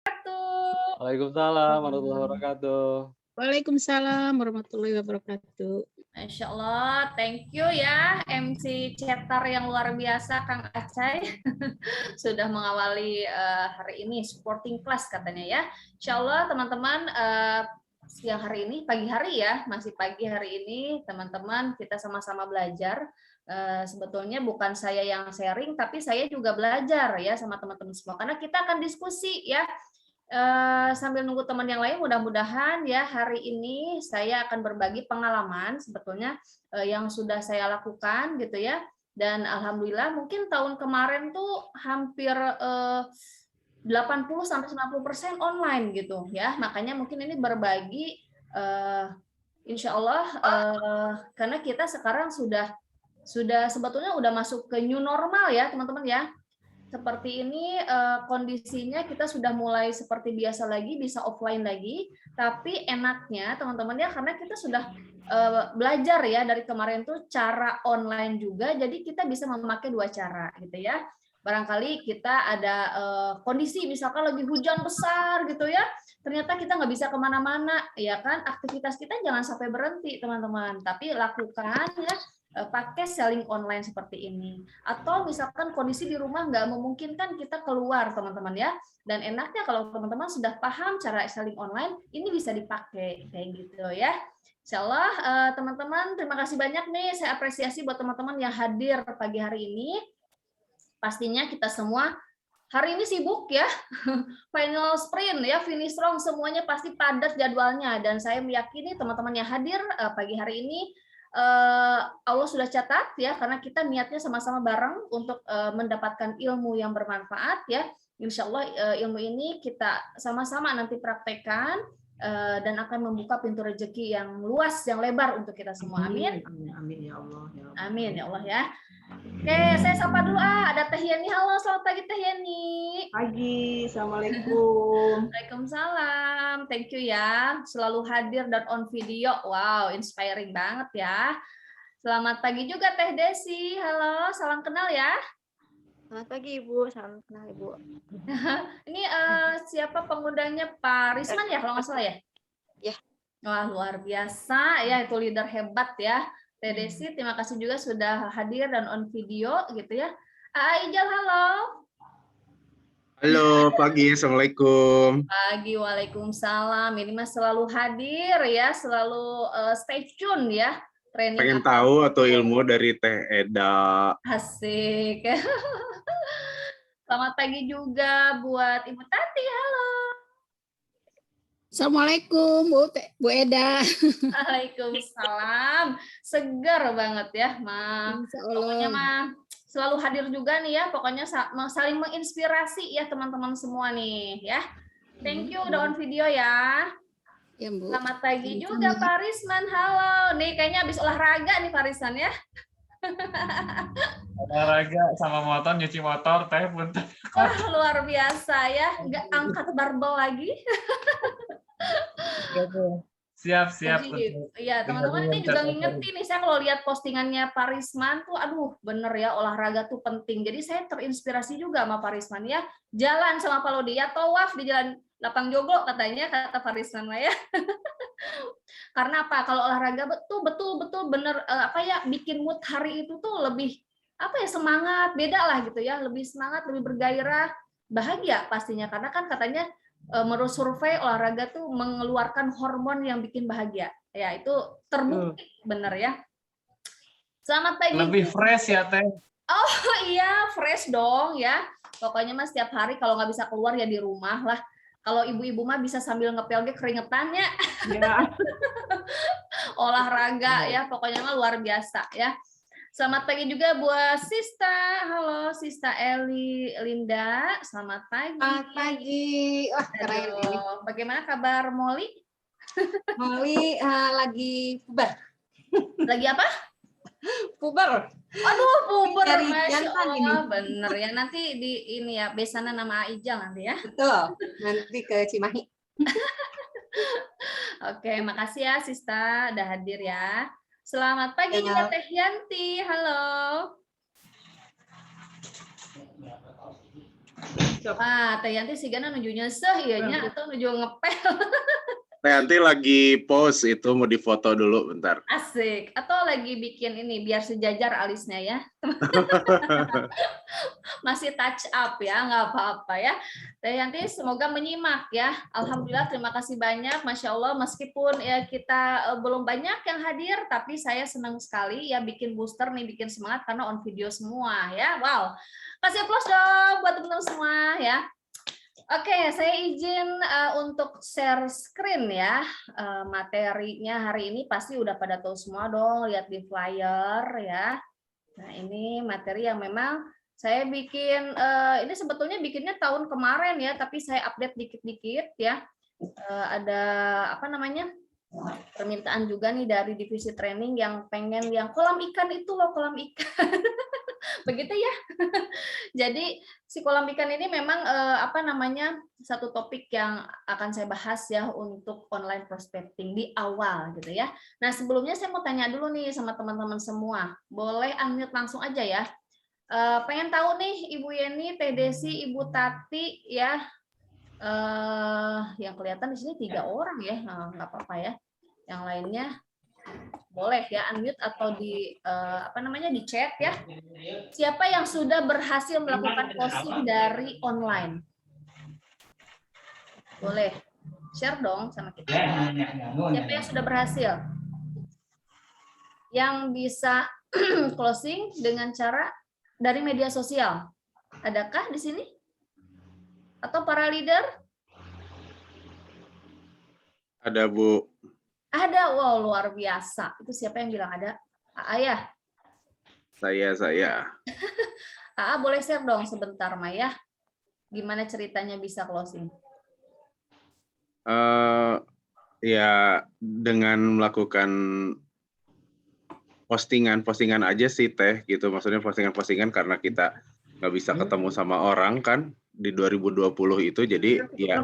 wabarakatuh. Waalaikumsalam warahmatullahi wabarakatuh. Waalaikumsalam warahmatullahi wabarakatuh. Masya Allah, thank you ya MC Cetar yang luar biasa Kang Acai sudah mengawali hari ini supporting class katanya ya. Insya Allah teman-teman siang hari ini, pagi hari ya, masih pagi hari ini teman-teman kita sama-sama belajar. Sebetulnya bukan saya yang sharing, tapi saya juga belajar ya sama teman-teman semua. Karena kita akan diskusi ya. Sambil nunggu teman yang lain, mudah-mudahan ya hari ini saya akan berbagi pengalaman sebetulnya yang sudah saya lakukan gitu ya. Dan alhamdulillah mungkin tahun kemarin tuh hampir 80-90% online gitu ya. Makanya mungkin ini berbagi insya Allah karena kita sekarang sudah sebetulnya udah masuk ke new normal ya teman-teman ya. Seperti ini kondisinya kita sudah mulai seperti biasa lagi, bisa offline lagi, tapi enaknya teman-teman ya karena kita sudah belajar ya dari kemarin tuh cara online juga, jadi kita bisa memakai dua cara gitu ya. Barangkali kita ada kondisi misalkan lagi hujan besar gitu ya, ternyata kita nggak bisa kemana-mana, ya kan? Aktivitas kita jangan sampai berhenti teman-teman, tapi lakukan ya pakai selling online seperti ini. Atau misalkan kondisi di rumah nggak memungkinkan kita keluar teman-teman ya. Dan enaknya kalau teman-teman sudah paham cara selling online, ini bisa dipakai kayak gitu ya. Insya Allah teman-teman terima kasih banyak nih. Saya apresiasi buat teman-teman yang hadir pagi hari ini. Pastinya kita semua hari ini sibuk ya. Final sprint ya, finish strong semuanya pasti padat jadwalnya. Dan saya meyakini teman-teman yang hadir pagi hari ini Allah sudah catat ya karena kita niatnya sama-sama bareng untuk mendapatkan ilmu yang bermanfaat ya. Insya Allah ilmu ini kita sama-sama nanti praktekkan dan akan membuka pintu rezeki yang luas, yang lebar untuk kita semua. Amin. Amin ya Allah. Amin ya Allah ya. Oke, saya sapa dulu ada Teh Yani. Halo, selamat pagi Teh Yani. Pagi, assalamualaikum. Waalaikumsalam. Thank you ya, selalu hadir dan on video. Wow, inspiring banget ya. Selamat pagi juga Teh Desi. Halo, salam kenal ya. Selamat pagi Ibu, salam kenal Ibu. Ini siapa pengundangnya Pak Risman ya kalau nggak salah ya? Ya. Wah luar biasa ya, itu leader hebat ya. Teh Desi, terima kasih juga sudah hadir dan on video gitu ya. Ijal, halo. Halo, pagi, assalamualaikum. Pagi, waalaikumsalam. Ini mas selalu hadir ya, selalu stay tune ya. Training Pengen tahu atau ilmu dari Teh Eda. Asik. Selamat pagi juga buat Ibu Tati. Halo. Assalamualaikum Bu Eda. Waalaikumsalam. Segar banget ya, Ma. Pokoknya mah selalu hadir juga nih ya. Pokoknya saling menginspirasi ya teman-teman semua nih ya. Thank you udah on video ya. Ya, Bu. Selamat pagi juga Pak Risman. Halo. Nih kayaknya habis olahraga nih Pak Risman ya. Olahraga sama motor, nyuci motor, teh pun. Wah, luar biasa ya. Nggak angkat barbel lagi. Siap. Iya, teman-teman ini juga ngingetin nih, saya kalau lihat postingannya Pak Risman tuh, aduh bener ya, olahraga tuh penting. Jadi saya terinspirasi juga sama Pak Risman ya. Jalan sama Pak Lodi ya, tawaf di jalan Lapang Joglo katanya, kata Pak Risman lah ya. Karena apa? Kalau olahraga betul bener bikin mood hari itu tuh lebih semangat, beda lah gitu ya, lebih semangat, lebih bergairah, bahagia pastinya. Karena kan katanya menurut survei olahraga tuh mengeluarkan hormon yang bikin bahagia. Ya, itu terbukti bener ya. Selamat pagi. Lebih fresh ya, Teh. Oh iya, fresh dong ya. Pokoknya mas setiap hari kalau nggak bisa keluar ya di rumah lah. Kalau ibu-ibu mah bisa sambil ngepel keringetannya. Ya. Olahraga ya, pokoknya mah luar biasa ya. Selamat pagi juga buat Sista. Halo Sista Eli Linda. Selamat pagi. Selamat pagi. Wah, keren ini. Bagaimana kabar Molly? Molly lagi puber. Lagi apa? Puber. Aduh, puber. Dari Masya jantan Allah. ini. Bener ya. Nanti di ini ya, besanan nama Aijal nanti ya. Betul. Nanti ke Cimahi. Oke, makasih ya Sista udah hadir ya. Selamat pagi juga Teh Yanti. Halo. Wah, Teh Yanti sigana nujunya seh ieu nya atau nuju ngepel. Nanti lagi post itu mau difoto dulu bentar. Asik. Atau lagi bikin ini biar sejajar alisnya ya. Masih touch up ya, nggak apa-apa ya. Teh Yanti semoga menyimak ya. Alhamdulillah, terima kasih banyak. Masya Allah, meskipun ya kita belum banyak yang hadir, tapi saya senang sekali ya bikin booster nih, bikin semangat karena on video semua ya. Wow. Kasih aplaus dong buat teman-teman semua ya. Oke, saya izin untuk share screen ya. Materinya hari ini pasti udah pada tahu semua dong, lihat di flyer ya. Nah, ini materi yang memang saya bikin, ini sebetulnya bikinnya tahun kemarin ya, tapi saya update dikit-dikit ya. Ada apa namanya, permintaan juga nih dari divisi training yang pengen yang kolam ikan itu loh, kolam ikan. Begitu ya. Jadi si kolam ikan ini memang apa namanya, satu topik yang akan saya bahas ya untuk online prospecting di awal gitu ya. Nah, sebelumnya saya mau tanya dulu nih sama teman-teman semua. Boleh unmute langsung aja ya. Pengen tahu nih Ibu Yeni, Teh Desi, Ibu Tati ya. Yang kelihatan di sini 3 orang ya. Nah, nggak apa-apa ya. Yang lainnya boleh ya unmute atau di apa namanya, di chat ya. Siapa yang sudah berhasil melakukan closing dari online? Boleh share dong sama kita. Siapa yang sudah berhasil? Yang bisa closing dengan cara dari media sosial. Adakah di sini? Atau para leader? Ada Bu. Ada, wow luar biasa. Itu siapa yang bilang ada? Ayah. Saya. Boleh share dong sebentar Maya. Gimana ceritanya bisa closing? Ya dengan melakukan postingan aja sih Teh gitu. Maksudnya postingan karena kita nggak bisa ketemu sama orang kan di 2020 itu. Jadi ya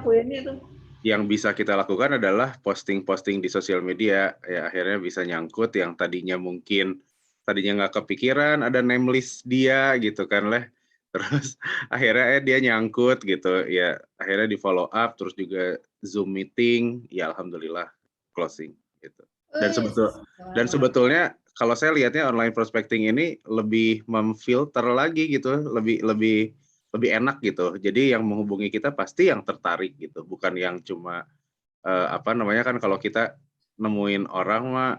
yang bisa kita lakukan adalah posting-posting di sosial media. Ya akhirnya bisa nyangkut yang tadinya nggak kepikiran ada name list dia gitu kan Leh. Terus akhirnya dia nyangkut gitu. Ya akhirnya di follow up, terus juga Zoom meeting. Ya alhamdulillah closing gitu. Dan sebetulnya kalau saya lihatnya online prospecting ini lebih memfilter lagi gitu, lebih enak gitu. Jadi yang menghubungi kita pasti yang tertarik gitu, bukan yang cuma apa namanya, kan kalau kita nemuin orang mah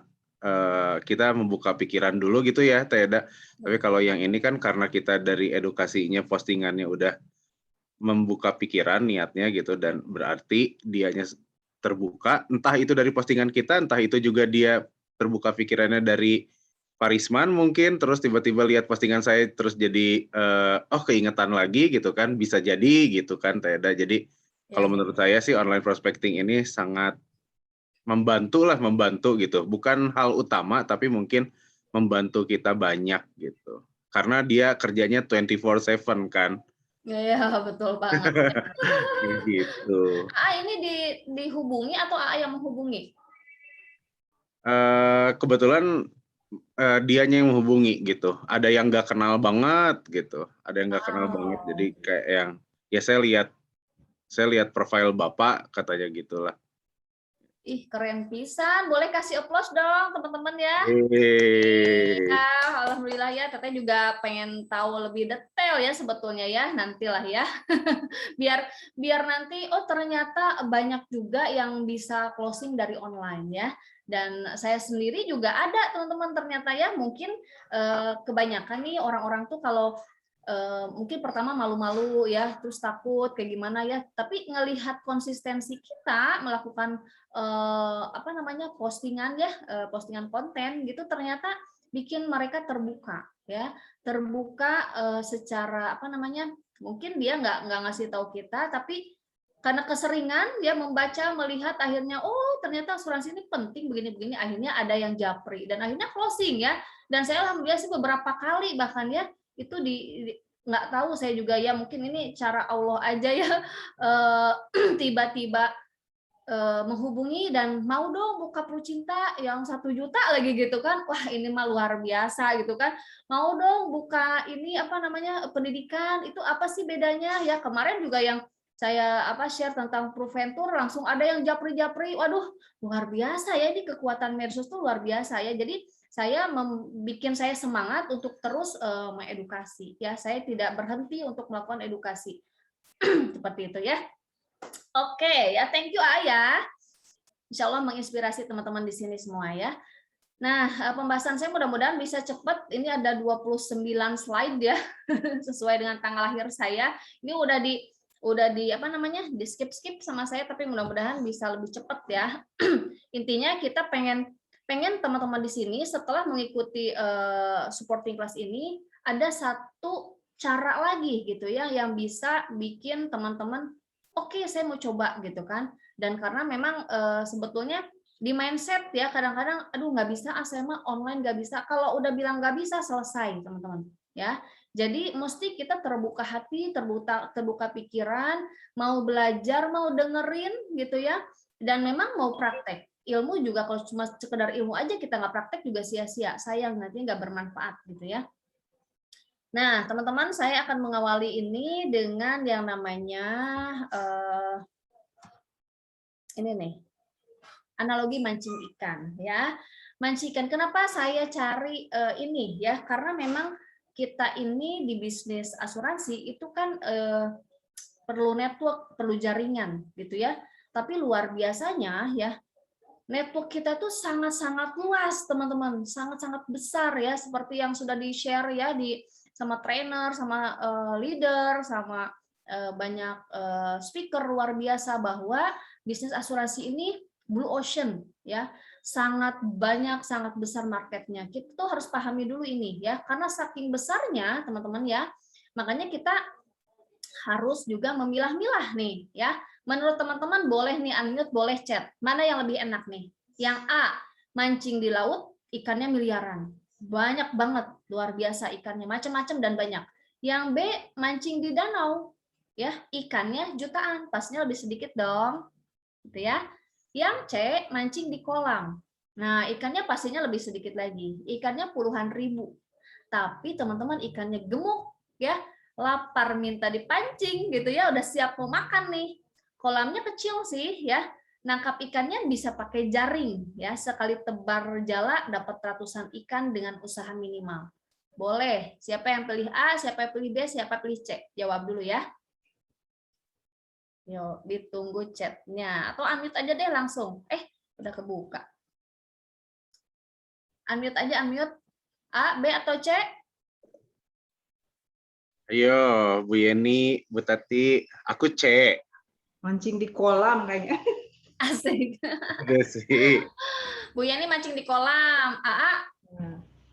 kita membuka pikiran dulu gitu ya, Teh Eda. Tapi kalau yang ini kan karena kita dari edukasinya, postingannya udah membuka pikiran niatnya gitu, dan berarti dianya terbuka, entah itu dari postingan kita, entah itu juga dia terbuka pikirannya dari Parisman mungkin, terus tiba-tiba lihat postingan saya terus jadi oh keingetan lagi gitu kan, bisa jadi gitu kan Teh Eda. Jadi kalau menurut saya sih online prospecting ini sangat membantu gitu. Bukan hal utama tapi mungkin membantu kita banyak gitu. Karena dia kerjanya 24/7 kan. Iya, betul banget. Gitu. Ini dihubungi atau yang menghubungi? Kebetulan dianya yang menghubungi gitu. Ada yang nggak kenal banget gitu. Ada yang nggak kenal banget. Jadi kayak yang ya saya lihat profil Bapak katanya gitulah. Ih, keren pisan. Boleh kasih applause dong teman-teman ya. Ya, alhamdulillah ya. Teteh juga pengen tahu lebih detail ya sebetulnya ya. Nantilah ya. biar nanti ternyata banyak juga yang bisa closing dari online ya. Dan saya sendiri juga ada teman-teman ternyata ya, mungkin kebanyakan nih orang-orang tuh kalau mungkin pertama malu-malu ya, terus takut kayak gimana ya, tapi ngelihat konsistensi kita melakukan apa namanya, postingan ya, postingan konten gitu, ternyata bikin mereka terbuka ya, terbuka secara apa namanya, mungkin dia nggak ngasih tahu kita, tapi karena keseringan dia membaca, melihat, akhirnya ternyata asuransi ini penting begini-begini, akhirnya ada yang japri dan akhirnya closing ya. Dan saya alhamdulillah sih beberapa kali bahkan ya itu nggak tahu saya juga ya, mungkin ini cara Allah aja ya, tiba-tiba menghubungi dan mau dong buka Pro Cinta yang 1 juta lagi gitu kan. Wah, ini mah luar biasa gitu kan. Mau dong buka ini apa namanya pendidikan, itu apa sih bedanya ya. Kemarin juga yang saya share tentang Proventur langsung ada yang japri-japri. Waduh, luar biasa ya, ini kekuatan medsos tuh luar biasa ya. Jadi saya bikin saya semangat untuk terus mengedukasi ya. Saya tidak berhenti untuk melakukan edukasi. Seperti itu ya. Oke, ya thank you Ayah. Insya Allah menginspirasi teman-teman di sini semua ya. Nah, pembahasan saya mudah-mudahan bisa cepat. Ini ada 29 slide ya, sesuai dengan tanggal lahir saya. Ini udah di apa namanya? Di skip sama saya, tapi mudah-mudahan bisa lebih cepat ya. Intinya kita pengen teman-teman di sini setelah mengikuti supporting class ini ada satu cara lagi gitu ya yang bisa bikin teman-teman oke, saya mau coba gitu kan. Dan karena memang sebetulnya di mindset ya kadang-kadang aduh nggak bisa, saya mah online nggak bisa. Kalau udah bilang nggak bisa selesai teman-teman ya. Jadi mesti kita terbuka hati, terbuka pikiran, mau belajar, mau dengerin gitu ya. Dan memang mau praktek. Ilmu juga kalau cuma sekedar ilmu aja kita nggak praktek juga sia-sia, sayang nanti nggak bermanfaat gitu ya. Nah, teman-teman, saya akan mengawali ini dengan yang namanya ini nih, analogi mancing ikan ya. Mancing ikan. Kenapa saya cari ini ya? Karena memang kita ini di bisnis asuransi itu kan perlu network, perlu jaringan gitu ya. Tapi luar biasanya ya, network kita tuh sangat-sangat luas, teman-teman, sangat-sangat besar ya, seperti yang sudah di-share ya sama trainer, sama leader, sama banyak speaker luar biasa bahwa bisnis asuransi ini blue ocean ya, sangat banyak, sangat besar marketnya. Kita tuh harus pahami dulu ini ya, karena saking besarnya teman-teman ya, makanya kita harus juga memilah-milah nih ya. Menurut teman-teman boleh nih unmute, boleh chat. Mana yang lebih enak nih? Yang A, mancing di laut, ikannya miliaran. Banyak banget, luar biasa ikannya, macam-macam dan banyak. Yang B, mancing di danau, ya ikannya jutaan, pasnya lebih sedikit dong, gitu ya. Yang C, mancing di kolam. Nah, ikannya pastinya lebih sedikit lagi, ikannya puluhan ribu. Tapi teman-teman ikannya gemuk, ya, lapar minta dipancing, gitu ya, udah siap mau makan nih. Kolamnya kecil sih, ya. Nangkap ikannya bisa pakai jaring ya, sekali tebar jala dapat ratusan ikan dengan usaha minimal. Boleh. Siapa yang pilih A, siapa yang pilih B, siapa pilih C? Jawab dulu ya. Yuk, ditunggu chatnya. Atau unmute aja deh langsung. Udah kebuka. Unmute aja, unmute. A, B atau C? Ayo, Bu Yeni, Bu Tati, aku C. Mancing di kolam kayaknya. Asik. Udah sih. Bu Yani mancing di kolam. AA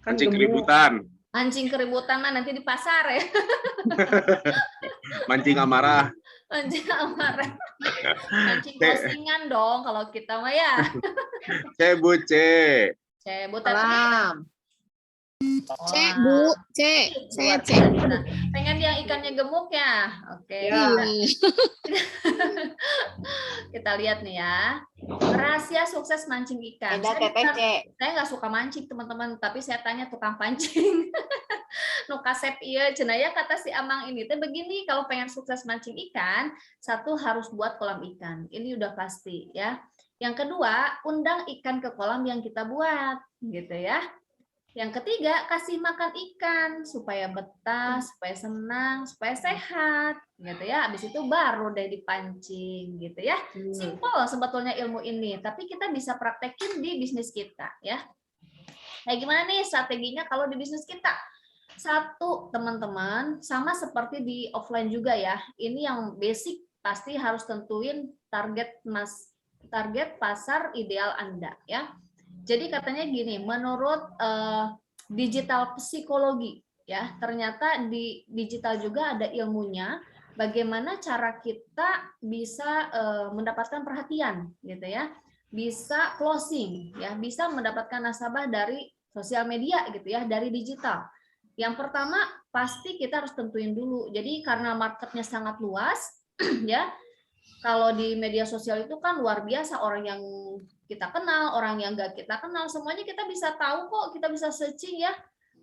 Kan Mancing gemuk. keributan. mancing keributan mah nanti di pasar ya. Mancing amarah. Mancing amarah. Mancing postingan dong kalau kita mah ya. C, Bu, C. C, Bu Tati. Salam. Wah. C, Bu. C. Saya C. Pengen yang ikannya gemuk ya? Oke. Ya. Kita lihat nih ya. Rahasia sukses mancing ikan. Eda teteh C. Saya nggak suka mancing teman-teman, tapi saya tanya tukang pancing. Nu kasep iya cenaya kata si Amang ini teh begini, kalau pengen sukses mancing ikan, satu harus buat kolam ikan. Ini udah pasti ya. Yang kedua, undang ikan ke kolam yang kita buat, gitu ya. Yang ketiga, kasih makan ikan supaya betah, supaya senang, supaya sehat, gitu ya. Habis itu baru deh dipancing, gitu ya. Simple sebetulnya ilmu ini, tapi kita bisa praktekin di bisnis kita, ya. Nah, gimana nih strateginya kalau di bisnis kita? Satu, teman-teman, sama seperti di offline juga ya. Ini yang basic, pasti harus tentuin target pasar ideal Anda, ya. Jadi katanya gini, menurut digital psikologi, ya ternyata di digital juga ada ilmunya. Bagaimana cara kita bisa mendapatkan perhatian, gitu ya, bisa closing, ya, bisa mendapatkan nasabah dari sosial media, gitu ya, dari digital. Yang pertama pasti kita harus tentuin dulu. Jadi karena marketnya sangat luas, ya. kalau di media sosial itu kan luar biasa, orang yang kita kenal, orang yang nggak kita kenal, semuanya kita bisa tahu kok, kita bisa searching ya,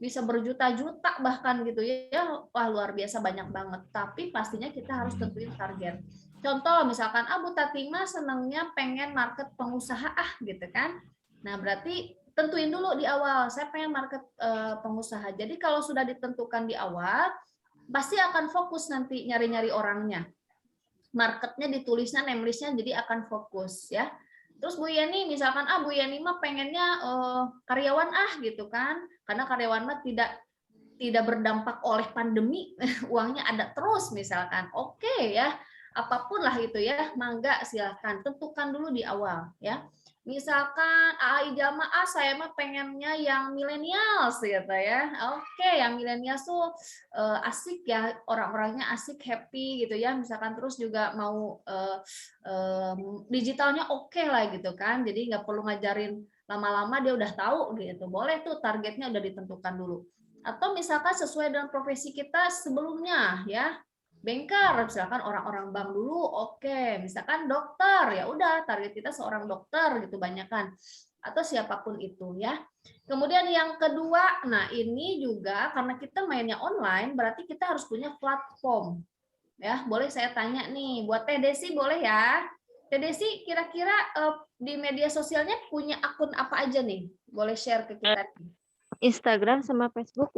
bisa berjuta-juta bahkan gitu ya. Wah, luar biasa banyak banget. Tapi pastinya kita harus tentuin target. Contoh misalkan Bu Tatima senangnya pengen market pengusaha gitu kan. Nah, berarti tentuin dulu di awal, saya pengen market pengusaha. Jadi kalau sudah ditentukan di awal, pasti akan fokus nanti nyari-nyari orangnya. Marketnya ditulisnya, name listnya, jadi akan fokus ya. Terus Bu Yani misalkan Bu Yani mah pengennya karyawan gitu kan, karena karyawan mah tidak berdampak oleh pandemi, uangnya ada terus misalkan. Oke ya, apapun lah itu ya, mangga silahkan tentukan dulu di awal ya. Misalkan Ijama saya mah pengennya yang milenials gitu ya. Oke, yang milenials tuh asik ya, orang-orangnya asik, happy gitu ya. Misalkan terus juga mau digitalnya oke lah gitu kan. Jadi nggak perlu ngajarin lama-lama dia udah tahu gitu. Boleh tuh targetnya udah ditentukan dulu. Atau misalkan sesuai dengan profesi kita sebelumnya ya. Banker, misalkan orang-orang bank dulu, oke. Misalkan dokter, ya udah target kita seorang dokter gitu banyakan, atau siapapun itu ya. Kemudian yang kedua, nah ini juga karena kita mainnya online, berarti kita harus punya platform. Ya, boleh saya tanya nih, buat Teh Desi boleh ya? Teh Desi kira-kira di media sosialnya punya akun apa aja nih? Boleh share ke kita? Instagram sama Facebook.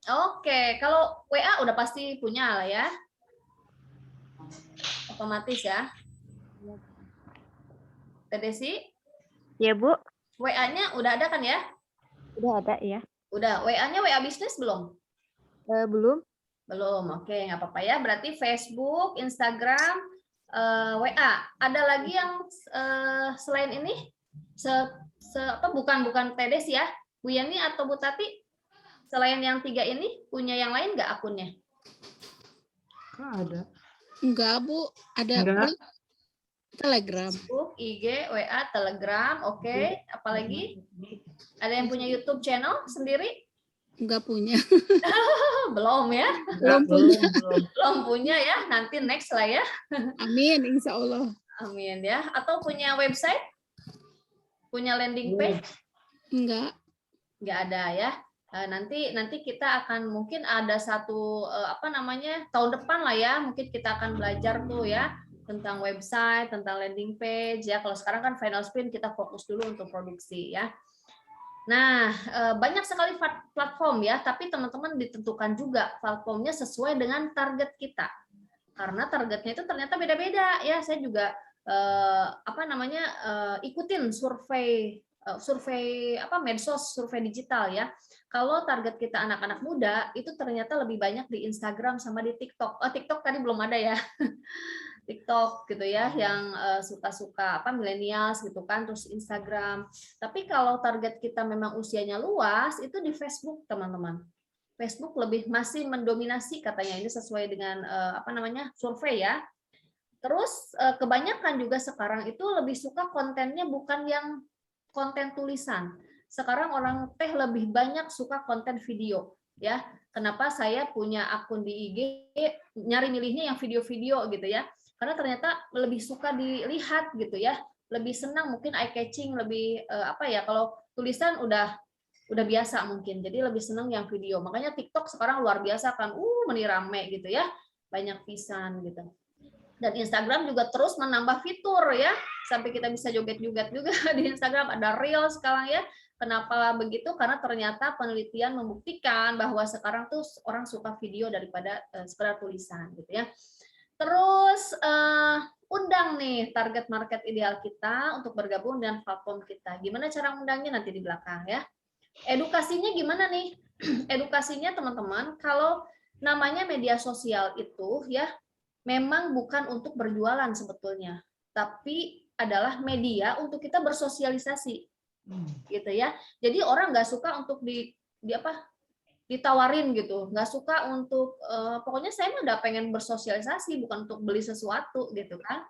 Oke, kalau WA udah pasti punya lah ya. Otomatis ya. Teh Desi? Ya, Bu. WA-nya udah ada kan ya? Udah ada ya. Udah. WA-nya WA bisnis belum? Belum. Belum. Oke, nggak apa-apa ya. Berarti Facebook, Instagram, WA. Ada lagi yang selain ini? Bukan Teh Desi ya? Bu Yani atau Bu Tati? Selain yang 3 ini, punya yang lain nggak akunnya? Nggak ada. Enggak, Bu. Ada Enggak. Telegram. Facebook, IG, WA, Telegram, oke. Apalagi? Ada yang punya YouTube channel sendiri? Enggak punya. Belum ya? Belum punya. Belum punya ya. Nanti next lah ya. Amin, insya Allah. Amin ya. Atau punya website? Punya landing page? Enggak. Nggak ada ya. Nanti kita akan mungkin ada satu tahun depan lah ya, mungkin kita akan belajar tuh ya tentang website, tentang landing page ya. Kalau sekarang kan final sprint kita fokus dulu untuk produksi ya. Nah, banyak sekali platform ya, tapi teman-teman ditentukan juga platformnya sesuai dengan target kita. Karena targetnya itu ternyata beda-beda ya. Saya juga ikutin survei medsos, survei digital ya. Kalau target kita anak-anak muda itu ternyata lebih banyak di Instagram sama di TikTok. TikTok tadi belum ada ya. TikTok gitu ya, yang suka-suka millennials gitu kan, terus Instagram. Tapi kalau target kita memang usianya luas, itu di Facebook teman-teman. Facebook masih mendominasi katanya, ini sesuai dengan survei ya. Terus kebanyakan juga sekarang itu lebih suka kontennya bukan yang konten tulisan. Sekarang orang lebih banyak suka konten video ya. Kenapa saya punya akun di IG, nyari milihnya yang video-video gitu ya. Karena ternyata lebih suka dilihat gitu ya. Lebih senang, mungkin eye catching, lebih kalau tulisan udah biasa mungkin. Jadi lebih senang yang video. Makanya TikTok sekarang luar biasa kan, rame gitu ya. Banyak pisan gitu. Dan Instagram juga terus menambah fitur ya, sampai kita bisa joget-joget juga di Instagram, ada Reels sekarang ya. Kenapa begitu? Karena ternyata penelitian membuktikan bahwa sekarang tuh orang suka video daripada sekedar tulisan gitu ya. Terus undang nih target market ideal kita untuk bergabung dengan platform kita. Gimana cara undangnya nanti di belakang ya. Edukasinya gimana nih? Edukasinya teman-teman, kalau namanya media sosial itu ya memang bukan untuk berjualan sebetulnya, tapi adalah media untuk kita bersosialisasi, gitu ya. Jadi orang nggak suka untuk ditawarin gitu, nggak suka untuk pokoknya saya mah udah pengen bersosialisasi, bukan untuk beli sesuatu gitu kan.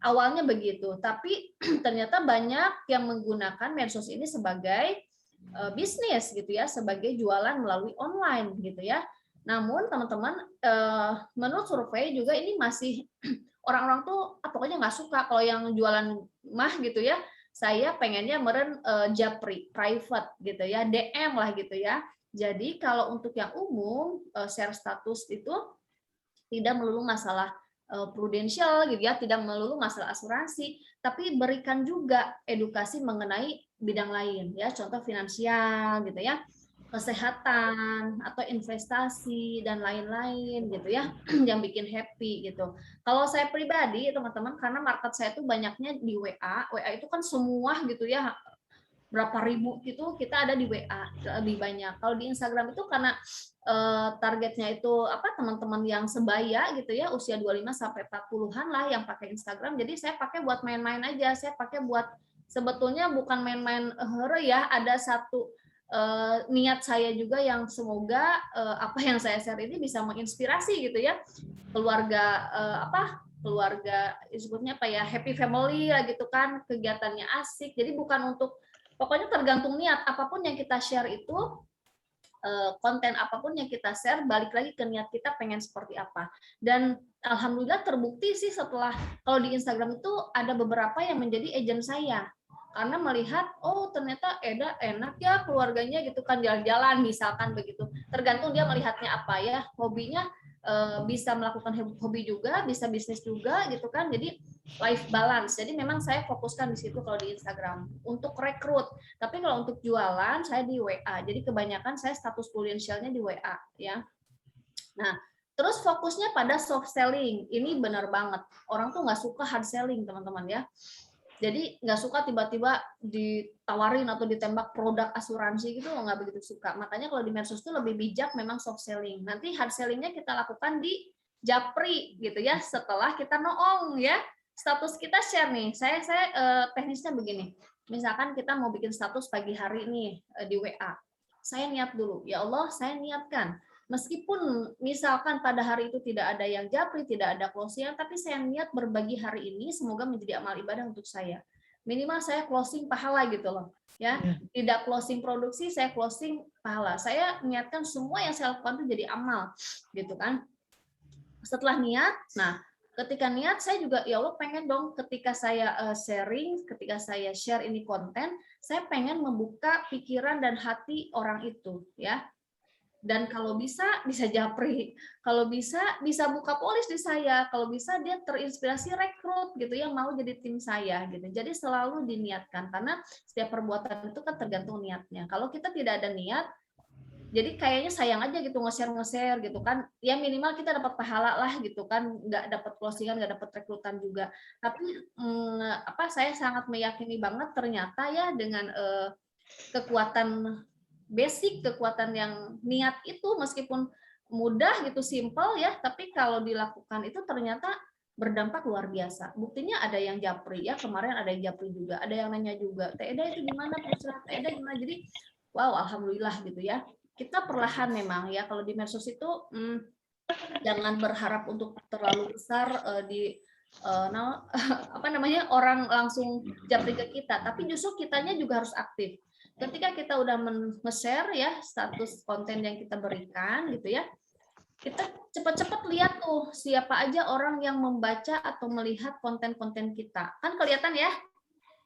Awalnya begitu, tapi ternyata banyak yang menggunakan medsos ini sebagai bisnis gitu ya, sebagai jualan melalui online gitu ya. Namun teman-teman, menurut survei juga ini masih orang-orang tuh pokoknya nggak suka kalau yang jualan mah gitu ya. Saya pengennya meren japri private gitu ya, DM lah gitu ya. Jadi kalau untuk yang umum share status itu tidak melulu masalah prudensial gitu ya, tidak melulu masalah asuransi, tapi berikan juga edukasi mengenai bidang lain ya, contoh finansial gitu ya, kesehatan atau investasi dan lain-lain gitu ya, yang bikin happy gitu. Kalau saya pribadi teman-teman, karena market saya itu banyaknya di WA itu kan semua gitu ya, berapa ribu gitu kita ada di WA lebih banyak. Kalau di Instagram itu karena targetnya itu apa, teman-teman yang sebaya gitu ya, usia 25 sampai 40-an lah yang pakai Instagram. Jadi saya pakai buat main-main aja, saya pakai buat sebetulnya bukan main-main ya, ada satu niat saya juga yang semoga apa yang saya share ini bisa menginspirasi gitu ya, keluarga keluarga disebutnya apa ya, happy family lah gitu kan, kegiatannya asik. Jadi bukan untuk, pokoknya tergantung niat, apapun yang kita share itu, konten apapun yang kita share, balik lagi ke niat kita pengen seperti apa. Dan alhamdulillah terbukti sih, setelah kalau di Instagram itu ada beberapa yang menjadi agent saya, karena melihat oh ternyata Eda enak ya keluarganya gitu kan, jalan-jalan misalkan begitu. Tergantung dia melihatnya apa ya, hobinya bisa melakukan hobi juga, bisa bisnis juga gitu kan. Jadi life balance. Jadi memang saya fokuskan di situ kalau di Instagram untuk rekrut. Tapi kalau untuk jualan saya di WA. Jadi kebanyakan saya status prudensialnya di WA ya. Nah, terus fokusnya pada soft selling. Ini benar banget. Orang tuh nggak suka hard selling, teman-teman ya. Jadi nggak suka tiba-tiba ditawarin atau ditembak produk asuransi gitu, nggak begitu suka. Makanya kalau di medsos itu lebih bijak memang soft selling. Nanti hard sellingnya kita lakukan di japri gitu ya, setelah kita noong ya. Status kita share nih, saya teknisnya begini. Misalkan kita mau bikin status pagi hari nih di WA. Saya niat dulu, ya Allah saya niatkan. Meskipun misalkan pada hari itu tidak ada yang japri, tidak ada closing, tapi saya niat berbagi hari ini semoga menjadi amal ibadah untuk saya. Minimal saya closing pahala gitu loh, ya. Tidak closing produksi, saya closing pahala. Saya niatkan semua yang saya lakukan itu jadi amal, gitu kan. Setelah niat, nah ketika niat saya juga ya Allah pengen dong ketika saya sharing, ketika saya share ini konten, saya pengen membuka pikiran dan hati orang itu, ya. Dan kalau bisa japri, kalau bisa buka polis di saya, kalau bisa dia terinspirasi rekrut gitu ya, mau jadi tim saya gitu. Jadi selalu diniatkan, karena setiap perbuatan itu kan tergantung niatnya. Kalau kita tidak ada niat, jadi kayaknya sayang aja gitu nge-share gitu kan, ya minimal kita dapat pahala lah gitu kan, nggak dapat closingan, nggak dapat rekrutan juga. Tapi saya sangat meyakini banget ternyata ya dengan kekuatan basic, kekuatan yang niat itu meskipun mudah gitu, simple ya, tapi kalau dilakukan itu ternyata berdampak luar biasa. Buktinya ada yang japri ya, kemarin ada yang japri juga, ada yang nanya juga, Teh Eda itu gimana pusat, Teh Eda gimana. Jadi wow, alhamdulillah gitu ya. Kita perlahan memang ya, kalau di medsos itu jangan berharap untuk terlalu besar orang langsung japri ke kita, tapi justru kitanya juga harus aktif. Ketika kita udah men-share ya status konten yang kita berikan gitu ya, kita cepat-cepat lihat tuh siapa aja orang yang membaca atau melihat konten-konten kita. Kan kelihatan ya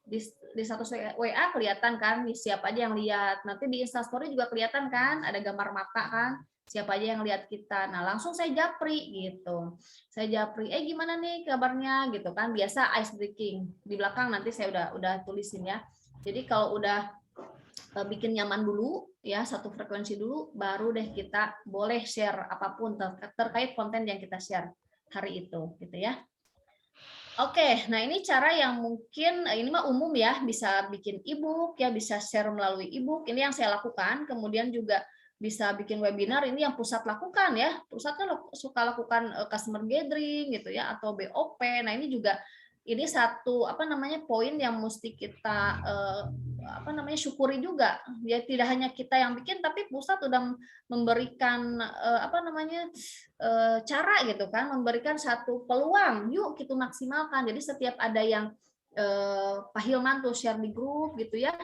di status WA kelihatan kan siapa aja yang lihat. Nanti di Instastory juga kelihatan kan, ada gambar mata kan, siapa aja yang lihat kita. Nah, langsung saya japri gitu. Saya japri, gimana nih kabarnya gitu kan. Biasa ice breaking. Di belakang nanti saya udah tulisin ya. Jadi kalau udah bikin nyaman dulu ya, satu frekuensi dulu, baru deh kita boleh share apapun terkait konten yang kita share hari itu gitu ya. Oke, nah ini cara yang mungkin ini mah umum ya, bisa bikin ebook ya, bisa share melalui ebook, ini yang saya lakukan. Kemudian juga bisa bikin webinar, ini yang pusat lakukan ya. Pusat kan suka lakukan customer gathering gitu ya, atau BOP. Nah ini juga ini satu poin yang mesti kita syukuri juga ya, tidak hanya kita yang bikin, tapi pusat udah memberikan cara gitu kan, memberikan satu peluang, yuk kita maksimalkan. Jadi setiap ada yang Pak Hilman tuh share di grup gitu ya,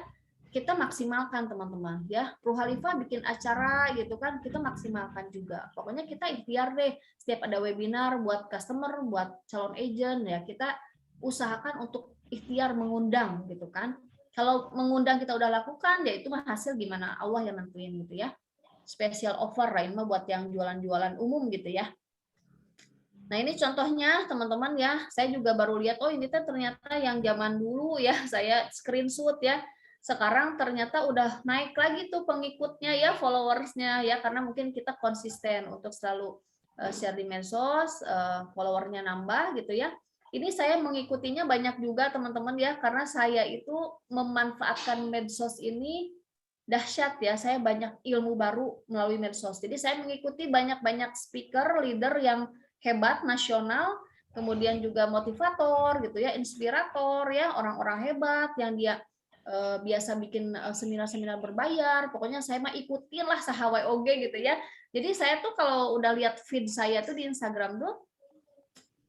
kita maksimalkan teman-teman ya. Pro Khalifah bikin acara gitu kan, kita maksimalkan juga. Pokoknya kita ikhtiar deh, setiap ada webinar buat customer, buat calon agent ya, kita usahakan untuk ikhtiar mengundang gitu kan. Kalau mengundang kita udah lakukan, ya itu mah hasil gimana Allah yang nentuin gitu ya. Special offer lain mah buat yang jualan-jualan umum gitu ya. Nah ini contohnya teman-teman ya, saya juga baru lihat, oh ini ternyata yang zaman dulu ya, saya screenshot ya. Sekarang ternyata udah naik lagi tuh pengikutnya ya, followersnya ya, karena mungkin kita konsisten untuk selalu share di medsos, followernya nambah gitu ya. Ini saya mengikutinya banyak juga teman-teman ya, karena saya itu memanfaatkan medsos ini dahsyat ya, saya banyak ilmu baru melalui medsos. Jadi saya mengikuti banyak-banyak speaker, leader yang hebat nasional, kemudian juga motivator gitu ya, inspirator ya, orang-orang hebat yang dia biasa bikin seminar-seminar berbayar. Pokoknya saya mah ikutin lah sahawai oge gitu ya. Jadi saya tuh kalau udah lihat feed saya tuh di Instagram tuh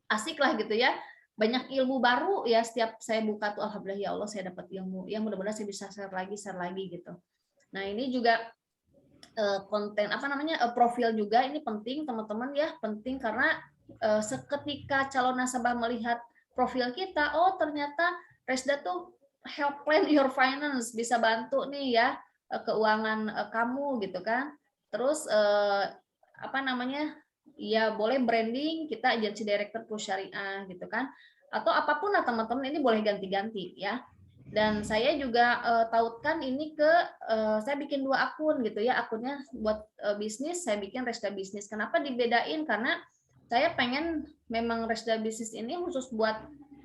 asik lah gitu ya. Banyak ilmu baru ya, setiap saya buka tuh alhamdulillah ya Allah saya dapat ilmu. Ya mudah-mudahan saya bisa share lagi gitu. Nah, ini juga konten apa namanya profil juga ini penting teman-teman ya, penting karena seketika calon nasabah melihat profil kita, oh ternyata Resda tuh help plan your finance, bisa bantu nih ya keuangan kamu gitu kan. Terus apa namanya ya, boleh branding kita agensi director plus syariah gitu kan, atau apapun lah teman-teman, ini boleh ganti-ganti ya. Dan saya juga tautkan ini ke saya bikin 2 akun gitu ya, akunnya buat bisnis, saya bikin Resda Bisnis. Kenapa dibedain? Karena saya pengen memang Resda Bisnis ini khusus buat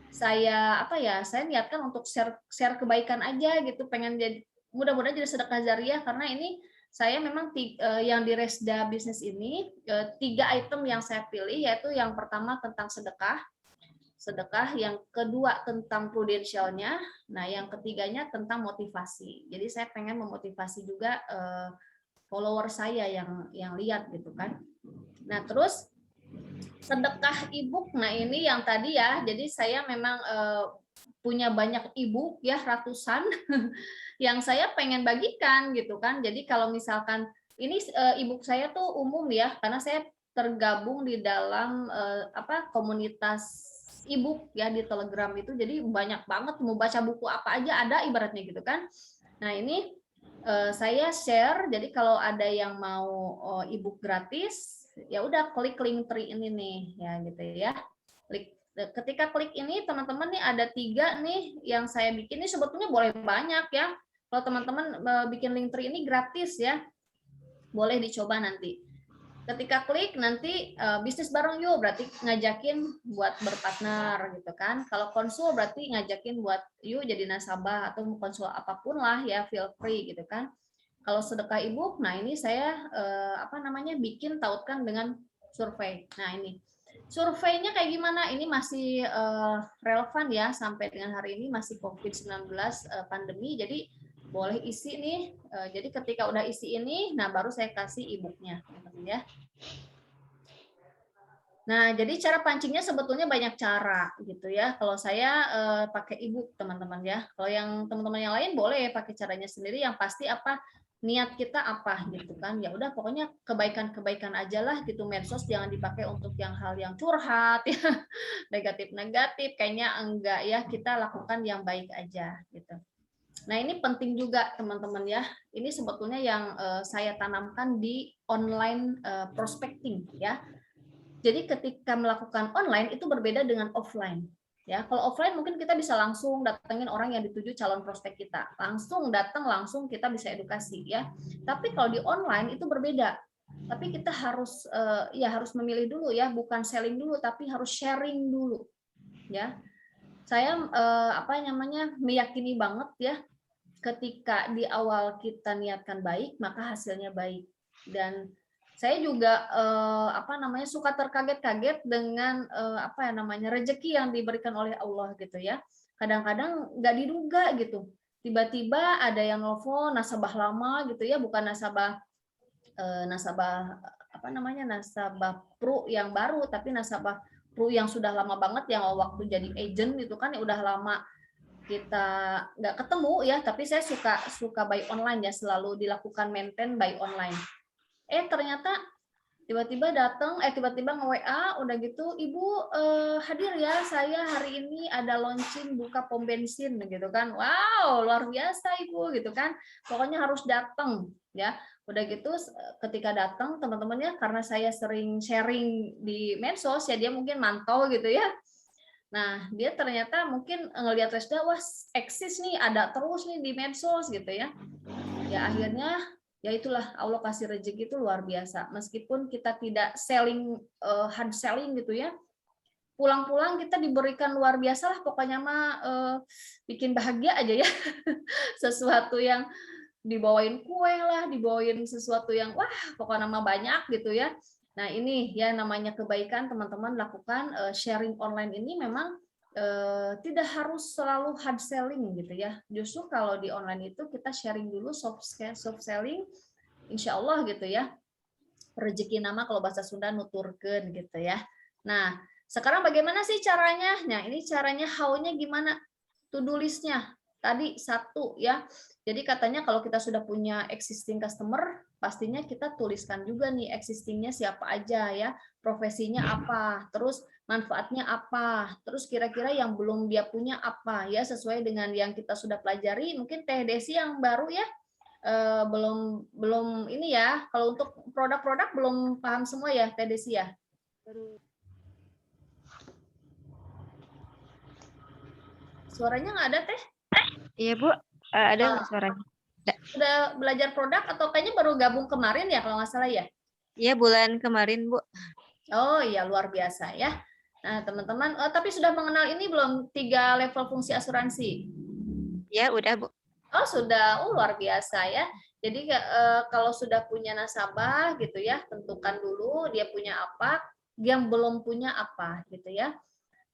saya apa ya, saya niatkan untuk share kebaikan aja gitu, pengen jadi mudah-mudahan jadi sedekah jariah, karena ini saya memang yang di Resda Bisnis ini 3 item yang saya pilih, yaitu yang pertama tentang sedekah, yang kedua tentang prudensialnya, nah yang ketiganya tentang motivasi. Jadi saya pengen memotivasi juga follower saya yang lihat gitu kan. Nah terus sedekah ebook, nah ini yang tadi ya, jadi saya memang punya banyak ebook ya, ratusan yang saya pengen bagikan gitu kan. Jadi kalau misalkan ini ebook saya tuh umum ya, karena saya tergabung di dalam komunitas ebook ya di Telegram itu, jadi banyak banget, mau baca buku apa aja ada ibaratnya gitu kan. Nah ini saya share, jadi kalau ada yang mau ebook gratis ya udah klik link tree ini nih ya gitu ya. Ketika klik ini teman-teman nih ada 3 nih yang saya bikin, ini sebetulnya boleh banyak ya. Kalau teman-teman bikin link tree ini gratis ya, boleh dicoba nanti. Ketika klik nanti bisnis bareng yuk, berarti ngajakin buat berpartner gitu kan. Kalau konsul berarti ngajakin buat yuk jadi nasabah atau konsul apapun lah ya, feel free gitu kan. Kalau sedekah ebook, nah ini saya bikin tautkan dengan survei. Nah ini surveinya kayak gimana? Ini masih relevan ya sampai dengan hari ini, masih COVID-19 pandemi. Jadi boleh isi nih. Jadi ketika udah isi ini, nah baru saya kasih ebooknya, ya. Nah, jadi cara pancingnya sebetulnya banyak cara gitu ya. Kalau saya pakai ebook teman-teman ya. Kalau yang teman-teman yang lain boleh pakai caranya sendiri. Yang pasti apa niat kita apa gitu kan. Ya udah pokoknya kebaikan-kebaikan aja lah gitu. Medsos jangan dipakai untuk yang hal yang curhat ya, negatif-negatif. Kayaknya enggak ya. Kita lakukan yang baik aja gitu. Nah, ini penting juga teman-teman ya. Ini sebetulnya yang saya tanamkan di online prospecting ya. Jadi ketika melakukan online itu berbeda dengan offline. Ya, kalau offline mungkin kita bisa langsung datengin orang yang dituju calon prospek kita. Langsung datang, langsung kita bisa edukasi ya. Tapi kalau di online itu berbeda. Tapi kita harus harus memilih dulu ya, bukan selling dulu tapi harus sharing dulu. Ya. Saya meyakini banget ya, ketika di awal kita niatkan baik, maka hasilnya baik. Dan saya juga suka terkaget-kaget dengan rezeki yang diberikan oleh Allah gitu ya. Kadang-kadang nggak diduga gitu. Tiba-tiba ada yang nelfon nasabah lama gitu ya, bukan nasabah pro yang baru, tapi nasabah pro yang sudah lama banget yang waktu jadi agent itu kan ya udah lama kita nggak ketemu ya, tapi saya suka buy online ya, selalu dilakukan maintain buy online. Ternyata tiba-tiba datang, tiba-tiba nge-WA, udah gitu, Ibu hadir ya, saya hari ini ada launching buka pom bensin gitu kan. Wow, luar biasa Ibu gitu kan. Pokoknya harus datang ya. Udah gitu ketika datang teman-temannya, karena saya sering sharing di medsos ya, dia mungkin mantau gitu ya. Nah, dia ternyata mungkin ngelihat Resda, wah eksis nih, ada terus nih di medsos gitu ya. Ya akhirnya, ya itulah Allah kasih rezeki itu luar biasa. Meskipun kita tidak selling, hard selling gitu ya, pulang-pulang kita diberikan luar biasa lah, pokoknya mah bikin bahagia aja ya. Sesuatu yang dibawain kue lah, dibawain sesuatu yang wah pokoknya mah banyak gitu ya. Nah ini ya namanya kebaikan teman-teman lakukan. Sharing online ini memang tidak harus selalu hard selling gitu ya. Justru kalau di online itu kita sharing dulu soft selling, insya Allah gitu ya. Rezeki nama kalau bahasa Sunda nuturkeun gitu ya. Nah sekarang bagaimana sih caranya? Nah ini caranya how-nya gimana? To-do list-nya tadi 1 ya. Jadi katanya kalau kita sudah punya existing customer, pastinya kita tuliskan juga nih existingnya siapa aja ya, profesinya apa, terus manfaatnya apa, terus kira-kira yang belum dia punya apa ya, sesuai dengan yang kita sudah pelajari. Mungkin Teh Desi yang baru ya, belum ini ya. Kalau untuk produk-produk belum paham semua ya Teh Desi ya. Suaranya nggak ada Teh? Iya Bu, ada nggak suaranya? Sudah belajar produk atau kayaknya baru gabung kemarin ya kalau nggak salah ya? Iya bulan kemarin Bu. Oh iya luar biasa ya. Nah teman-teman, tapi sudah mengenal ini belum 3 level fungsi asuransi? Iya udah Bu. Oh sudah, luar biasa ya. Jadi kalau sudah punya nasabah gitu ya, tentukan dulu dia punya apa, yang belum punya apa gitu ya.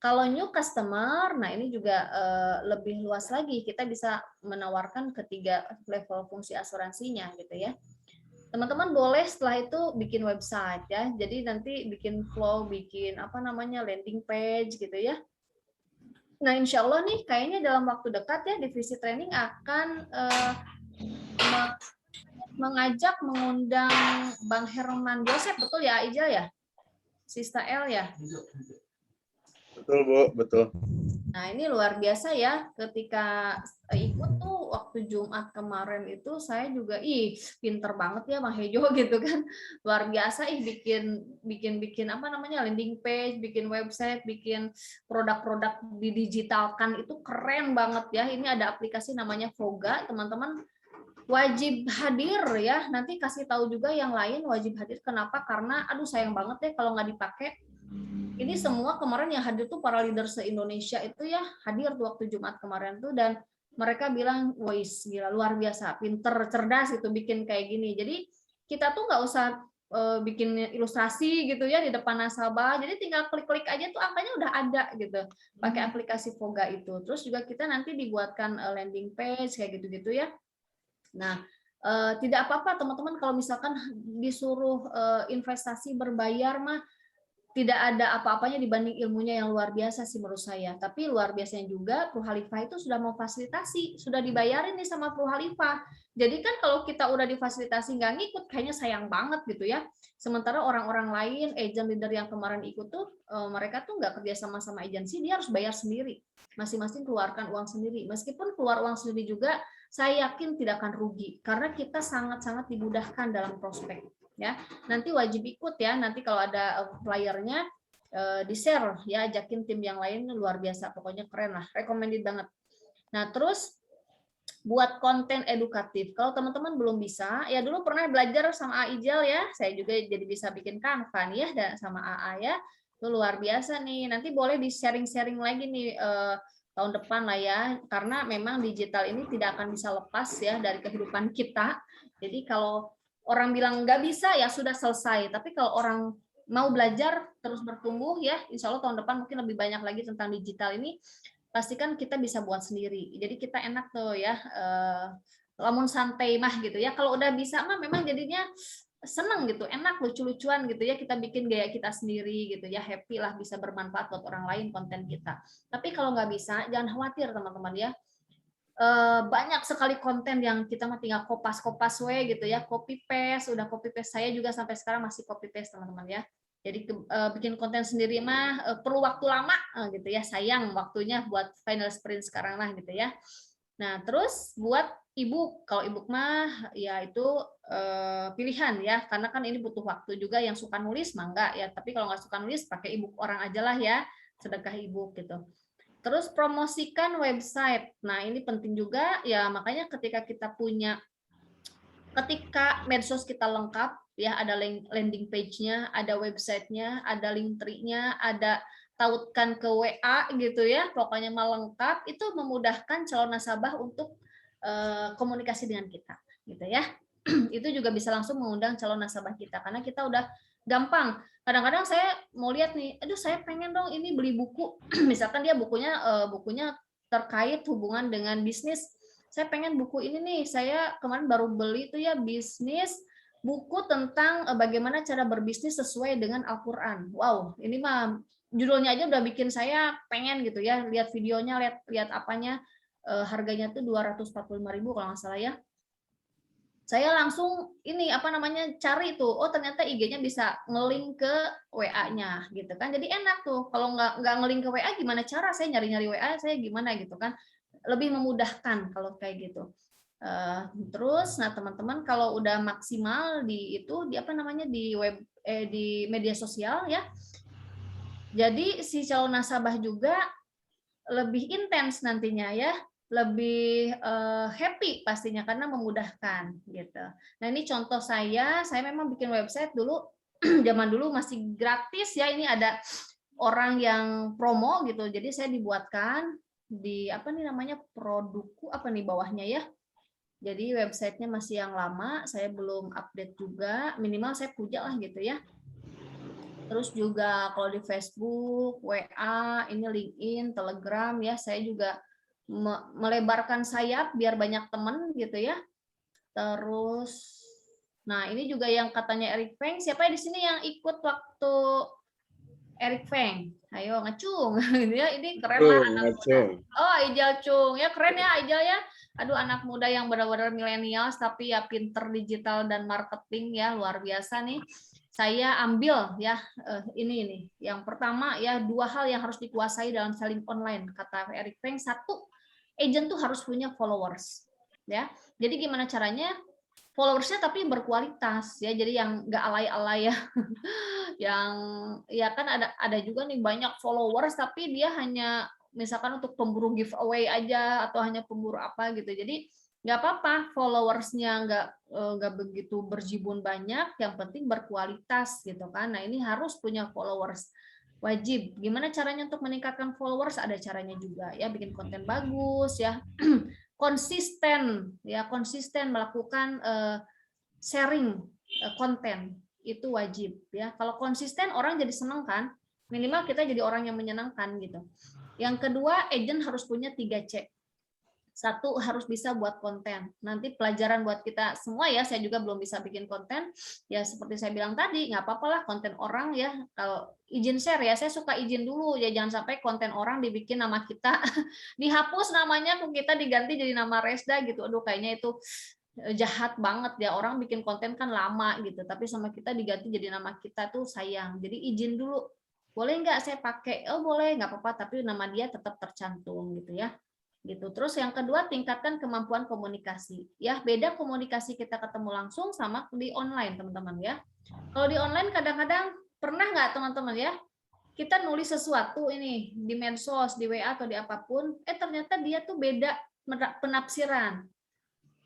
Kalau new customer, nah ini juga lebih luas lagi. Kita bisa menawarkan ketiga level fungsi asuransinya gitu ya. Teman-teman boleh setelah itu bikin website ya. Jadi nanti bikin flow, bikin apa namanya landing page gitu ya. Nah insya Allah nih kayaknya dalam waktu dekat ya divisi training akan mengundang Bang Herman Joseph, betul ya Ijal ya? Sista L ya? Betul Bu, betul. Nah ini luar biasa ya, ketika ikut tuh waktu Jumat kemarin itu saya juga pinter banget ya Bang Hejo gitu kan, luar biasa bikin apa namanya landing page, bikin website, bikin produk-produk didigitalkan itu keren banget ya. Ini ada aplikasi namanya Voga, teman-teman wajib hadir ya, nanti kasih tahu juga yang lain wajib hadir. Kenapa? Karena aduh sayang banget ya kalau nggak dipakai. Ini semua kemarin yang hadir tuh para leader se-Indonesia itu ya hadir tuh waktu Jumat kemarin tuh, dan mereka bilang, "Wis, gila luar biasa, pinter, cerdas itu bikin kayak gini." Jadi kita tuh nggak usah bikin ilustrasi gitu ya di depan nasabah. Jadi tinggal klik-klik aja tuh angkanya udah ada gitu. Pakai aplikasi Voga itu. Terus juga kita nanti dibuatkan landing page kayak gitu-gitu ya. Nah, tidak apa-apa teman-teman kalau misalkan disuruh investasi berbayar mah tidak ada apa-apanya dibanding ilmunya yang luar biasa sih menurut saya. Tapi luar biasanya juga Pru Khalifah itu sudah memfasilitasi, sudah dibayarin nih sama Pru Khalifah. Jadi kan kalau kita udah difasilitasi nggak ngikut, kayaknya sayang banget gitu ya. Sementara orang-orang lain, agent leader yang kemarin ikut tuh, mereka tuh nggak kerja sama agensi, dia harus bayar sendiri. Masing-masing keluarkan uang sendiri. Meskipun keluar uang sendiri juga, saya yakin tidak akan rugi. Karena kita sangat-sangat dimudahkan dalam prospek. Ya, nanti wajib ikut ya. Nanti kalau ada flyernya di share ya, ajakin tim yang lain, luar biasa, pokoknya keren lah, recommended banget. Nah terus buat konten edukatif. Kalau teman-teman belum bisa, ya dulu pernah belajar sama Aijal ya, saya juga jadi bisa bikin Canva nih ya, dan sama AA ya, itu luar biasa nih. Nanti boleh di sharing-sharing lagi nih tahun depan lah ya, karena memang digital ini tidak akan bisa lepas ya dari kehidupan kita. Jadi kalau orang bilang nggak bisa ya sudah selesai. Tapi kalau orang mau belajar terus bertumbuh ya, insya Allah tahun depan mungkin lebih banyak lagi tentang digital ini. Pastikan kita bisa buat sendiri. Jadi kita enak tuh ya, lamun santai mah gitu ya. Kalau udah bisa mah memang jadinya seneng gitu, enak, lucu-lucuan gitu ya, kita bikin gaya kita sendiri gitu ya, happy lah, bisa bermanfaat buat orang lain konten kita. Tapi kalau nggak bisa, jangan khawatir teman-teman ya. Banyak sekali konten yang kita mah tinggal kopas-kopas we gitu ya, copy paste, udah copy paste, saya juga sampai sekarang masih copy paste teman-teman ya. Jadi bikin konten sendiri mah perlu waktu lama gitu ya, sayang waktunya buat final sprint sekarang lah gitu ya. Nah terus buat ebook, kalau ebook mah ya itu pilihan ya, karena kan ini butuh waktu juga, yang suka nulis mah enggak ya, tapi kalau nggak suka nulis pakai ebook orang aja lah ya, sedekah ebook gitu. Terus promosikan website. Nah, ini penting juga ya, makanya ketika medsos kita lengkap ya, ada landing page-nya, ada website-nya, ada link tree-nya, ada tautkan ke WA gitu ya. Pokoknya mah lengkap, itu memudahkan calon nasabah untuk komunikasi dengan kita gitu ya. Itu juga bisa langsung mengundang calon nasabah kita karena kita udah gampang. Kadang-kadang saya mau lihat nih, aduh saya pengen dong ini beli buku, misalkan dia bukunya terkait hubungan dengan bisnis. Saya pengen buku ini nih, saya kemarin baru beli tuh ya, bisnis, buku tentang bagaimana cara berbisnis sesuai dengan Al-Qur'an. Wow, ini mah judulnya aja udah bikin saya pengen gitu ya, lihat videonya, lihat apanya, harganya tuh 245.000 kalau nggak salah ya. Saya langsung ini cari tuh, oh ternyata IG-nya bisa ngelink ke WA-nya gitu kan, jadi enak tuh. Kalau nggak ngelink ke WA, gimana cara saya nyari WA saya gimana gitu kan, lebih memudahkan kalau kayak gitu. Terus nah teman-teman kalau udah maksimal di web di media sosial ya, jadi si calon nasabah juga lebih intens nantinya ya, lebih happy pastinya karena memudahkan gitu. Nah ini contoh saya memang bikin website dulu zaman dulu masih gratis ya, ini ada orang yang promo gitu, jadi saya dibuatkan di produkku bawahnya ya. Jadi websitenya masih yang lama, saya belum update juga, minimal saya puja lah gitu ya. Terus juga kalau di Facebook, WA, ini LinkedIn, Telegram ya, saya juga melebarkan sayap biar banyak teman gitu ya. Terus nah ini juga yang katanya Eric Feng, siapa di sini yang ikut waktu Eric Feng? Ayo ngacung gitu ya, ini keren lah anak muda. Oh Ijal Chung ya, keren ya Ijal ya. Aduh anak muda yang benar-benar milenials tapi ya pinter digital dan marketing ya, luar biasa nih. Saya ambil ya ini yang pertama ya, 2 hal yang harus dikuasai dalam selling online kata Eric Feng. 1, agent tuh harus punya followers ya. Jadi gimana caranya followersnya tapi berkualitas ya, jadi yang nggak alay-alay ya. Yang ya kan ada juga nih banyak followers tapi dia hanya misalkan untuk pemburu giveaway aja atau hanya pemburu apa gitu. Jadi nggak apa-apa followersnya nggak begitu berjibun banyak, yang penting berkualitas gitu kan. Nah ini harus punya followers, wajib. Gimana caranya untuk meningkatkan followers? Ada caranya juga ya, bikin konten bagus ya, konsisten melakukan sharing konten itu wajib ya. Kalau konsisten orang jadi seneng kan, minimal kita jadi orang yang menyenangkan gitu. Yang kedua, agent harus punya 3C. 1, harus bisa buat konten. Nanti pelajaran buat kita semua ya, saya juga belum bisa bikin konten. Ya seperti saya bilang tadi, nggak apa-apa lah konten orang ya. Kalau izin share ya, saya suka izin dulu ya, jangan sampai konten orang dibikin nama kita dihapus namanya, kita diganti jadi nama Resda gitu. Aduh kayaknya itu jahat banget ya, orang bikin konten kan lama gitu, tapi sama kita diganti jadi nama kita tuh sayang. Jadi izin dulu, boleh nggak saya pakai? Oh boleh, nggak apa-apa, tapi nama dia tetap tercantum gitu ya. Gitu. Terus yang kedua, tingkatkan kemampuan komunikasi. Ya, beda komunikasi kita ketemu langsung sama di online, teman-teman ya. Kalau di online kadang-kadang pernah nggak teman-teman ya, kita nulis sesuatu ini di medsos, di WA atau di apapun, ternyata dia tuh beda penafsiran.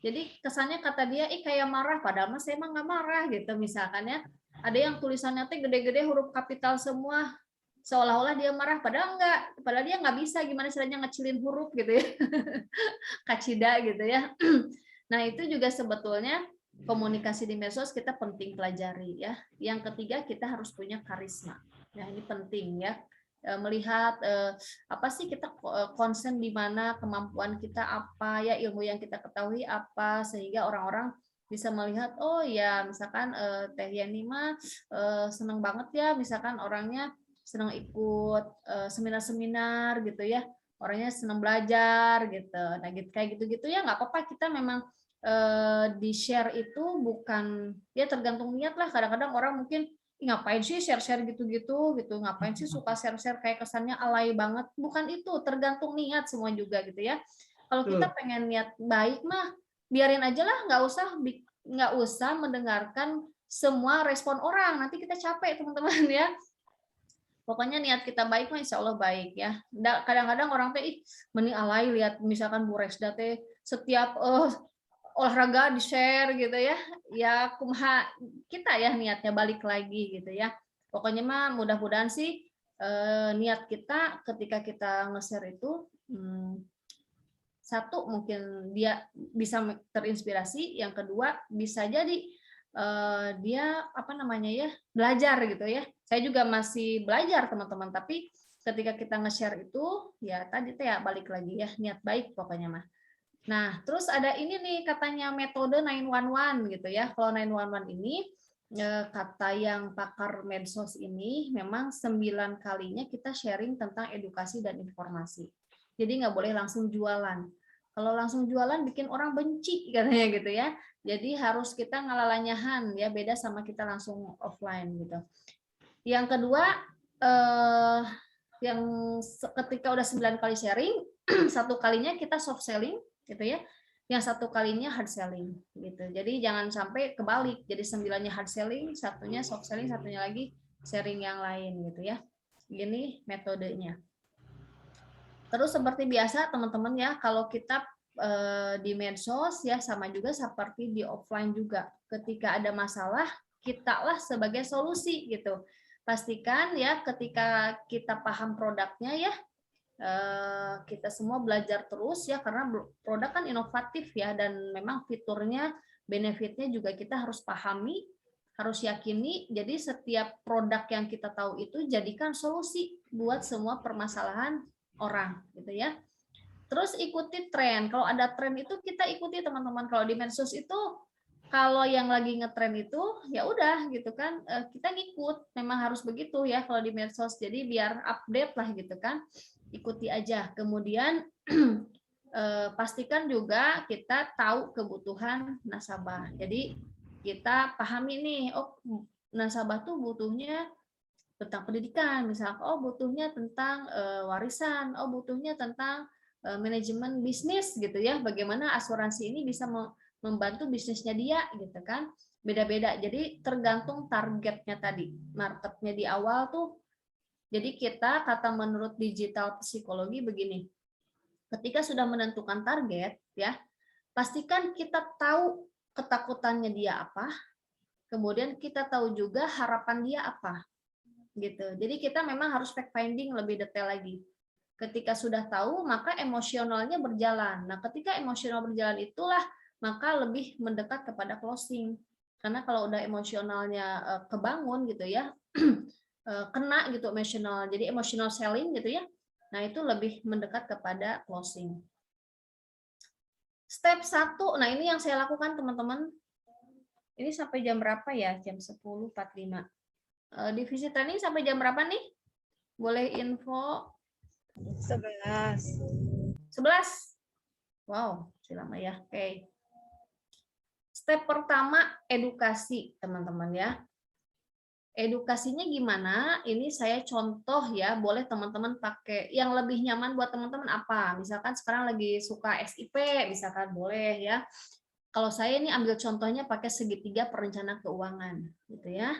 Jadi kesannya kata dia, kayak marah, padahal mas saya emang nggak marah gitu misalkan ya. Ada yang tulisannya tuh gede-gede huruf kapital semua, seolah-olah dia marah, padahal enggak, padahal dia nggak bisa gimana caranya ngecilin huruf gitu ya. Kacida gitu ya. Nah itu juga sebetulnya komunikasi di medsos kita penting pelajari ya. Yang ketiga, kita harus punya karisma. Nah ini penting ya, melihat apa sih kita konsen di mana, kemampuan kita apa ya, ilmu yang kita ketahui apa, sehingga orang-orang bisa melihat, oh ya misalkan Teh Yani mah seneng banget ya, misalkan orangnya senang ikut seminar-seminar gitu ya, orangnya senang belajar gitu. Nah gitu kayak gitu-gitu ya nggak apa-apa, kita memang di share itu bukan ya tergantung niat lah. Kadang-kadang orang mungkin ngapain sih share-share gitu-gitu gitu, ngapain sih suka share-share kayak kesannya alay banget. Bukan itu, tergantung niat semua juga gitu ya. Kalau kita pengen niat baik mah biarin aja lah, nggak usah mendengarkan semua respon orang, nanti kita capek teman-teman ya. Pokoknya niat kita baik mah insya Allah baik ya. Kadang-kadang orang teh mending alay lihat misalkan Bu Resda teh setiap olahraga di share gitu ya. Ya kumaha kita ya niatnya balik lagi gitu ya. Pokoknya mah mudah-mudahan sih niat kita ketika kita nge-share itu satu mungkin dia bisa terinspirasi, yang kedua bisa jadi dia apa namanya ya belajar gitu ya. Saya juga masih belajar teman-teman, tapi ketika kita nge-share itu ya tadi teh ya balik lagi ya niat baik pokoknya mah. Nah terus ada ini nih katanya metode 911 gitu ya. Kalau 911 ini kata yang pakar medsos ini memang 9 kalinya kita sharing tentang edukasi dan informasi. Jadi nggak boleh langsung jualan. Kalau langsung jualan bikin orang benci katanya gitu ya. Jadi harus kita ngalalanyahan ya, beda sama kita langsung offline gitu. Yang kedua yang ketika udah 9 kali sharing, satu kalinya kita soft selling gitu ya. Yang satu kalinya hard selling gitu. Jadi jangan sampai kebalik. Jadi 9-nya hard selling, satunya soft selling, satunya lagi sharing yang lain gitu ya. Gini metodenya. Terus seperti biasa teman-teman ya, kalau kita di medsos ya sama juga seperti di offline juga. Ketika ada masalah, kita lah sebagai solusi gitu. Pastikan ya ketika kita paham produknya ya, kita semua belajar terus ya, karena produk kan inovatif ya, dan memang fiturnya, benefitnya juga kita harus pahami, harus yakini. Jadi setiap produk yang kita tahu itu jadikan solusi buat semua permasalahan orang gitu ya. Terus ikuti tren. Kalau ada tren itu kita ikuti teman-teman. Kalau di medsos itu kalau yang lagi ngetren itu ya udah gitu kan, kita ngikut. Memang harus begitu ya kalau di medsos. Jadi biar update lah gitu kan. Ikuti aja. Kemudian pastikan juga kita tahu kebutuhan nasabah. Jadi kita pahami nih, oh nasabah tuh butuhnya tentang pendidikan, misalnya, oh butuhnya tentang warisan, oh butuhnya tentang manajemen bisnis gitu ya, bagaimana asuransi ini bisa membantu bisnisnya dia gitu kan, beda-beda. Jadi tergantung targetnya tadi, marketnya di awal tuh. Jadi kita kata menurut digital psikologi begini, ketika sudah menentukan target ya, pastikan kita tahu ketakutannya dia apa, kemudian kita tahu juga harapan dia apa. Gitu. Jadi kita memang harus fact finding lebih detail lagi. Ketika sudah tahu, maka emosionalnya berjalan. Nah, ketika emosional berjalan itulah maka lebih mendekat kepada closing. Karena kalau udah emosionalnya kebangun gitu ya, kena gitu emosional. Jadi emotional selling gitu ya. Nah, itu lebih mendekat kepada closing. Step 1, nah ini yang saya lakukan teman-teman. Ini sampai jam berapa ya? Jam 10.45. Divisi training sampai jam berapa nih? Boleh info? 11. 11? Wow, masih lama ya. Oke. Step pertama, edukasi, teman-teman ya. Edukasinya gimana? Ini saya contoh ya, boleh teman-teman pakai yang lebih nyaman buat teman-teman apa? Misalkan sekarang lagi suka SIP, misalkan boleh ya. Kalau saya ini ambil contohnya pakai segitiga perencana keuangan, gitu ya.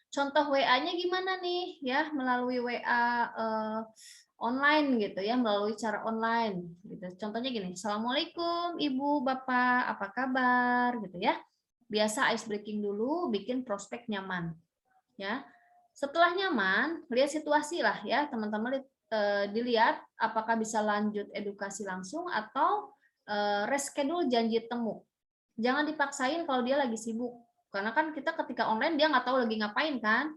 Contoh WA-nya gimana nih ya, melalui WA online gitu ya, melalui cara online gitu. Contohnya gini, Assalamualaikum Ibu Bapak, apa kabar gitu ya. Biasa ice breaking dulu, bikin prospek nyaman ya. Setelah nyaman, lihat situasi lah ya teman-teman, dilihat apakah bisa lanjut edukasi langsung atau reschedule janji temu. Jangan dipaksain kalau dia lagi sibuk. Karena kan kita ketika online dia nggak tahu lagi ngapain kan,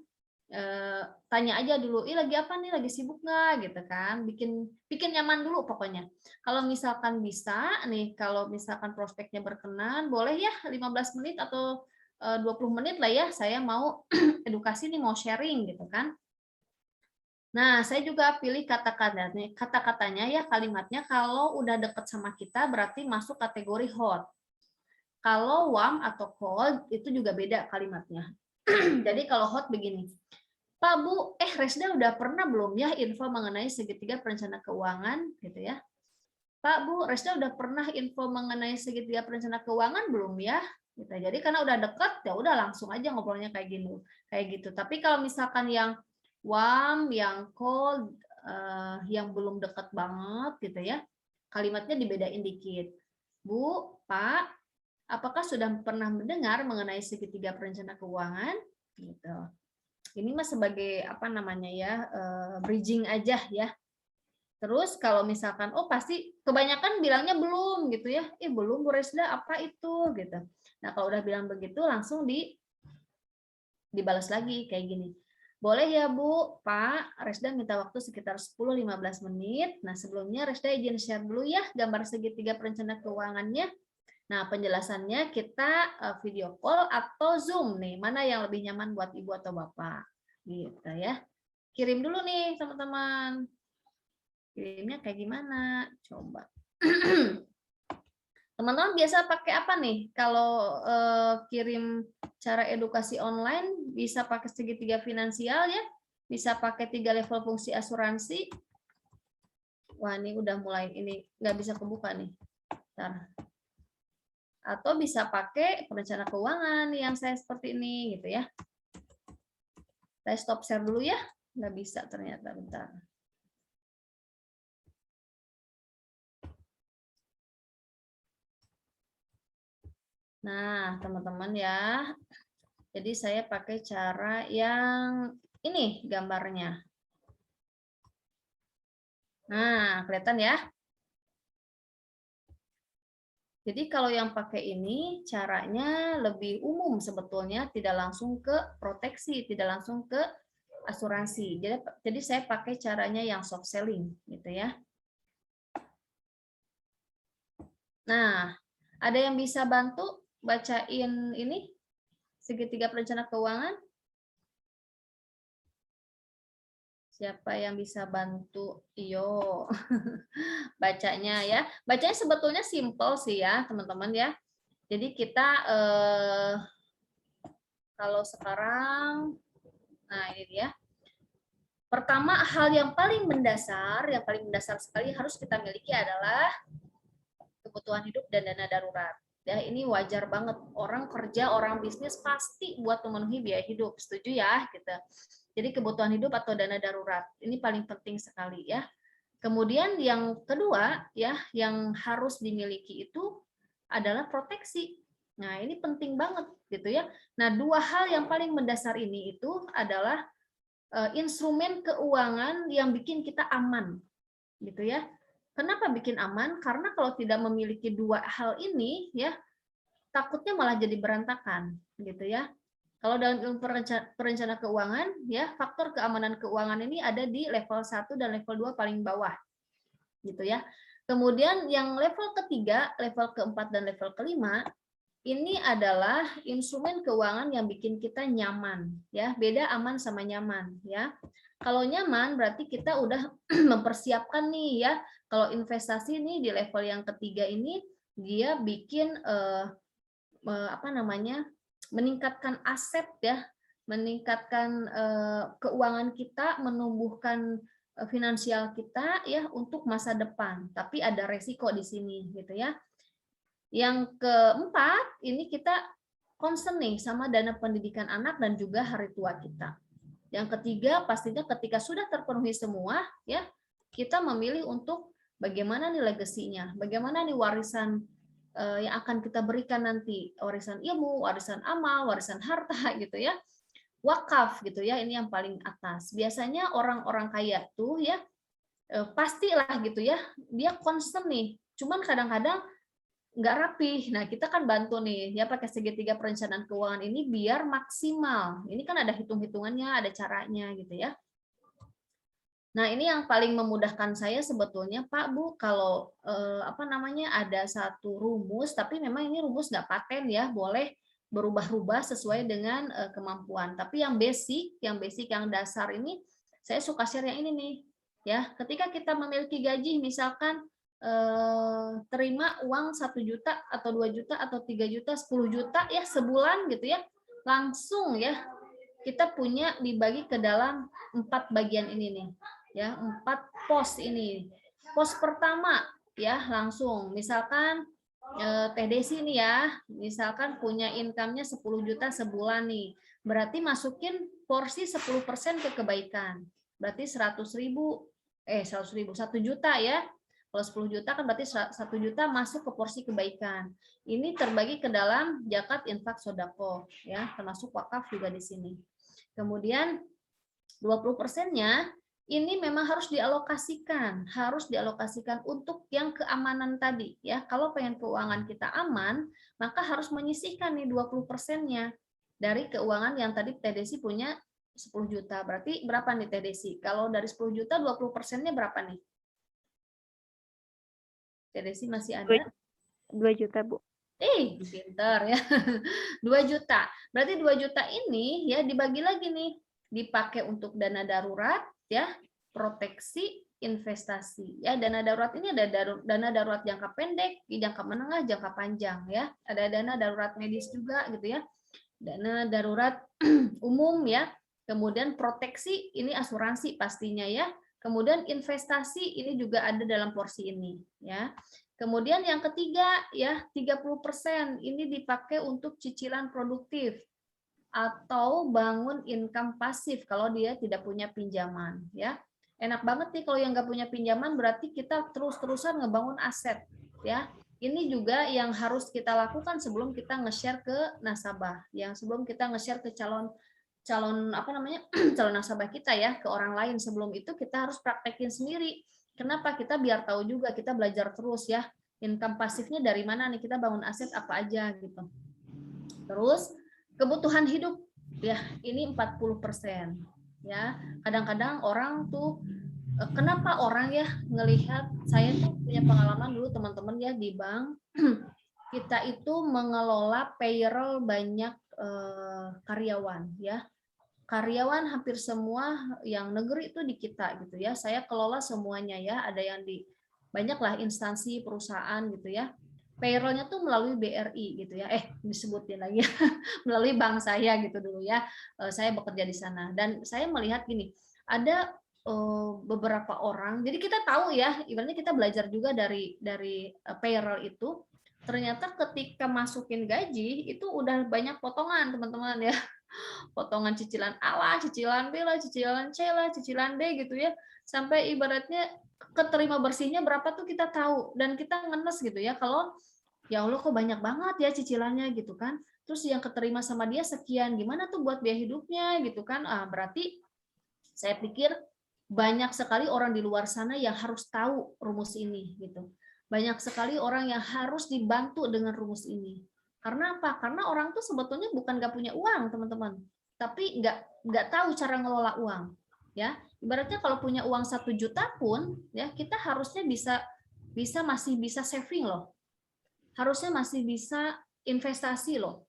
tanya aja dulu, lagi apa nih, lagi sibuk nggak gitu kan, bikin nyaman dulu pokoknya. Kalau misalkan bisa nih, kalau misalkan prospeknya berkenan, boleh ya 15 menit atau 20 menit lah ya, saya mau edukasi nih, mau sharing gitu kan. Nah, saya juga pilih kata-katanya ya, kalimatnya kalau udah deket sama kita berarti masuk kategori hot. Kalau warm atau cold itu juga beda kalimatnya. Jadi kalau hot begini, Pak Bu, Resda udah pernah belum ya info mengenai segitiga perencana keuangan gitu ya? Pak Bu, Resda udah pernah info mengenai segitiga perencana keuangan belum ya? Gitu. Jadi karena udah deket ya udah langsung aja ngobrolnya kayak gitu. Tapi kalau misalkan yang warm, yang cold, yang belum deket banget gitu ya, kalimatnya dibedain dikit. Bu, Pak, apakah sudah pernah mendengar mengenai segitiga perencana keuangan? Gitu. Ini mah sebagai apa namanya ya, bridging aja ya. Terus kalau misalkan, pasti kebanyakan bilangnya belum gitu ya, belum Bu Resda, apa itu gitu. Nah kalau udah bilang begitu langsung dibalas lagi kayak gini. Boleh ya Bu, Pak, Resda minta waktu sekitar 10-15 menit. Nah sebelumnya Resda izin share dulu ya gambar segitiga perencana keuangannya. Nah, penjelasannya kita video call atau Zoom nih, mana yang lebih nyaman buat Ibu atau Bapak. Gitu ya. Kirim dulu nih, teman-teman. Kirimnya kayak gimana? Coba. Teman-teman biasa pakai apa nih? Kalau kirim cara edukasi online, bisa pakai segitiga finansial ya, bisa pakai 3 level fungsi asuransi. Wah, ini udah mulai, ini nggak bisa kebuka nih. Bentar. Atau bisa pakai perencana keuangan yang saya seperti ini gitu ya. Saya stop share dulu ya, nggak bisa ternyata, bentar. Nah teman-teman ya, jadi saya pakai cara yang ini gambarnya. Nah kelihatan ya. Jadi kalau yang pakai ini caranya lebih umum sebetulnya, tidak langsung ke proteksi, tidak langsung ke asuransi. Jadi saya pakai caranya yang soft selling gitu ya. Nah, ada yang bisa bantu bacain ini segitiga perencana keuangan? Siapa yang bisa bantu? Iyo. Bacanya ya. Bacanya sebetulnya simple sih ya, teman-teman ya. Jadi kita kalau sekarang, nah ini dia. Pertama, hal yang paling mendasar sekali harus kita miliki adalah kebutuhan hidup dan dana darurat. Ya, ini wajar banget. Orang kerja, orang bisnis pasti buat memenuhi biaya hidup. Setuju ya, gitu. Jadi kebutuhan hidup atau dana darurat ini paling penting sekali ya. Kemudian yang kedua ya, yang harus dimiliki itu adalah proteksi. Nah, ini penting banget gitu ya. Nah, 2 hal yang paling mendasar ini itu adalah instrumen keuangan yang bikin kita aman. Gitu ya. Kenapa bikin aman? Karena kalau tidak memiliki 2 hal ini ya, takutnya malah jadi berantakan, gitu ya. Kalau dalam ilmu perencana keuangan ya, faktor keamanan keuangan ini ada di level 1 dan level 2 paling bawah. Gitu ya. Kemudian yang level ketiga, level keempat dan level kelima ini adalah instrumen keuangan yang bikin kita nyaman ya. Beda aman sama nyaman ya. Kalau nyaman berarti kita udah mempersiapkan nih ya. Kalau investasi nih di level yang ketiga ini dia bikin apa namanya? Meningkatkan aset ya, meningkatkan keuangan kita, menumbuhkan finansial kita ya untuk masa depan. Tapi ada resiko di sini gitu ya. Yang keempat, ini kita concern nih sama dana pendidikan anak dan juga hari tua kita. Yang ketiga, pastinya ketika sudah terpenuhi semua ya, kita memilih untuk bagaimana nih legasinya, bagaimana nih warisan yang akan kita berikan nanti, warisan ilmu, warisan amal, warisan harta gitu ya, wakaf gitu ya, ini yang paling atas. Biasanya orang-orang kaya tuh ya pastilah gitu ya, dia concern nih, cuman kadang-kadang nggak rapih. Nah, kita kan bantu nih ya pakai segitiga perencanaan keuangan ini biar maksimal. Ini kan ada hitung-hitungannya, ada caranya gitu ya. Nah, ini yang paling memudahkan saya sebetulnya, Pak, Bu, kalau ada satu rumus, tapi memang ini rumus nggak paten ya, boleh berubah-ubah sesuai dengan kemampuan. Tapi yang basic, yang dasar ini, saya suka share yang ini nih, ya. Ketika kita memiliki gaji, misalkan terima uang 1 juta atau 2 juta atau 3 juta, 10 juta ya sebulan gitu ya, langsung ya kita punya dibagi ke dalam 4 bagian ini nih. Ya, 4 pos ini. Pos pertama ya langsung misalkan Teh Desi nih ya, misalkan punya income-nya 10 juta sebulan nih. Berarti masukin porsi 10% ke kebaikan. Berarti 100 ribu, 100 ribu, 1 juta ya. Kalau 10 juta kan berarti 1 juta masuk ke porsi kebaikan. Ini terbagi ke dalam zakat, infak, sodako ya, termasuk wakaf juga di sini. Kemudian 20%-nya ini memang harus dialokasikan untuk yang keamanan tadi ya. Kalau pengen keuangan kita aman, maka harus menyisihkan nih 20%-nya dari keuangan yang tadi Teh Desi punya 10 juta. Berarti berapa nih Teh Desi? Kalau dari 10 juta 20%-nya berapa nih? Teh Desi masih ada? 2 juta, Bu. Pinter ya. 2 juta. Berarti 2 juta ini ya dibagi lagi nih, dipakai untuk dana darurat ya, proteksi, investasi. Ya, dana darurat ini ada dana darurat jangka pendek, jangka menengah, jangka panjang ya. Ada dana darurat medis juga gitu ya. Dana darurat umum ya. Kemudian proteksi ini asuransi pastinya ya. Kemudian investasi ini juga ada dalam porsi ini ya. Kemudian yang ketiga ya 30% ini dipakai untuk cicilan produktif atau bangun income pasif kalau dia tidak punya pinjaman ya. Enak banget nih kalau yang nggak punya pinjaman, berarti kita terus-terusan ngebangun aset ya. Ini juga yang harus kita lakukan sebelum kita nge-share ke nasabah, yang sebelum kita nge-share ke calon calon nasabah kita ya, ke orang lain. Sebelum itu kita harus praktekin sendiri. Kenapa? Kita biar tahu juga, kita belajar terus ya, income pasifnya dari mana nih, kita bangun aset apa aja gitu. Terus kebutuhan hidup ya, ini 40% ya. Kadang-kadang orang tuh kenapa orang ya ngelihat, saya tuh punya pengalaman dulu teman-teman ya di bank, kita itu mengelola payroll banyak karyawan ya. Karyawan hampir semua yang negeri itu di kita gitu ya. Saya kelola semuanya ya, ada yang di banyaklah instansi perusahaan gitu ya. Payroll-nya tuh melalui BRI gitu ya. Disebutin lagi melalui bank saya gitu dulu ya. Saya bekerja di sana dan saya melihat gini, ada beberapa orang. Jadi kita tahu ya, ibaratnya kita belajar juga dari payroll itu. Ternyata ketika masukin gaji itu udah banyak potongan teman-teman ya. Potongan cicilan A lah, cicilan B lah, cicilan C lah, cicilan D gitu ya. Sampai ibaratnya keterima bersihnya berapa tuh kita tahu, dan kita ngenes gitu ya, kalau ya Allah kok banyak banget ya cicilannya gitu kan. Terus yang keterima sama dia sekian, gimana tuh buat biaya hidupnya gitu kan. Berarti saya pikir banyak sekali orang di luar sana yang harus tahu rumus ini gitu. Banyak sekali orang yang harus dibantu dengan rumus ini. Karena apa? Karena orang tuh sebetulnya bukan nggak punya uang, teman-teman, tapi nggak tahu cara ngelola uang. Ya, ibaratnya kalau punya uang 1 juta pun, ya kita harusnya masih bisa saving loh. Harusnya masih bisa investasi loh.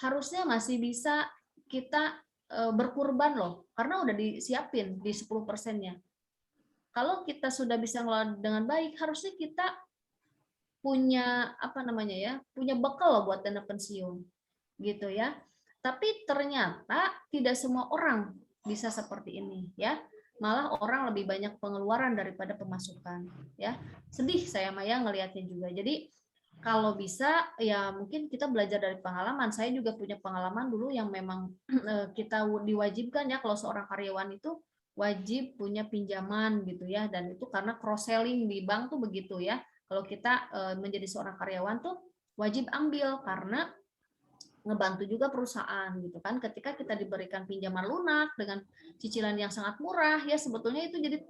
Harusnya masih bisa kita berkurban loh, karena udah disiapin di 10%-nya. Kalau kita sudah bisa ngelola dengan baik, harusnya kita punya punya bekal loh buat dana pensiun gitu ya. Tapi ternyata tidak semua orang bisa seperti ini ya. Malah orang lebih banyak pengeluaran daripada pemasukan ya. Sedih saya Maya ngelihatnya juga. Jadi kalau bisa ya mungkin kita belajar dari pengalaman. Saya juga punya pengalaman dulu yang memang kita diwajibkan ya, kalau seorang karyawan itu wajib punya pinjaman gitu ya, dan itu karena cross selling di bank tuh begitu ya. Kalau kita menjadi seorang karyawan tuh wajib ambil, karena ngebantu juga perusahaan gitu kan. Ketika kita diberikan pinjaman lunak dengan cicilan yang sangat murah ya, sebetulnya itu jadi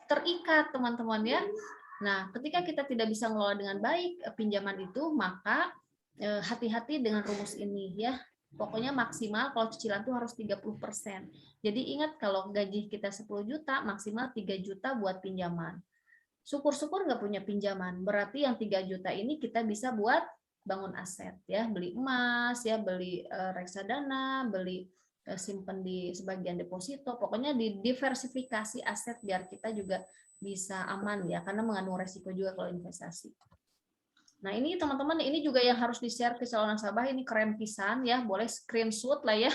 terikat teman-teman ya. Nah, ketika kita tidak bisa mengelola dengan baik pinjaman itu, maka hati-hati dengan rumus ini ya. Pokoknya maksimal kalau cicilan tuh harus 30%. Jadi ingat kalau gaji kita 10 juta, maksimal 3 juta buat pinjaman. Syukur-syukur nggak punya pinjaman. Berarti yang 3 juta ini kita bisa buat bangun aset ya, beli emas ya, beli reksadana, beli simpen di sebagian deposito. Pokoknya didiversifikasi aset biar kita juga bisa aman ya, karena mengandung resiko juga kalau investasi. Nah ini teman-teman, ini juga yang harus di-share ke calon nasabah, ini keren pisan ya, boleh screenshot lah ya,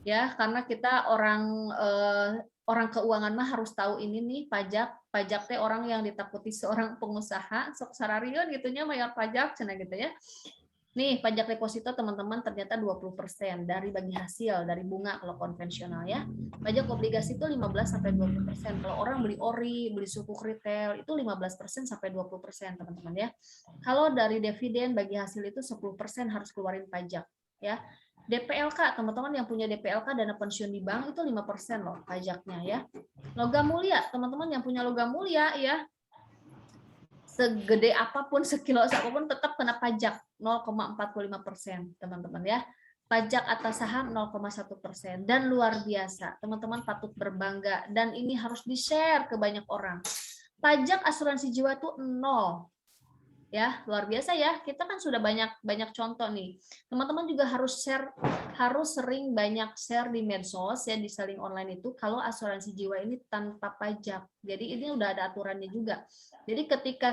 ya karena kita orang keuangan mah harus tahu ini nih pajak teh orang yang ditakuti seorang pengusaha sok sararion gitunya bayar pajak cenah gitu ya. Nih, pajak deposito teman-teman ternyata 20% dari bagi hasil dari bunga kalau konvensional ya. Pajak obligasi itu 15-20%. Kalau orang beli ori, beli sukuk retail itu 15% sampai 20% teman-teman ya. Kalau dari dividen bagi hasil itu 10% harus keluarin pajak ya. DPLK teman-teman yang punya DPLK dana pensiun di bank itu 5% loh pajaknya ya. Logam mulia teman-teman yang punya logam mulia ya, segede apapun, sekilo apapun tetap kena pajak 0,45% teman-teman ya. Pajak atas saham 0,1% dan luar biasa. Teman-teman patut berbangga dan ini harus di-share ke banyak orang. Pajak asuransi jiwa itu 0. Ya, luar biasa ya. Kita kan sudah banyak contoh nih. Teman-teman juga harus sering banyak share di medsos ya, di selling online itu kalau asuransi jiwa ini tanpa pajak. Jadi ini udah ada aturannya juga. Jadi ketika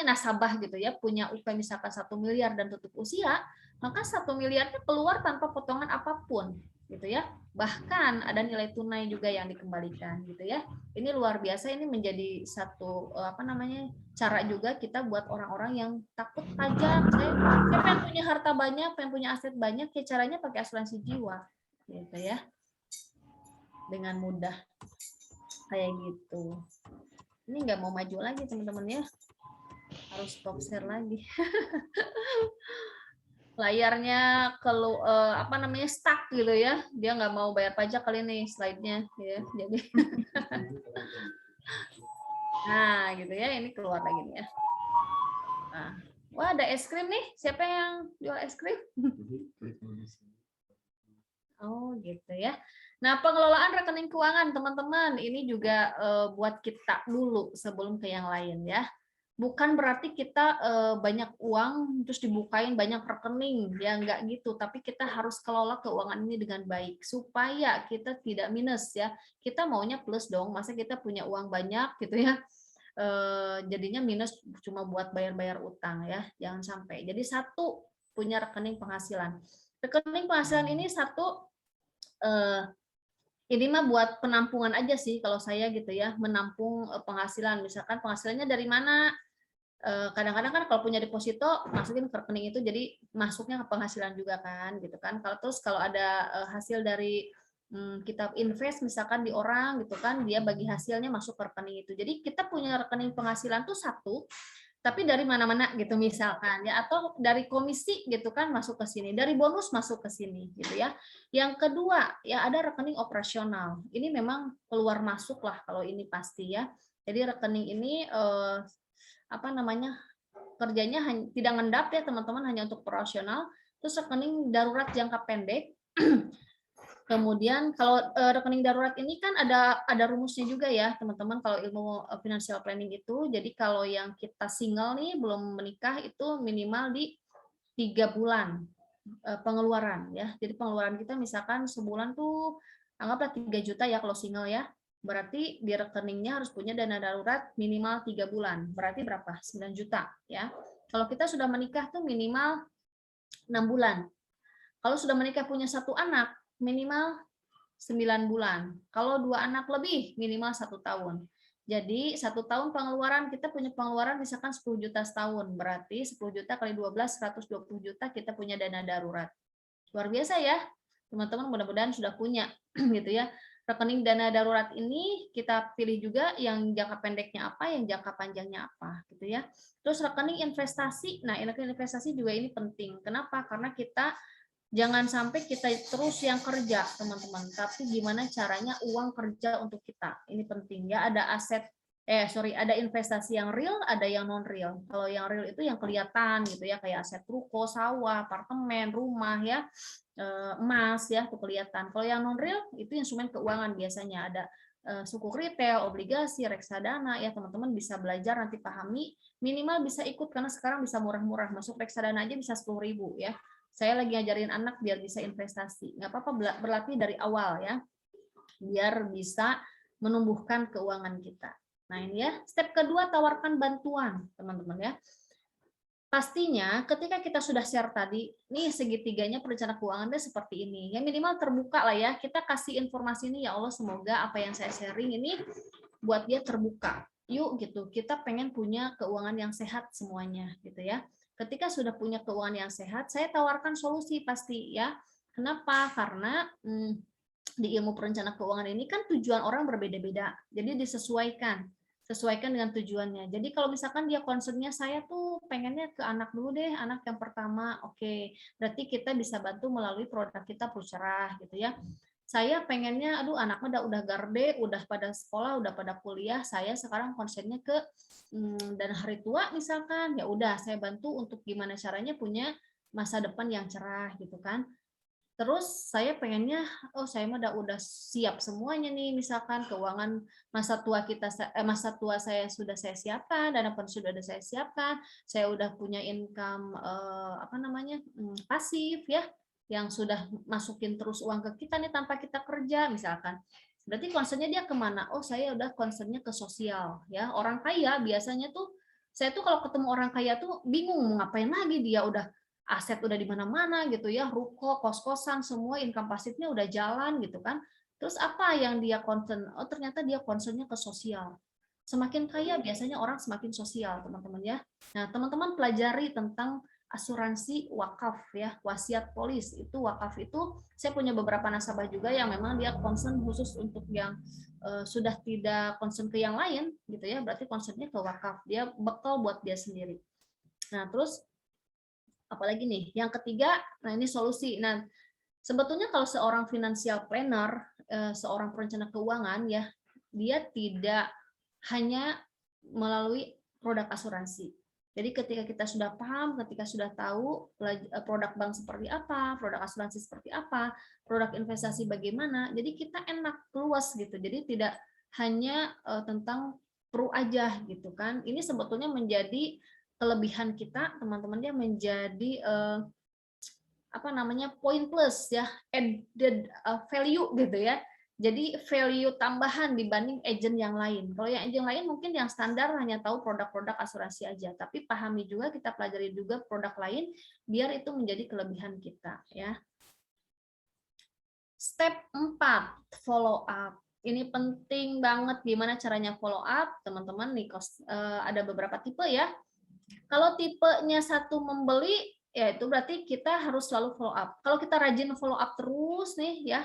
nasabah gitu ya punya UP misalkan 1 miliar dan tutup usia, maka 1 miliarnya keluar tanpa potongan apapun gitu ya. Bahkan ada nilai tunai juga yang dikembalikan gitu ya. Ini luar biasa, ini menjadi satu cara juga kita buat orang-orang yang takut pajak. Saya pengen punya harta banyak, pengen punya aset banyak, ya caranya pakai asuransi jiwa gitu ya. Dengan mudah kayak gitu. Ini nggak mau maju lagi teman-teman ya. Harus stop share lagi. Layarnya kalau stuck gitu ya, dia nggak mau bayar pajak kali ini slide-nya ya, jadi nah gitu ya, ini keluar lagi nih ya. Nah, wah ada es krim nih, siapa yang jual es krim? Oh gitu ya. Nah pengelolaan rekening keuangan teman-teman ini juga buat kita dulu sebelum ke yang lain ya. Bukan berarti kita banyak uang terus dibukain banyak rekening, ya enggak gitu. Tapi kita harus kelola keuangan ini dengan baik supaya kita tidak minus ya. Kita maunya plus dong, masa kita punya uang banyak gitu ya. Jadinya minus cuma buat bayar-bayar utang ya, jangan sampai. Jadi satu, punya rekening penghasilan. Rekening penghasilan ini satu, ini mah buat penampungan aja sih kalau saya gitu ya, menampung penghasilan. Misalkan penghasilannya dari mana? Kadang-kadang kan kalau punya deposito masukin ke rekening itu jadi masuknya ke penghasilan juga kan gitu kan. Kalau ada hasil dari kita invest misalkan di orang gitu kan, dia bagi hasilnya masuk ke rekening itu. Jadi kita punya rekening penghasilan tuh satu, tapi dari mana-mana gitu misalkan ya, atau dari komisi gitu kan masuk ke sini, dari bonus masuk ke sini gitu ya. Yang kedua ya ada rekening operasional. Ini memang keluar masuk lah kalau ini pasti ya. Jadi rekening ini kerjanya tidak ngendap ya teman-teman, hanya untuk operasional. Terus rekening darurat jangka pendek. Kemudian kalau rekening darurat ini kan ada rumusnya juga ya teman-teman kalau ilmu financial planning itu. Jadi kalau yang kita single nih belum menikah itu minimal di 3 bulan pengeluaran ya. Jadi pengeluaran kita misalkan sebulan tuh anggaplah 3 juta ya kalau single ya. Berarti di rekeningnya harus punya dana darurat minimal 3 bulan. Berarti berapa? 9 juta ya. Kalau kita sudah menikah tuh minimal 6 bulan. Kalau sudah menikah punya 1 anak minimal 9 bulan. Kalau 2 anak lebih minimal 1 tahun. Jadi 1 tahun pengeluaran, kita punya pengeluaran misalkan 10 juta setahun. Berarti 10 juta kali 12, 120 juta kita punya dana darurat. Luar biasa ya. Teman-teman mudah-mudahan sudah punya gitu ya. Rekening dana darurat ini kita pilih juga yang jangka pendeknya apa, yang jangka panjangnya apa gitu ya. Terus rekening investasi. Nah, rekening investasi juga ini penting. Kenapa? Karena kita jangan sampai kita terus yang kerja, teman-teman. Tapi gimana caranya uang kerja untuk kita. Ini penting ya, ada aset ada investasi yang real, ada yang non real. Kalau yang real itu yang kelihatan gitu ya, kayak aset ruko, sawah, apartemen, rumah ya, emas ya, itu kelihatan. Kalau yang non real itu instrumen keuangan biasanya ada sukuk retail, obligasi, reksadana ya, teman-teman bisa belajar nanti pahami, minimal bisa ikut karena sekarang bisa murah-murah, masuk reksadana aja bisa 10.000 ya. Saya lagi ngajarin anak biar bisa investasi, nggak apa-apa berlatih dari awal ya, biar bisa menumbuhkan keuangan kita. Nah ini ya, step kedua tawarkan bantuan teman-teman ya. Pastinya ketika kita sudah share tadi, nih segitiganya perencana keuangannya seperti ini. Ya minimal terbuka lah ya, kita kasih informasi ini ya Allah, semoga apa yang saya sharing ini buat dia terbuka. Yuk gitu, kita pengen punya keuangan yang sehat semuanya gitu ya. Ketika sudah punya keuangan yang sehat, saya tawarkan solusi pasti ya. Kenapa? Karena di ilmu perencana keuangan ini kan tujuan orang berbeda-beda. Jadi sesuaikan dengan tujuannya. Jadi kalau misalkan dia concernnya saya tuh pengennya ke anak dulu deh, anak yang pertama, oke. Berarti kita bisa bantu melalui produk kita Prucerah gitu ya. Saya pengennya, aduh anaknya udah garde, udah pada sekolah, udah pada kuliah, saya sekarang concernnya ke dana hari tua misalkan, ya udah saya bantu untuk gimana caranya punya masa depan yang cerah gitu kan. Terus saya pengennya, saya mah udah siap semuanya nih, misalkan keuangan masa tua saya sudah saya siapkan, dana pensiun sudah saya siapkan, saya udah punya income pasif ya, yang sudah masukin terus uang ke kita nih tanpa kita kerja misalkan. Berarti concernnya dia kemana? Saya udah concernnya ke sosial ya. Orang kaya biasanya tuh, saya tuh kalau ketemu orang kaya tuh bingung mau ngapain lagi, dia udah aset udah di mana-mana gitu ya, ruko, kos-kosan, semua income pasifnya udah jalan gitu kan. Terus apa yang dia concern? Ternyata dia concernnya ke sosial. Semakin kaya biasanya orang semakin sosial, teman-teman ya. Nah, teman-teman pelajari tentang asuransi wakaf ya, wasiat polis. Itu wakaf itu saya punya beberapa nasabah juga yang memang dia concern khusus untuk yang sudah tidak concern ke yang lain gitu ya, berarti concernnya ke wakaf. Dia bekal buat dia sendiri. Nah, terus apalagi nih yang ketiga, nah ini solusi. Nah sebetulnya kalau seorang financial planner, seorang perencana keuangan ya, dia tidak hanya melalui produk asuransi. Jadi ketika kita sudah paham, ketika sudah tahu produk bank seperti apa, produk asuransi seperti apa, produk investasi bagaimana, jadi kita enak luas gitu. Jadi tidak hanya tentang pro aja gitu kan. Ini sebetulnya menjadi kelebihan kita, teman-teman, dia menjadi poin plus ya, added value gitu ya. Jadi value tambahan dibanding agent yang lain. Kalau yang agent lain mungkin yang standar hanya tahu produk-produk asuransi aja, tapi pahami juga, kita pelajari juga produk lain biar itu menjadi kelebihan kita ya. Step 4, follow up. Ini penting banget gimana caranya follow up, teman-teman. Nih ada beberapa tipe ya. Kalau tipenya satu membeli, ya itu berarti kita harus selalu follow up. Kalau kita rajin follow up terus nih ya,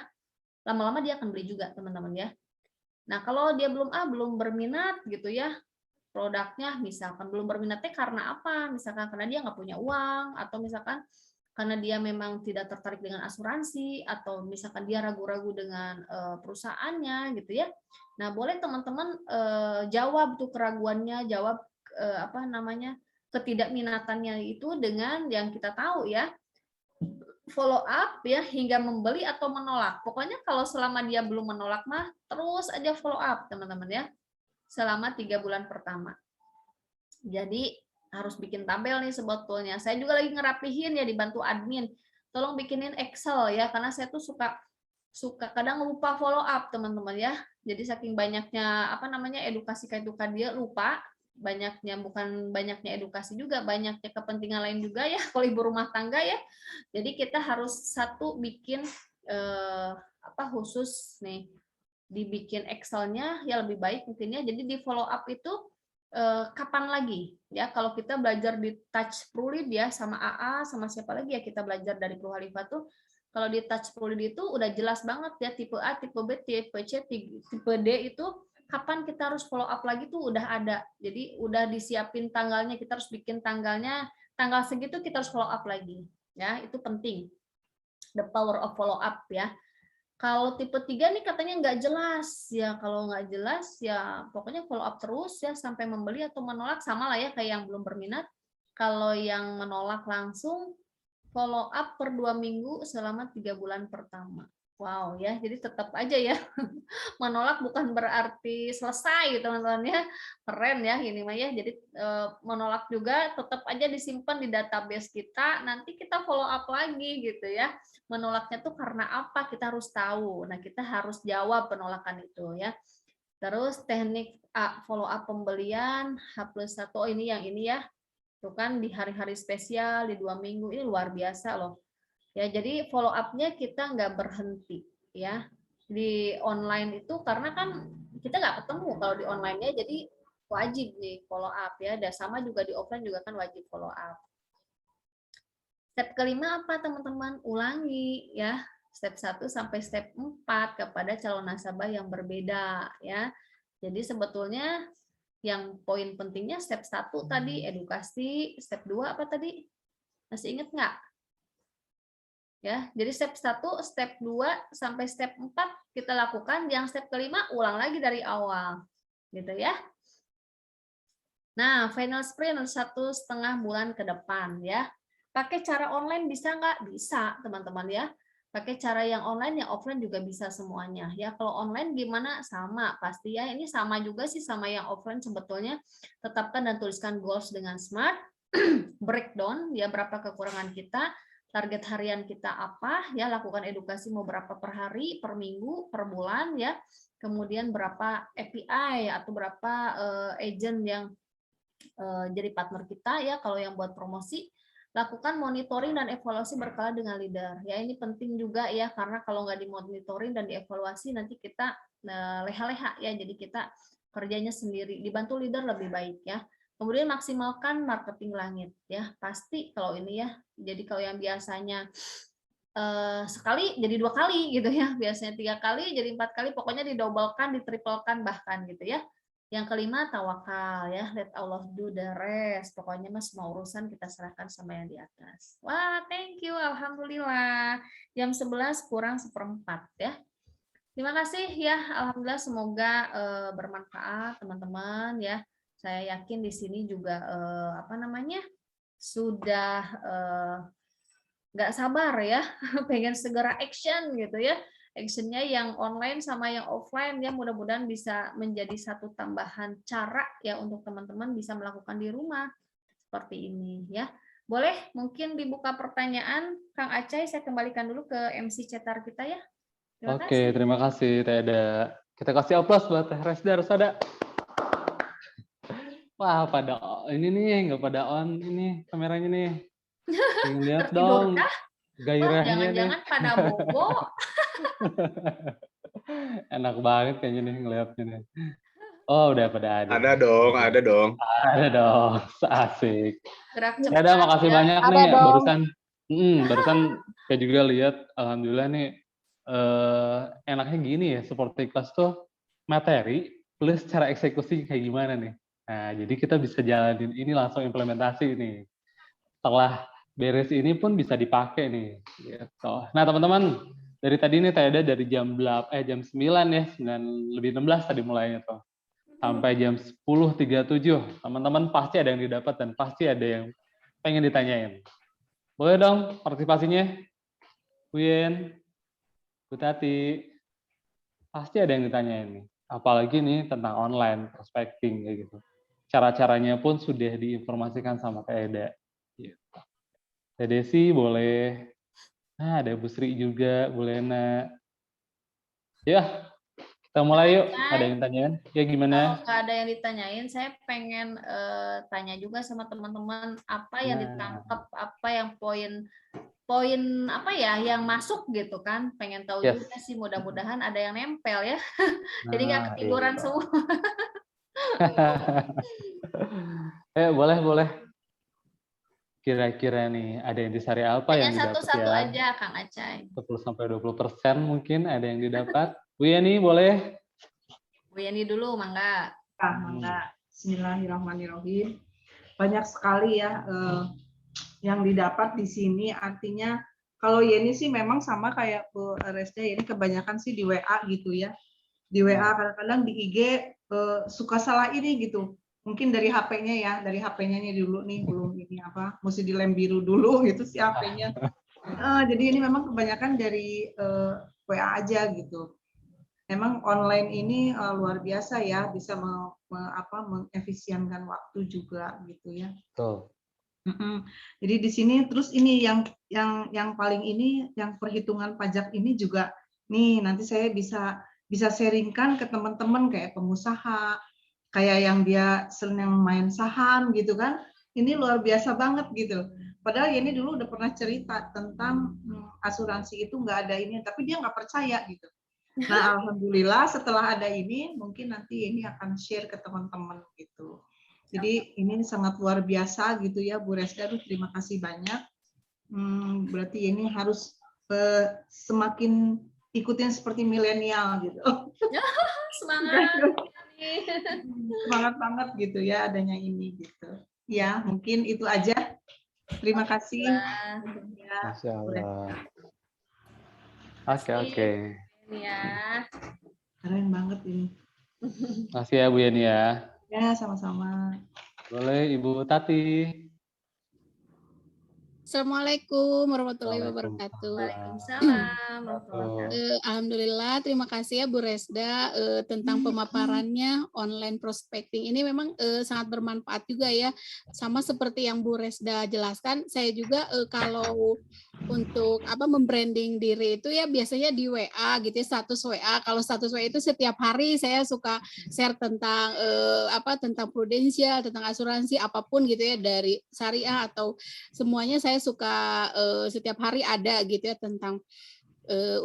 lama-lama dia akan beli juga teman-teman ya. Nah kalau dia belum berminat gitu ya, produknya misalkan belum berminatnya karena apa? Misalkan karena dia nggak punya uang, atau misalkan karena dia memang tidak tertarik dengan asuransi, atau misalkan dia ragu-ragu dengan perusahaannya gitu ya. Nah boleh teman-teman jawab tuh keraguannya, jawab ketidakminatannya itu dengan yang kita tahu ya, follow up ya hingga membeli atau menolak. Pokoknya kalau selama dia belum menolak mah terus aja follow up teman-teman ya, selama 3 bulan pertama. Jadi harus bikin tabel nih sebetulnya. Saya juga lagi ngerapihin ya, dibantu admin. Tolong bikinin Excel ya, karena saya tuh suka kadang lupa follow up teman-teman ya. Jadi saking banyaknya edukasi kayak itu kan dia lupa. Bukan banyaknya edukasi juga, banyaknya kepentingan lain juga ya kalau ibu rumah tangga ya. Jadi kita harus bikin khusus nih, dibikin Excel-nya ya lebih baik mungkin ya. Jadi di follow up itu kapan lagi ya, kalau kita belajar di Touch PruLead ya sama AA sama siapa lagi ya, kita belajar dari Pro Khalifah tuh, kalau di Touch PruLead itu udah jelas banget ya, tipe A, tipe B, tipe C, tipe D itu kapan kita harus follow up lagi tuh udah ada. Jadi udah disiapin tanggalnya, kita harus bikin tanggalnya, tanggal segitu kita harus follow up lagi ya, itu penting, the power of follow up ya. Kalau tipe 3 nih katanya nggak jelas ya. Kalau nggak jelas ya pokoknya follow up terus ya sampai membeli atau menolak, sama lah ya kayak yang belum berminat. Kalau yang menolak langsung follow up per 2 minggu selama 3 bulan pertama. Wow ya, jadi tetap aja ya menolak bukan berarti selesai teman-teman ya. Keren ya ini mah ya. Jadi menolak juga tetap aja disimpan di database kita, nanti kita follow up lagi gitu ya. Menolaknya tuh karena apa, kita harus tahu. Nah, kita harus jawab penolakan itu ya. Terus teknik follow up pembelian H+1, oh ini yang ini ya. Tuh kan di hari-hari spesial, di 2 minggu, ini luar biasa loh. Ya, jadi follow up-nya kita nggak berhenti ya. Di online itu karena kan kita nggak ketemu kalau di online-nya, jadi wajib nih follow up ya. Dan sama juga di offline juga kan wajib follow up. Step kelima apa teman-teman? Ulangi ya. Step 1 sampai step 4 kepada calon nasabah yang berbeda ya. Jadi sebetulnya yang poin pentingnya step 1 tadi edukasi, step 2 apa tadi? Masih ingat nggak? Ya, jadi step 1, step 2 sampai step 4 kita lakukan, yang step kelima ulang lagi dari awal. Gitu ya. Nah, final sprint 1,5 bulan ke depan ya. Pakai cara online bisa nggak? Bisa, teman-teman ya. Pakai cara yang online, yang offline juga bisa semuanya. Ya, kalau online gimana? Sama, pasti ya. Ini sama juga sih sama yang offline sebetulnya. Tetapkan dan tuliskan goals dengan smart. Breakdown, ya berapa kekurangan kita. Target harian kita apa? Ya, lakukan edukasi mau berapa per hari, per minggu, per bulan ya. Kemudian berapa API atau berapa agent yang jadi partner kita ya. Kalau yang buat promosi, lakukan monitoring dan evaluasi berkala dengan leader. Ya, ini penting juga ya, karena kalau nggak dimonitoring dan dievaluasi nanti kita leha-leha ya. Jadi kita kerjanya sendiri, dibantu leader lebih baik ya. Kemudian maksimalkan marketing langit ya, pasti kalau ini ya. Jadi kalau yang biasanya sekali jadi 2 kali gitu ya, biasanya 3 kali jadi 4 kali, pokoknya didobelkan, ditriplekan bahkan gitu ya. Yang kelima tawakal ya, let Allah do the rest. Pokoknya mas semua urusan kita serahkan sama yang di atas. Wah, thank you, alhamdulillah. Jam 11 kurang 1/4 ya. Terima kasih ya, alhamdulillah semoga bermanfaat teman-teman ya. Saya yakin di sini juga sudah nggak sabar ya, pengen segera action gitu ya. Actionnya yang online sama yang offline ya, mudah-mudahan bisa menjadi satu tambahan cara ya untuk teman-teman bisa melakukan di rumah seperti ini ya. Boleh mungkin dibuka pertanyaan, Kang Acai, saya kembalikan dulu ke MC Cetar kita ya. Terima Oke, kasih. terima kasih Teh Eda. Kita kasih aplaus buat Teh Resda Rusada. Wah, pada ini nih, nggak pada on ini kameranya nih. Pengen lihat dong Tertidurkah? Wah, gairahnya nih. jangan-jangan pada bobo. Enak banget kayaknya nih ngeliatnya nih. Oh, udah pada ada. Ada dong, ada dong. Ada dong, asik. Gerak Ya cepat. udah, makasih ya. banyak Ada nih. dong. Barusan saya juga lihat, alhamdulillah nih enaknya gini ya, seperti kelas tuh materi plus cara eksekusi kayak gimana nih. Nah, jadi kita bisa jalanin ini langsung implementasi nih. Setelah beres ini pun bisa dipakai nih. Gitu. Nah, teman-teman, dari tadi nih Teda dari jam 9 ya, 9:16 tadi mulainya tuh. Sampai jam 10.37. Teman-teman pasti ada yang didapat dan pasti ada yang pengen ditanyain. Boleh dong partisipasinya? Wien, Bu Tati. Pasti ada yang ditanyain nih. Apalagi nih tentang online prospecting kayak gitu. Cara-caranya pun sudah diinformasikan sama Teh Eda. Gitu. Teh Desi boleh. Nah, ada Bu Sri juga, Bu Lena. Ya, kita mulai yuk. Ada yang tanyain? Ya gimana? Kalau nggak ada yang ditanyain, saya pengen tanya juga sama teman-teman apa yang ditangkap, apa yang poin apa ya yang masuk gitu kan. Pengen tahu juga sih, mudah-mudahan ada yang nempel ya. Jadi nggak ketiduran semua. Boleh. Kira-kira nih ada yang disari apa yang didapat satu-satu ya? aja Kang Acai. 10-20% mungkin ada yang didapat. Bu Yani boleh? Bu Yani dulu, mangga. Mangga. Bismillahirrahmanirrahim. Banyak sekali ya yang didapat di sini, artinya Kalau Yeni sih memang sama kayak Bu Resda, ini kebanyakan sih di WA gitu ya. Di WA kadang-kadang di IG suka salah ini gitu. Mungkin dari HP-nya ya, dari HP-nya ini dulu nih, belum ini apa, mesti dilem biru dulu gitu si HP-nya. Jadi ini memang kebanyakan dari WA aja gitu. Memang online ini luar biasa ya, bisa mengefisienkan waktu juga gitu ya. Betul. Jadi di sini terus ini yang paling ini, yang perhitungan pajak ini juga nih nanti saya bisa sharingkan ke teman-teman kayak pengusaha, kayak yang dia senang main saham gitu kan. Ini luar biasa banget gitu. Padahal ini dulu udah pernah cerita tentang asuransi itu nggak ada ini, tapi dia nggak percaya gitu. Nah, alhamdulillah setelah ada ini, mungkin nanti ini akan share ke teman-teman gitu. Jadi ini sangat luar biasa gitu ya Bu Resda, terima kasih banyak. Berarti ini harus semakin ikutin seperti milenial gitu. Semangat. Semangat banget gitu ya adanya ini gitu. Ya mungkin itu aja. Terima kasih. Masya Allah. Oke. Ya. Keren banget ini. Makasih ya Bu Yeni ya. Ya, sama-sama. Boleh Ibu Tati. Assalamualaikum warahmatullahi wabarakatuh. Waalaikumsalam. Alhamdulillah, terima kasih ya Bu Resda tentang pemaparannya online prospecting ini memang sangat bermanfaat juga ya. Sama seperti yang Bu Resda jelaskan, saya juga kalau untuk membranding diri itu ya biasanya di WA gitu ya, status WA. Kalau status WA itu setiap hari saya suka share tentang tentang prudensial, tentang asuransi apapun gitu ya, dari syariah atau semuanya saya suka setiap hari ada gitu ya tentang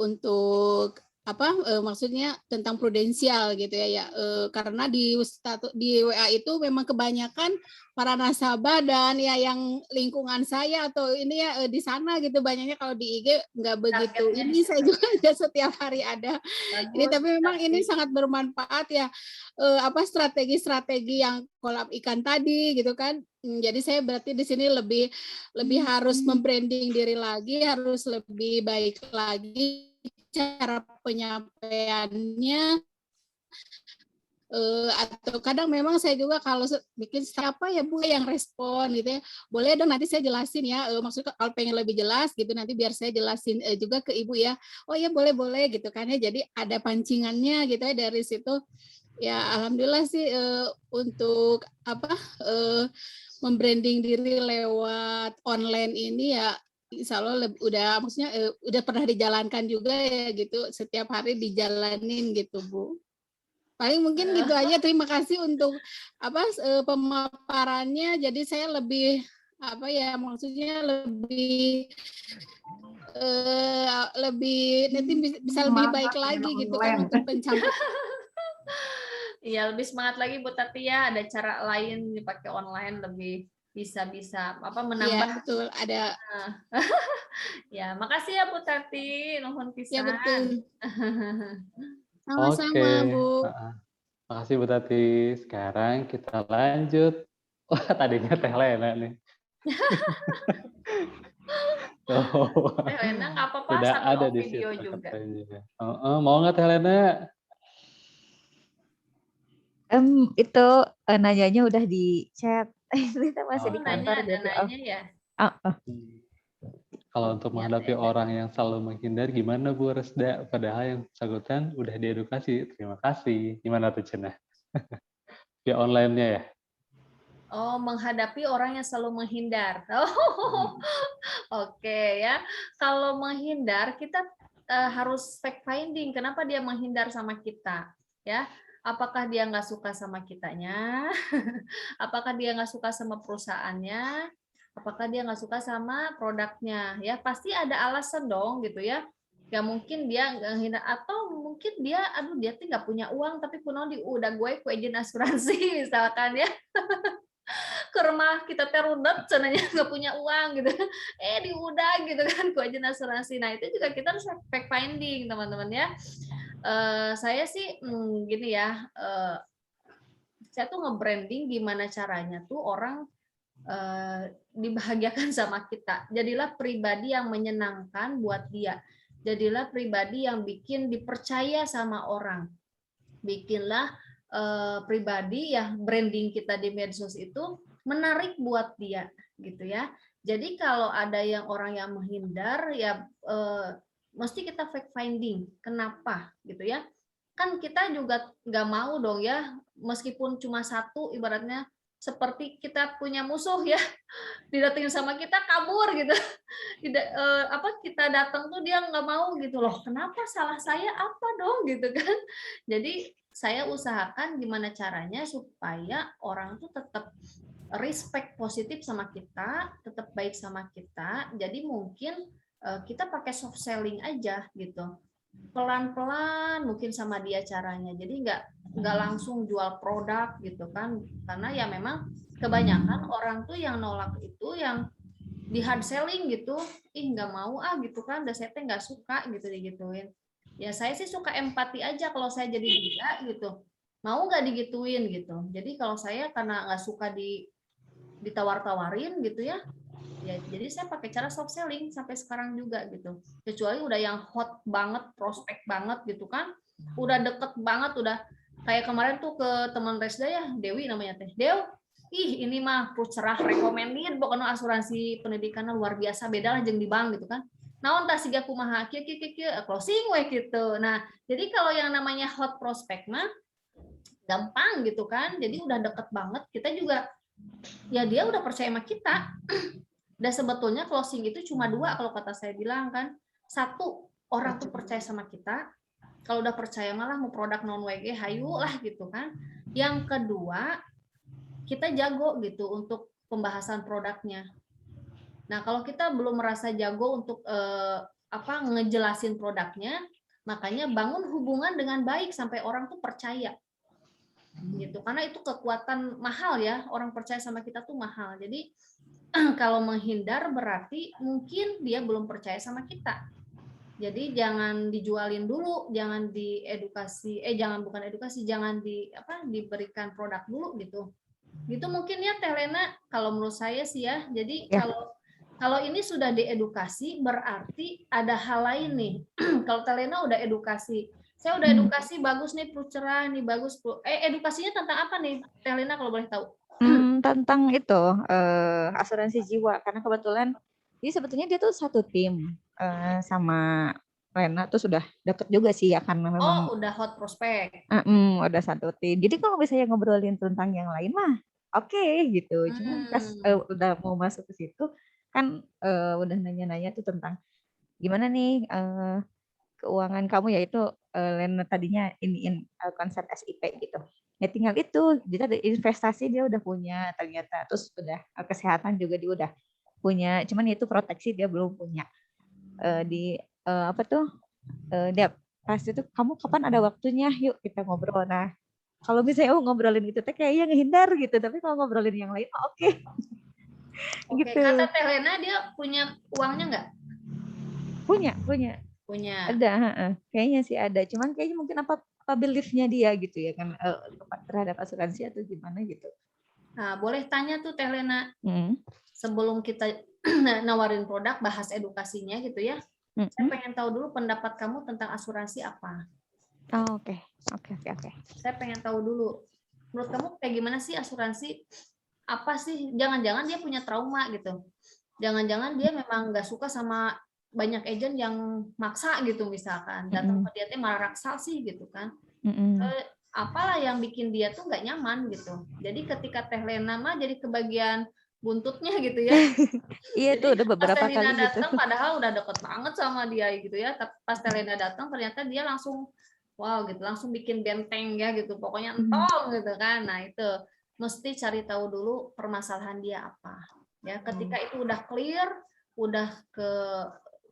untuk maksudnya tentang prudensial gitu ya karena di WA itu memang kebanyakan para nasabah dan ya yang lingkungan saya atau ini ya di sana gitu banyaknya. Kalau di IG nggak begitu ini saya juga nggak setiap hari ada. Ini tapi memang ini sangat bermanfaat ya strategi-strategi yang kolam ikan tadi gitu kan. Jadi saya berarti di sini lebih harus membranding diri lagi, harus lebih baik lagi cara penyampaiannya. Atau kadang memang saya juga kalau bikin siapa ya Bu yang respon gitu ya, boleh dong nanti saya jelasin ya, maksudnya kalau pengen lebih jelas gitu nanti biar saya jelasin juga ke Ibu ya. Oh ya boleh gitu kan ya, jadi ada pancingannya gitu ya dari situ. Ya alhamdulillah sih untuk membranding diri lewat online ini ya insya Allah udah pernah dijalankan juga ya gitu, setiap hari dijalanin gitu Bu. Paling mungkin gitu aja. Terima kasih untuk pemaparannya. Jadi saya lebih maksudnya lebih nanti bisa lebih baik lagi gitu kan untuk pencapaian. Iya, lebih semangat lagi Bu Tati ya. Ada cara lain dipakai online lebih bisa menambah. Iya, betul. Ada. Ya, makasih ya Bu Tati. Nuhun pisan. Ya, betul. Sama-sama, Bu. Makasih Bu Tati. Sekarang kita lanjut. Wah, tadinya Teh Lena nih. Teh Lena nggak apa-apa, sudah ada di video situ juga. Mau nggak Teh Lena? Itu nanyanya udah di chat. Kita masih di kantor nanya ya. Kalau untuk menghadapi orang yang selalu menghindar, gimana Bu Resda? Padahal yang bersangkutan udah diedukasi. Terima kasih. Gimana tuh Cenah? Via online-nya ya? Oh, menghadapi orang yang selalu menghindar. Oke ya. Kalau menghindar, kita harus fact finding. Kenapa dia menghindar sama kita? Ya. Apakah dia nggak suka sama kitanya? Apakah dia nggak suka sama perusahaannya? Apakah dia nggak suka sama produknya? Ya pasti ada alasan dong gitu ya. Ya mungkin dia nggak hina atau mungkin dia dia tuh nggak punya uang tapi kuno udah gue ku agent asuransi misalkan ya. Ke rumah kita terundet cenanya nggak punya uang gitu. Diudah gitu kan ku agent asuransi. Nah, itu juga kita harus fact finding teman-teman ya. Saya sih gini ya, saya tuh nge-branding gimana caranya tuh orang dibahagiakan sama kita. Jadilah pribadi yang menyenangkan buat dia. Jadilah pribadi yang bikin dipercaya sama orang. Bikinlah pribadi ya, branding kita di medsos itu menarik buat dia gitu ya. Jadi kalau ada yang orang yang menghindar ya mesti kita fact finding kenapa gitu ya. Kan kita juga nggak mau dong ya, meskipun cuma satu, ibaratnya seperti kita punya musuh ya, didatengin sama kita kabur gitu. Tidak kita datang tuh dia nggak mau gitu loh. Kenapa, salah saya apa dong gitu kan. Jadi saya usahakan gimana caranya supaya orang tuh tetap respect positif sama kita, tetap baik sama kita. Jadi mungkin kita pakai soft selling aja gitu. Pelan-pelan mungkin sama dia caranya. Jadi nggak langsung jual produk gitu kan. Karena ya memang kebanyakan orang tuh yang nolak itu yang di hard selling gitu. Ih nggak mau gitu kan, udah saya nggak suka gitu digituin. Ya saya sih suka empati aja kalau saya jadi dia gitu. Mau nggak digituin gitu. Jadi kalau saya karena nggak suka ditawar-tawarin gitu ya, jadi saya pakai cara soft selling sampai sekarang juga gitu. Kecuali udah yang hot banget, prospek banget gitu kan, udah deket banget, udah kayak kemarin tuh ke teman Resda ya, Dewi namanya teh. Dew, ini mah cerah recommended pokoknya asuransi pendidikan luar biasa, beda lah jeung di bank gitu kan. Naon tah siga kumaha kieu closing we gitu. Nah, jadi kalau yang namanya hot prospek mah gampang gitu kan. Jadi udah deket banget, kita juga ya dia udah percaya sama kita. Dan sebetulnya closing itu cuma dua kalau kata saya bilang kan. Satu, orang tuh percaya sama kita. Kalau udah percaya malah mau produk non WG hayu lah gitu kan. Yang kedua, kita jago gitu untuk pembahasan produknya. Nah, kalau kita belum merasa jago untuk ngejelasin produknya, makanya bangun hubungan dengan baik sampai orang tuh percaya. Gitu. Karena itu kekuatan mahal ya, orang percaya sama kita tuh mahal. Jadi kalau menghindar berarti mungkin dia belum percaya sama kita. Jadi jangan dijualin dulu, jangan diedukasi, jangan diberikan produk dulu gitu. Gitu mungkin ya Teh Lena, kalau menurut saya sih ya. Jadi ya. Kalau ini sudah diedukasi berarti ada hal lain nih. Kalau Teh Lena udah edukasi, saya udah edukasi bagus nih, perlu cerah nih, bagus. Edukasinya tentang apa nih Teh Lena kalau boleh tahu? Tentang itu asuransi jiwa, karena kebetulan jadi sebetulnya dia tuh satu tim sama Lena tuh sudah deket juga sih ya, karena memang udah hot prospek. Udah satu tim. Jadi kalau misalnya ngobrolin tentang yang lain mah oke gitu. Cuman pas udah mau masuk ke situ kan udah nanya-nanya tuh tentang gimana nih keuangan kamu, yaitu Lena tadinya iniin konsep SIP gitu. Ya tinggal itu, jadi ada investasi dia udah punya ternyata, terus udah kesehatan juga dia udah punya, cuman itu proteksi dia belum punya. Dia pas itu kamu kapan ada waktunya, yuk kita ngobrol. Nah kalau misalnya ngobrolin itu teh kayaknya ngehindar gitu, tapi kalau ngobrolin yang lain oke. Gitu. Kata Teh Lena dia punya uangnya nggak? Punya. Ada, kayaknya sih ada. Cuman kayaknya mungkin apa belief-nya dia gitu ya kan terhadap asuransi atau gimana gitu. Nah, boleh tanya tuh Teh Lena. Sebelum kita nawarin produk, bahas edukasinya gitu ya. Saya pengen tahu dulu pendapat kamu tentang asuransi apa. Oke. Saya pengen tahu dulu. Menurut kamu kayak gimana sih asuransi? Apa sih? Jangan-jangan dia punya trauma gitu. Jangan-jangan dia memang nggak suka sama banyak agent yang maksa gitu misalkan. Datang ke dia teh malah raksa sih gitu kan. Apalah yang bikin dia tuh nggak nyaman gitu. Jadi ketika Teh Lena mah jadi kebagian buntutnya gitu ya. Iya tuh udah beberapa kali gitu. Datang padahal udah deket banget sama dia gitu ya. Tapi pas Teh Lena datang ternyata dia langsung wow gitu, langsung bikin benteng ya gitu. Pokoknya entong gitu kan. Nah itu mesti cari tahu dulu permasalahan dia apa. Ya ketika itu udah clear, udah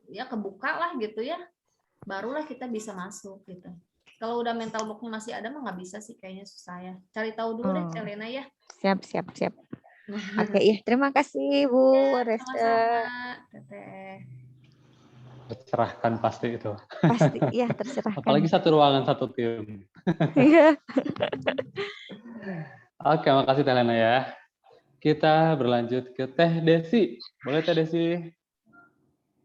kebuka lah gitu ya, barulah kita bisa masuk gitu. Kalau udah mental blocknya masih ada mah nggak bisa sih, kayaknya susah ya. Cari tahu dulu deh Teh Lena ya. Siap. Oke ya, terima kasih Bu Resda. Sama-sama Teteh. Tercerahkan pasti itu. Pasti ya, tercerahkan. Apalagi satu ruangan satu tim. Iya. Oke, makasih Teh Lena ya. kita berlanjut ke Teh Desi. Boleh Teh Desi?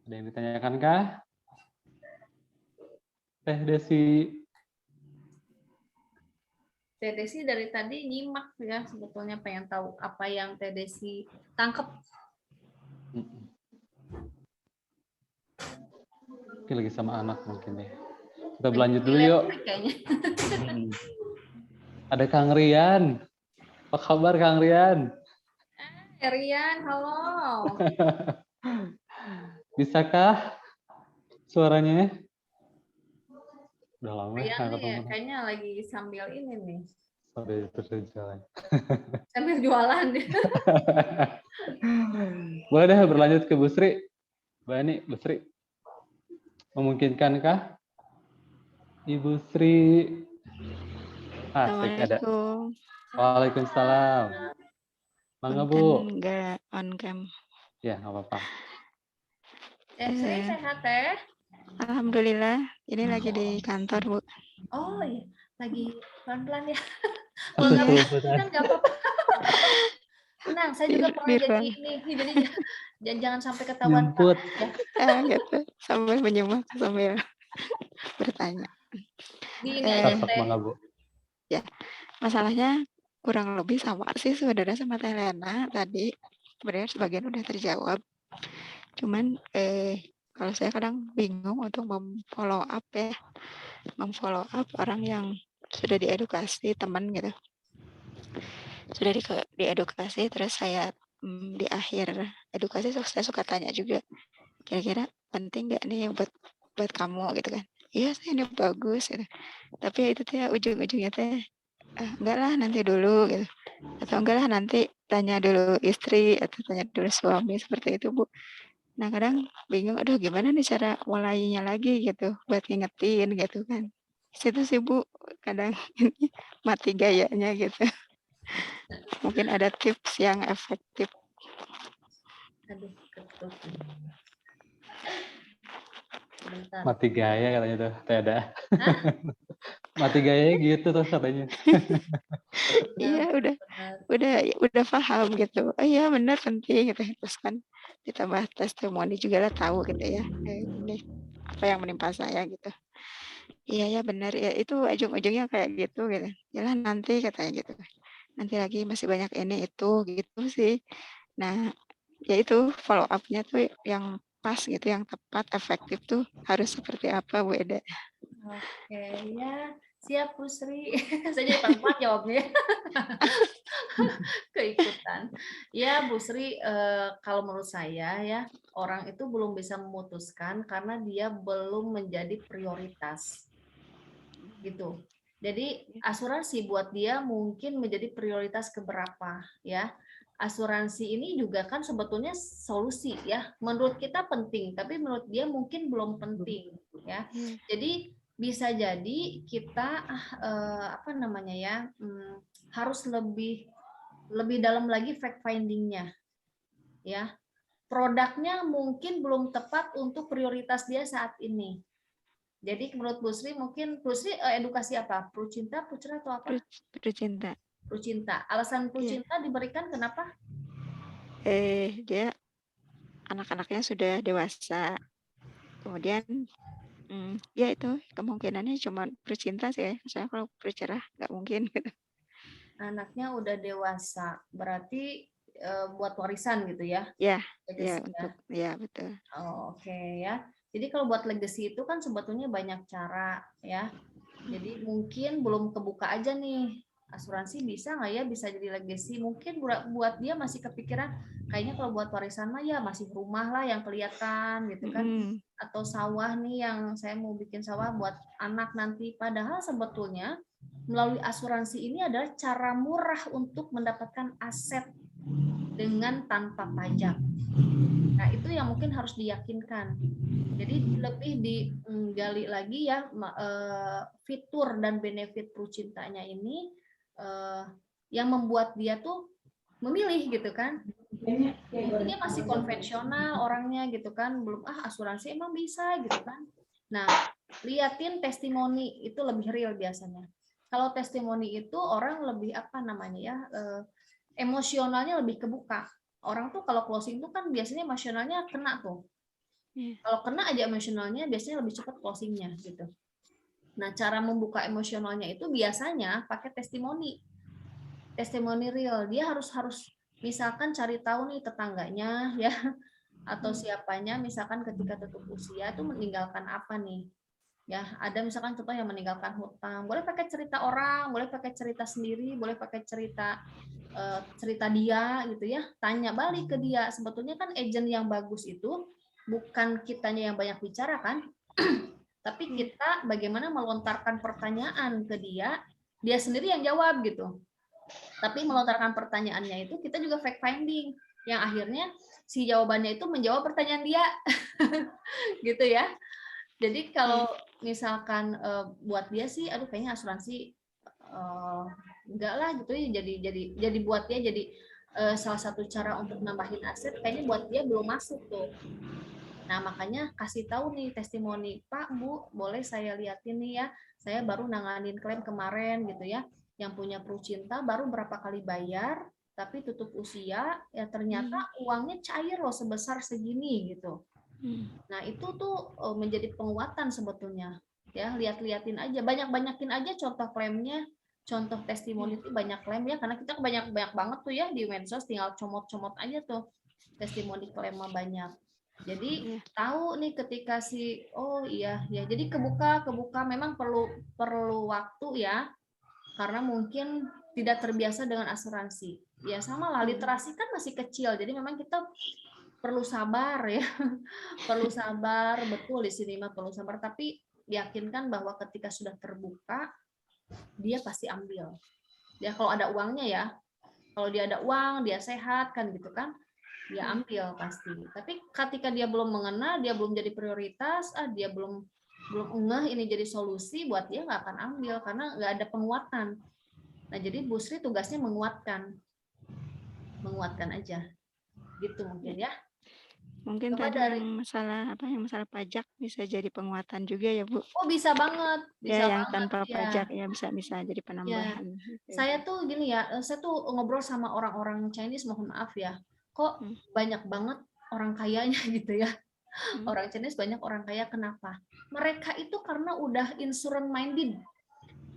Ada yang ditanyakan kah? Teh Desi. Teh Desi dari tadi nyimak ya, sebetulnya pengen tahu apa yang Teh Desi tangkep. Mungkin lagi sama anak mungkin ya. Kita berlanjut dulu yuk. Kayaknya. Ada Kang Rian. Apa kabar Kang Rian? Rian, halo. Bisakah suaranya? Udah lama ya Rian nih ketemu. kayaknya lagi sambil ini nih. Sambil berjalan. Sambil jualan. Boleh deh berlanjut ke Bu Sri. Mbak Ani, Bu Sri. Memungkinkankah Ibu Sri? Asik ada. Waalaikumsalam. Mangga Bu. Enggak on cam. Ya, nggak apa-apa. Sri sehat Teh? Alhamdulillah. Ini lagi di kantor Bu. Oh iya, lagi pelan-pelan ya. Kalau kan nggak apa-apa. Tenang, saya juga pernah jadi ini. Jadi jangan sampai ketahuan Jemput. Gitu. Sambil menyimak sambil bertanya. Mangga Bu. Ya, masalahnya kurang lebih sama sih sebenarnya sama Teh Lena tadi. Sebenarnya sebagian udah terjawab. Cuman kalau saya kadang bingung untuk memfollow up orang yang sudah diedukasi teman gitu. Sudah diedukasi terus saya di akhir edukasi saya suka tanya juga, kira-kira penting nggak nih buat kamu gitu kan? Iya saya ini bagus gitu. Tapi itu teh ujung-ujungnya teh enggak lah nanti dulu gitu. Atau enggak lah nanti tanya dulu istri atau tanya dulu suami seperti itu Bu. Nah kadang bingung, aduh gimana nih cara mulainya lagi gitu buat ngingetin gitu kan. Situ sih Bu kadang mati gayanya gitu. Mungkin ada tips yang efektif. Aduh, ketuk. Bentar. Mati gaya katanya tuh, Teda. Mati gayanya gitu tuh katanya. Iya udah paham gitu. Oh iya benar penting gitu. Terus kan ditambah testimoni juga lah tahu gitu ya. Ini apa yang menimpa saya gitu. Iya ya benar ya itu ujung-ujungnya kayak gitu gitu. Yalah nanti katanya gitu. Nanti lagi masih banyak ini itu gitu sih. Nah ya itu follow up-nya tuh yang pas gitu, yang tepat, efektif tuh harus seperti apa Bu Eda? Oke ya, siap Bu Sri. Saya jadi pelan-pelan jawabnya. Keikutan. Ya Bu Sri, kalau menurut saya ya orang itu belum bisa memutuskan karena dia belum menjadi prioritas. Gitu. Jadi asuransi buat dia mungkin menjadi prioritas keberapa ya. Asuransi ini juga kan sebetulnya solusi ya. Menurut kita penting, tapi menurut dia mungkin belum penting ya. Jadi bisa jadi kita harus lebih dalam lagi fact findingnya ya. Produknya mungkin belum tepat untuk prioritas dia saat ini. Jadi menurut Bu Sri mungkin Bu Sri edukasi apa? Prucinta, Prucera atau apa? Prucinta. Prucinta. Alasan Prucinta diberikan kenapa? Dia anak-anaknya sudah dewasa. Kemudian ya itu kemungkinannya cuma Prucinta sih ya. Soalnya kalau Prucera nggak mungkin gitu. Anaknya udah dewasa, berarti buat warisan gitu ya? Ya, ya betul. Oh, oke ya. Jadi kalau buat legacy itu kan sebetulnya banyak cara ya. Jadi mungkin belum kebuka aja nih. Asuransi bisa nggak ya bisa jadi legacy? Mungkin buat dia masih kepikiran kayaknya kalau buat warisan mah ya masih rumah lah yang kelihatan gitu kan. Atau sawah nih yang saya mau bikin sawah buat anak nanti. Padahal sebetulnya melalui asuransi ini adalah cara murah untuk mendapatkan aset dengan tanpa pajak. Nah, itu yang mungkin harus diyakinkan. Jadi lebih digali lagi ya fitur dan benefit Prucintanya ini yang membuat dia tuh memilih gitu kan. Mungkin dia masih konvensional orangnya gitu kan, belum asuransi emang bisa gitu kan. Nah, liatin testimoni itu lebih real biasanya. Kalau testimoni itu orang lebih emosionalnya lebih kebuka. Orang tuh kalau closing tuh kan biasanya emosionalnya kena tuh. Kalau kena aja emosionalnya biasanya lebih cepat closingnya gitu. Nah, cara membuka emosionalnya itu biasanya pakai testimoni real. Dia harus misalkan cari tahu nih tetangganya ya, atau siapanya, misalkan ketika tutup usia itu meninggalkan apa nih. Ya, ada misalkan contoh yang meninggalkan hutang, boleh pakai cerita orang, boleh pakai cerita sendiri, boleh pakai cerita dia gitu ya. Tanya balik ke dia. Sebetulnya kan agent yang bagus itu bukan kitanya yang banyak bicara kan, tapi kita bagaimana melontarkan pertanyaan ke dia sendiri yang jawab gitu. Tapi melontarkan pertanyaannya itu kita juga fact finding, yang akhirnya si jawabannya itu menjawab pertanyaan dia. Gitu ya. Jadi kalau misalkan buat dia sih, aduh kayaknya asuransi enggak lah gitu ya, jadi buat dia jadi salah satu cara untuk nambahin aset, kayaknya buat dia belum masuk tuh. Nah, makanya kasih tahu nih testimoni, Pak, Bu, boleh saya liatin nih ya, saya baru nanganin klaim kemarin gitu ya, yang punya Pru Cinta baru berapa kali bayar, tapi tutup usia, ya ternyata uangnya cair loh sebesar segini gitu. Nah, itu tuh menjadi penguatan sebetulnya. Ya, lihat-liatin aja, banyak-banyakin aja contoh klaimnya, contoh testimoni itu banyak klaim ya, karena kita banyak banget tuh ya di medsos, tinggal comot-comot aja tuh testimoni klaim banyak. Jadi tahu nih ketika oh iya ya, jadi kebuka memang perlu waktu ya, karena mungkin tidak terbiasa dengan asuransi. Ya sama lah, literasi kan masih kecil, jadi memang kita perlu sabar ya, perlu sabar, betul di sini mah perlu sabar, tapi yakinkan bahwa ketika sudah terbuka dia pasti ambil. Ya kalau ada uangnya ya, kalau dia ada uang, dia sehat kan gitu kan, dia ambil pasti. Tapi ketika dia belum mengenal, dia belum jadi prioritas, dia belum ngeh ini jadi solusi, buat dia nggak akan ambil karena nggak ada penguatan. Nah, jadi Bu Sri tugasnya menguatkan aja, gitu mungkin ya. Mungkin Coba tadi yang masalah pajak bisa jadi penguatan juga ya Bu. Oh bisa banget, bisa ya, yang banget, tanpa ya. pajak ya bisa jadi penambahan. Ya. Saya tuh gini ya, saya tuh ngobrol sama orang-orang Chinese, mohon maaf ya, kok banyak banget orang kayanya gitu ya. Orang Chinese banyak orang kaya, kenapa? Mereka itu karena udah insurance minded,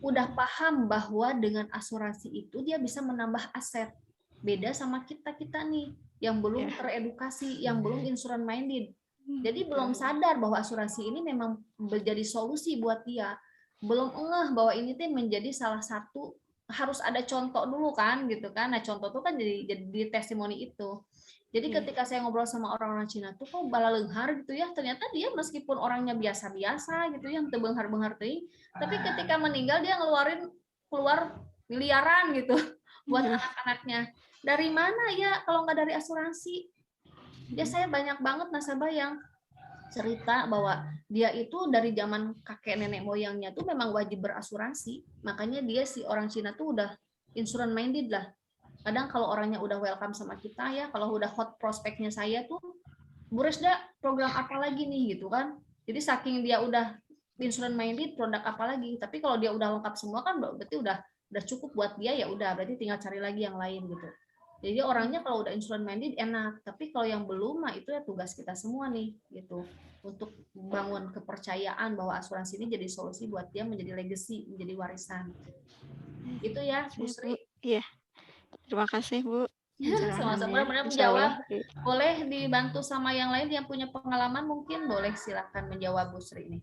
udah paham bahwa dengan asuransi itu dia bisa menambah aset. Beda sama kita nih yang belum teredukasi, yang belum insurance minded. Jadi belum sadar bahwa asuransi ini memang menjadi solusi buat dia. Belum ngeh bahwa ini tuh menjadi salah satu, harus ada contoh dulu kan gitu kan. Nah, contoh tuh kan jadi testimoni itu. Jadi ketika saya ngobrol sama orang-orang Cina tuh kok balalenghar gitu ya, ternyata dia meskipun orangnya biasa-biasa gitu yang tebenghar-benghar teuing, tapi ketika meninggal dia keluar miliaran gitu buat anak-anaknya. Dari mana ya kalau nggak dari asuransi? Ya saya banyak banget nasabah yang cerita bahwa dia itu dari zaman kakek nenek moyangnya tuh memang wajib berasuransi. Makanya dia si orang Cina tuh udah insurance minded lah. Kadang kalau orangnya udah welcome sama kita ya, kalau udah hot prospeknya saya tuh, Bu Resda program apa lagi nih gitu kan. Jadi saking dia udah insurance minded, produk apa lagi. Tapi kalau dia udah lengkap semua kan berarti udah cukup buat dia, ya udah berarti tinggal cari lagi yang lain gitu. Jadi orangnya kalau udah insurance minded enak, tapi kalau yang belum mah itu ya tugas kita semua nih gitu, untuk bangun kepercayaan bahwa asuransi ini jadi solusi buat dia, menjadi legacy, menjadi warisan. Gitu ya, Bu Sri. Iya. Terima kasih Bu. Sama-sama, benar menjawab. Boleh dibantu sama yang lain yang punya pengalaman, mungkin boleh silakan menjawab Bu Sri ini.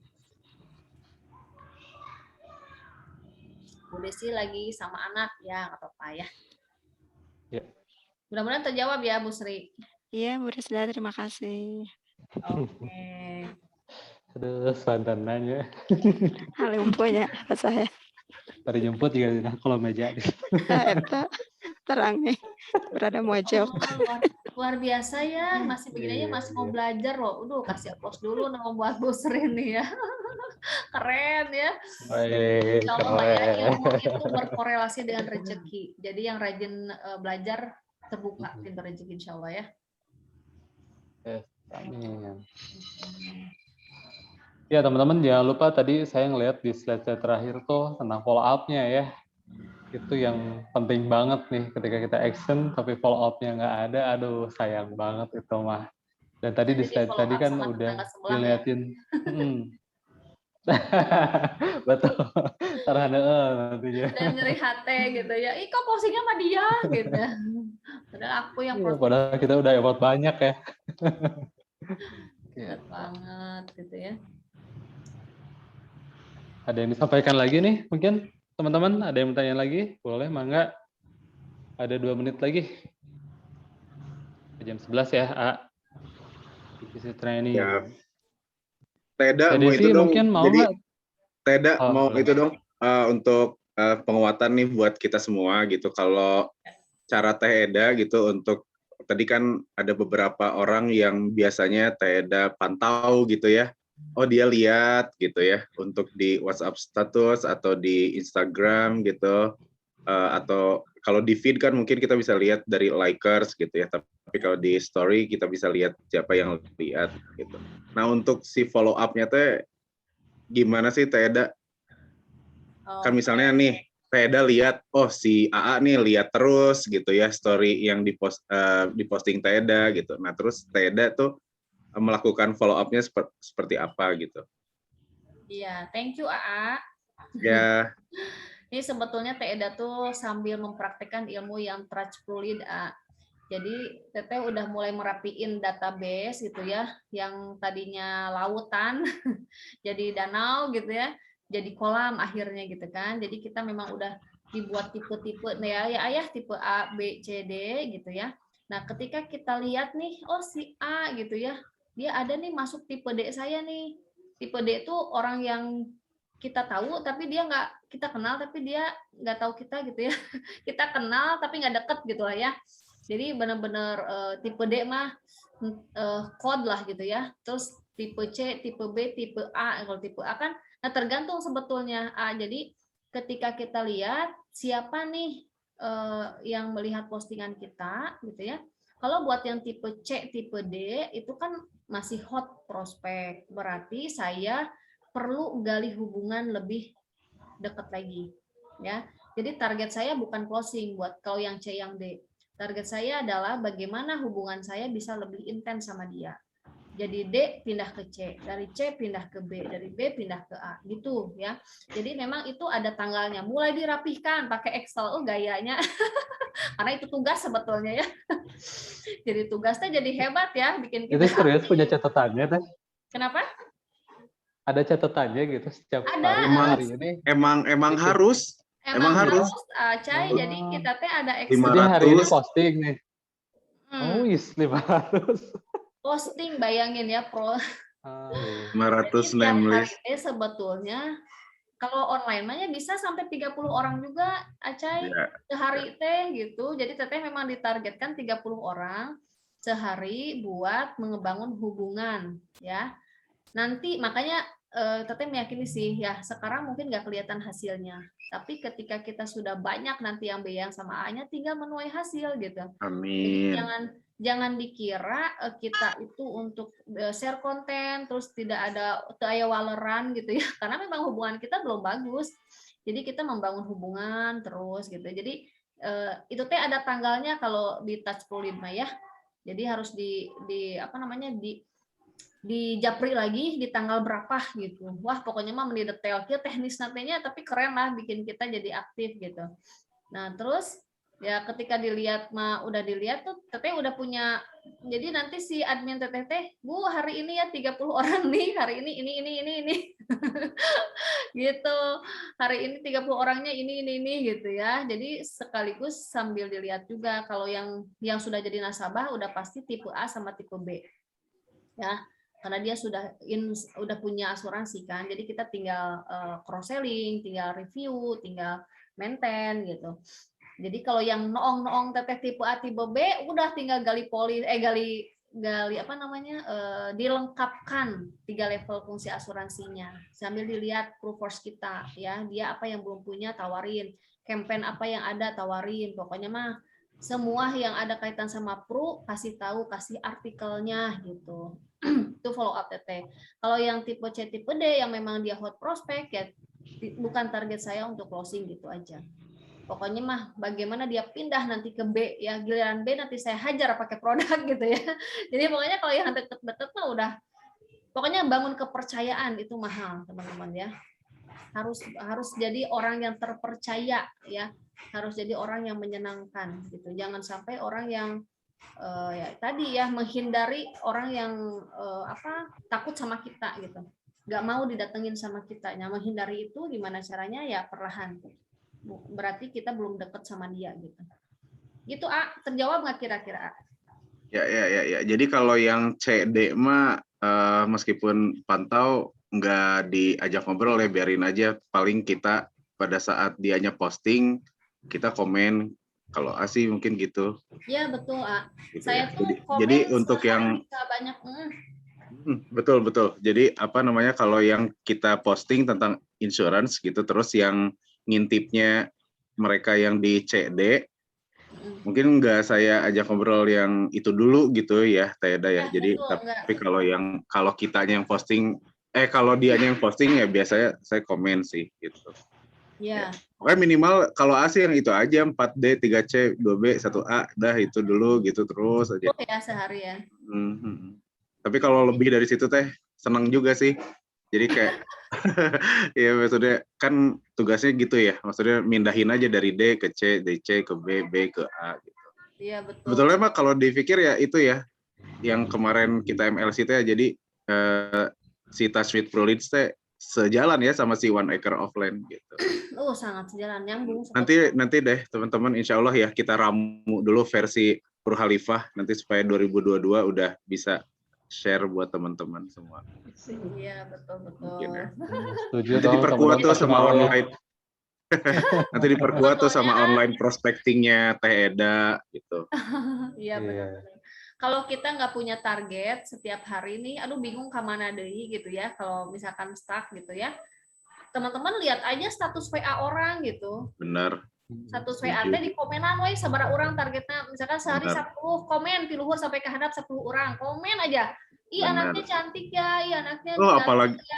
Bu Desi lagi sama anak ya, nggak apa-apa ya. Ya. Mudah-mudahan terjawab ya Bu Sri. Iya Bu Resda, terima kasih. Oke. Terus pantanannya. Hal umpunya saya. Pada jemput juga nah kalau meja. Eta terang nih berada mojok. Luar biasa ya, masih begini aja, masih mau belajar loh. Udah kasih applause dulu nama buat Bu Sri nih ya. Keren ya. Kalau Mbak ya, ilmu itu berkorelasi dengan rezeki. Jadi yang rajin belajar terbuka pintu rezeki, insya Allah ya. Amin. Ya teman-teman jangan lupa tadi saya ngelihat di slide terakhir tuh tentang follow up-nya ya. Itu yang penting banget nih ketika kita action tapi follow up-nya nggak ada, aduh sayang banget itu mah. Dan tadi di Jadi slide follow tadi up kan sama udah tetangga sebelah ya. diliatin. Betul. Tarhana nantinya. Dan nyeri hati gitu ya. Ih kok postingnya sama dia gitu. Padahal aku yang Iya, posting. padahal kita udah effort banyak ya. Bener banget gitu ya. Ada yang disampaikan lagi nih mungkin teman-teman, ada yang bertanya lagi? Boleh, mangga. Ada 2 menit lagi. Jam 11 ya, A. Divisi training. Ya. Teda Teh mau Desi itu dong. mungkin mau Jadi nggak? Teda Oh, mau boleh. itu dong untuk penguatan nih buat kita semua gitu. Kalau cara Teh Eda gitu untuk tadi kan ada beberapa orang yang biasanya Teh Eda pantau gitu ya. Oh dia lihat gitu ya untuk di WhatsApp status atau di Instagram gitu. Atau kalau di feed kan mungkin kita bisa lihat dari likers gitu ya, tapi kalau di story kita bisa lihat siapa yang lihat gitu. Nah untuk si follow up-nya teh gimana sih Teh Eda? Kan misalnya nih Teh Eda lihat, oh si AA nih lihat terus gitu ya story yang diposting Teh Eda gitu. Nah terus Teh Eda tuh melakukan follow up-nya seperti apa gitu? Iya, thank you AA. Ya. Ini sebetulnya Teh Eda tuh sambil mempraktekkan ilmu yang trustfully. Jadi Teteh udah mulai merapiin database gitu ya, yang tadinya lautan jadi danau gitu ya, jadi kolam akhirnya gitu kan. Jadi kita memang udah dibuat tipe-tipe ya ayah tipe A, B, C, D gitu ya. Nah ketika kita lihat nih, oh si A gitu ya, dia ada nih masuk tipe D saya nih. Tipe D itu orang yang kita tahu tapi dia nggak kita kenal tapi dia nggak tahu kita gitu ya. Kita kenal tapi nggak deket gitu lah ya. Jadi benar-benar tipe D mah code lah gitu ya. Terus tipe C, tipe B, tipe A. Kalau tipe A kan tergantung sebetulnya A. Jadi ketika kita lihat siapa nih yang melihat postingan kita gitu ya. Kalau buat yang tipe C, tipe D itu kan masih hot prospek. Berarti saya perlu gali hubungan lebih dekat lagi ya. Jadi target saya bukan closing buat kalau yang C yang D. Target saya adalah bagaimana hubungan saya bisa lebih intens sama dia. Jadi D pindah ke C, dari C pindah ke B, dari B pindah ke A, gitu ya. Jadi memang itu ada tanggalnya. Mulai dirapihkan pakai Excel, gayanya. Karena itu tugas sebetulnya ya. Jadi tugasnya jadi hebat ya, bikin kita. Itu serius punya catatannya teh? Kenapa? Ada catatannya gitu setiap hari ini. Emang harus. Emang harus Cai. Oh. Jadi kita teh ada Excel. Jadi hari ini posting nih. Oh, 500. Posting bayangin ya pro. 500 name list. Sebetulnya kalau online mah bisa sampai 30 orang juga Acai sehari teh gitu. Jadi teteh memang ditargetkan 30 orang sehari buat mengebangun hubungan ya. Nanti makanya teteh meyakini sih ya sekarang mungkin nggak kelihatan hasilnya. Tapi ketika kita sudah banyak nanti yang B yang sama A-nya tinggal menuai hasil gitu. Amin. Jadi jangan dikira kita itu untuk share konten terus tidak ada daya waleran gitu ya. Karena memang hubungan kita belum bagus. Jadi kita membangun hubungan terus gitu. Jadi itu teh ada tanggalnya kalau di Touchful mah ya. Jadi harus dijapri lagi di tanggal berapa gitu. Wah pokoknya mah mendetail kia teknis nantinya tapi keren lah bikin kita jadi aktif gitu. Nah terus ya ketika dilihat mah udah dilihat tuh teteh udah punya. Jadi nanti si admin teteh Bu hari ini ya 30 orang nih, hari ini gitu. Hari ini 30 orangnya ini gitu ya. Jadi sekaligus sambil dilihat juga kalau yang sudah jadi nasabah udah pasti tipe A sama tipe B. Ya. Karena dia sudah punya asuransi kan, jadi kita tinggal cross selling, tinggal review, tinggal maintain gitu. Jadi kalau yang noong teteh tipe A tipe B udah tinggal dilengkapkan 3 level fungsi asuransinya sambil dilihat proofers kita ya, dia apa yang belum punya tawarin, campaign apa yang ada tawarin, pokoknya mah semua yang ada kaitan sama pro kasih tahu, kasih artikelnya gitu. Itu follow up teteh. Kalau yang tipe C tipe D yang memang dia hot prospect ya bukan target saya untuk closing gitu aja. Pokoknya mah bagaimana dia pindah nanti ke B ya, giliran B nanti saya hajar pakai produk gitu ya. Jadi pokoknya kalau yang deket-deket mah udah, pokoknya bangun kepercayaan itu mahal teman-teman ya. Harus jadi orang yang terpercaya ya, harus jadi orang yang menyenangkan gitu. Jangan sampai orang yang ya tadi ya, menghindari orang yang takut sama kita gitu, nggak mau didatengin sama kita. Nah, menghindari itu gimana caranya ya, perlahan. Berarti kita belum deket sama dia gitu. Terjawab nggak kira-kira? Ya. Jadi kalau yang CD mah meskipun pantau nggak diajak ngobrol ya, biarin aja. Paling kita pada saat dianya posting kita komen. Kalau A sih mungkin gitu. Ya betul, Gitu saya ya. tuh komen jadi untuk yang banyak. Betul. Jadi kalau yang kita posting tentang insurance gitu, terus yang ngintipnya mereka yang di CD, mungkin nggak saya ajak ngobrol yang itu dulu gitu ya, Teda ya. Jadi betul, tapi kalau kitanya yang posting, kalau dianya yang posting ya biasanya saya komen sih gitu. Ya. Pokoknya minimal kalau A sih yang itu aja, 4D, 3C, 2B, 1A, dah itu dulu gitu terus aja. Oh ya, sehari ya. Tapi kalau lebih dari situ teh seneng juga sih. Jadi kayak ya maksudnya kan tugasnya gitu ya. Maksudnya mindahin aja dari D ke C, dari C ke B, B ke A gitu. Iya betul. Sebetulnya mah kalau dipikir ya itu ya yang kemarin kita MLC teh, jadi si Touch with ProLeads teh sejalan ya sama si One Acre Offline gitu. Sangat sejalan, nyambung. Nanti deh teman-teman, insya Allah ya kita ramu dulu versi Purhalifah nanti supaya 2022 udah bisa share buat teman-teman semua. Iya betul. Ya. Setuju. Nanti diperkuat tuh sama online. Nanti diperkuat tuh sama online prospectingnya Teh Eda gitu. Iya benar. Kalau kita nggak punya target setiap hari nih, aduh bingung kemana deh gitu ya. Kalau misalkan stuck gitu ya, teman-teman lihat aja status WA orang gitu. Benar. Status WA teh di komenan, woi sabaraha orang targetnya, misalkan sehari 10 komen, di luhur sampai ke handap 10 orang, komen aja. Ih anaknya cantik ya, ih anaknya.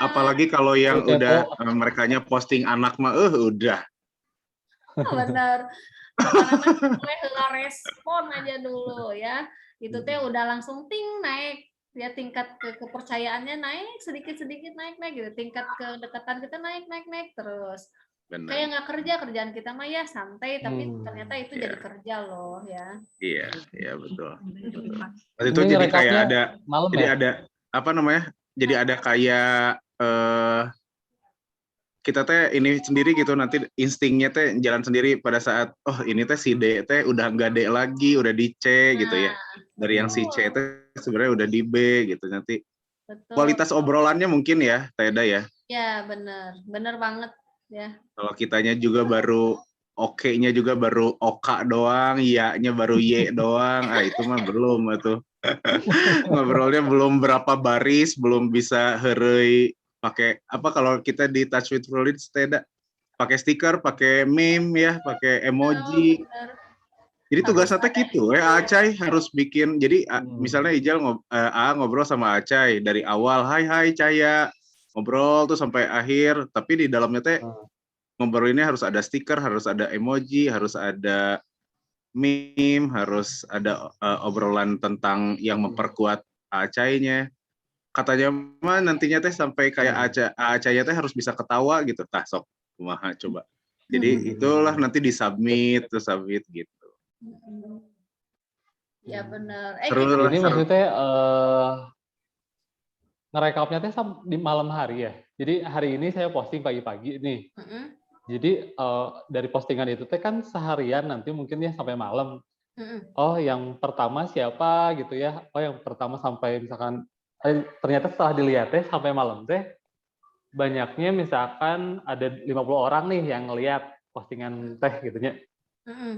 Apalagi kalau yang udah merekanya posting anak mah, udah. Bener. Heula respon aja dulu ya. Itu teh udah langsung ting naik ya, tingkat kepercayaannya naik sedikit naik gitu, tingkat kedekatan kita naik terus. Benar. Kayak nggak kerjaan kita mah ya santai, tapi ternyata itu jadi kerja loh ya. Iya betul. Waktu itu jadi kayak ada apa namanya, jadi ada kayak kita teh ini sendiri gitu, nanti instingnya teh jalan sendiri pada saat ini teh si D teh udah nggak D lagi, udah di C gitu ya. Dari yang si C teh sebenarnya udah di B gitu. Nanti kualitas obrolannya mungkin ya Teda ya. Ya bener banget ya. Kalau kitanya juga baru oke-nya juga baru oka doang, iya-nya baru Y doang, itu mah belum tuh. Ngobrolnya belum berapa baris, belum bisa heureuy. Pakai apa kalau kita di Touch with ProLeads Teda, pakai stiker, pakai meme ya, pakai emoji. Jadi tugasnya gitu, Acai harus bikin. Jadi misalnya Ijal ngobrol sama Acai dari awal, hai Caya, ngobrol tuh sampai akhir, tapi di dalamnya teh ngobrol ini harus ada stiker, harus ada emoji, harus ada meme, harus ada obrolan tentang yang memperkuat Acai-nya. Katanya mah nantinya teh sampai kayak Acai teh harus bisa ketawa gitu. Tah sok kumaha coba. Jadi itulah nanti disubmit gitu. Ya benar. Ini maksudnya ngerekapnya teh di malam hari ya. Jadi hari ini saya posting pagi-pagi nih. Jadi dari postingan itu teh kan seharian nanti mungkin ya sampai malam. Yang pertama siapa gitu ya. Yang pertama sampai misalkan ternyata setelah dilihat teh sampai malam teh banyaknya misalkan ada 50 orang nih yang ngelihat postingan teh gitu ya.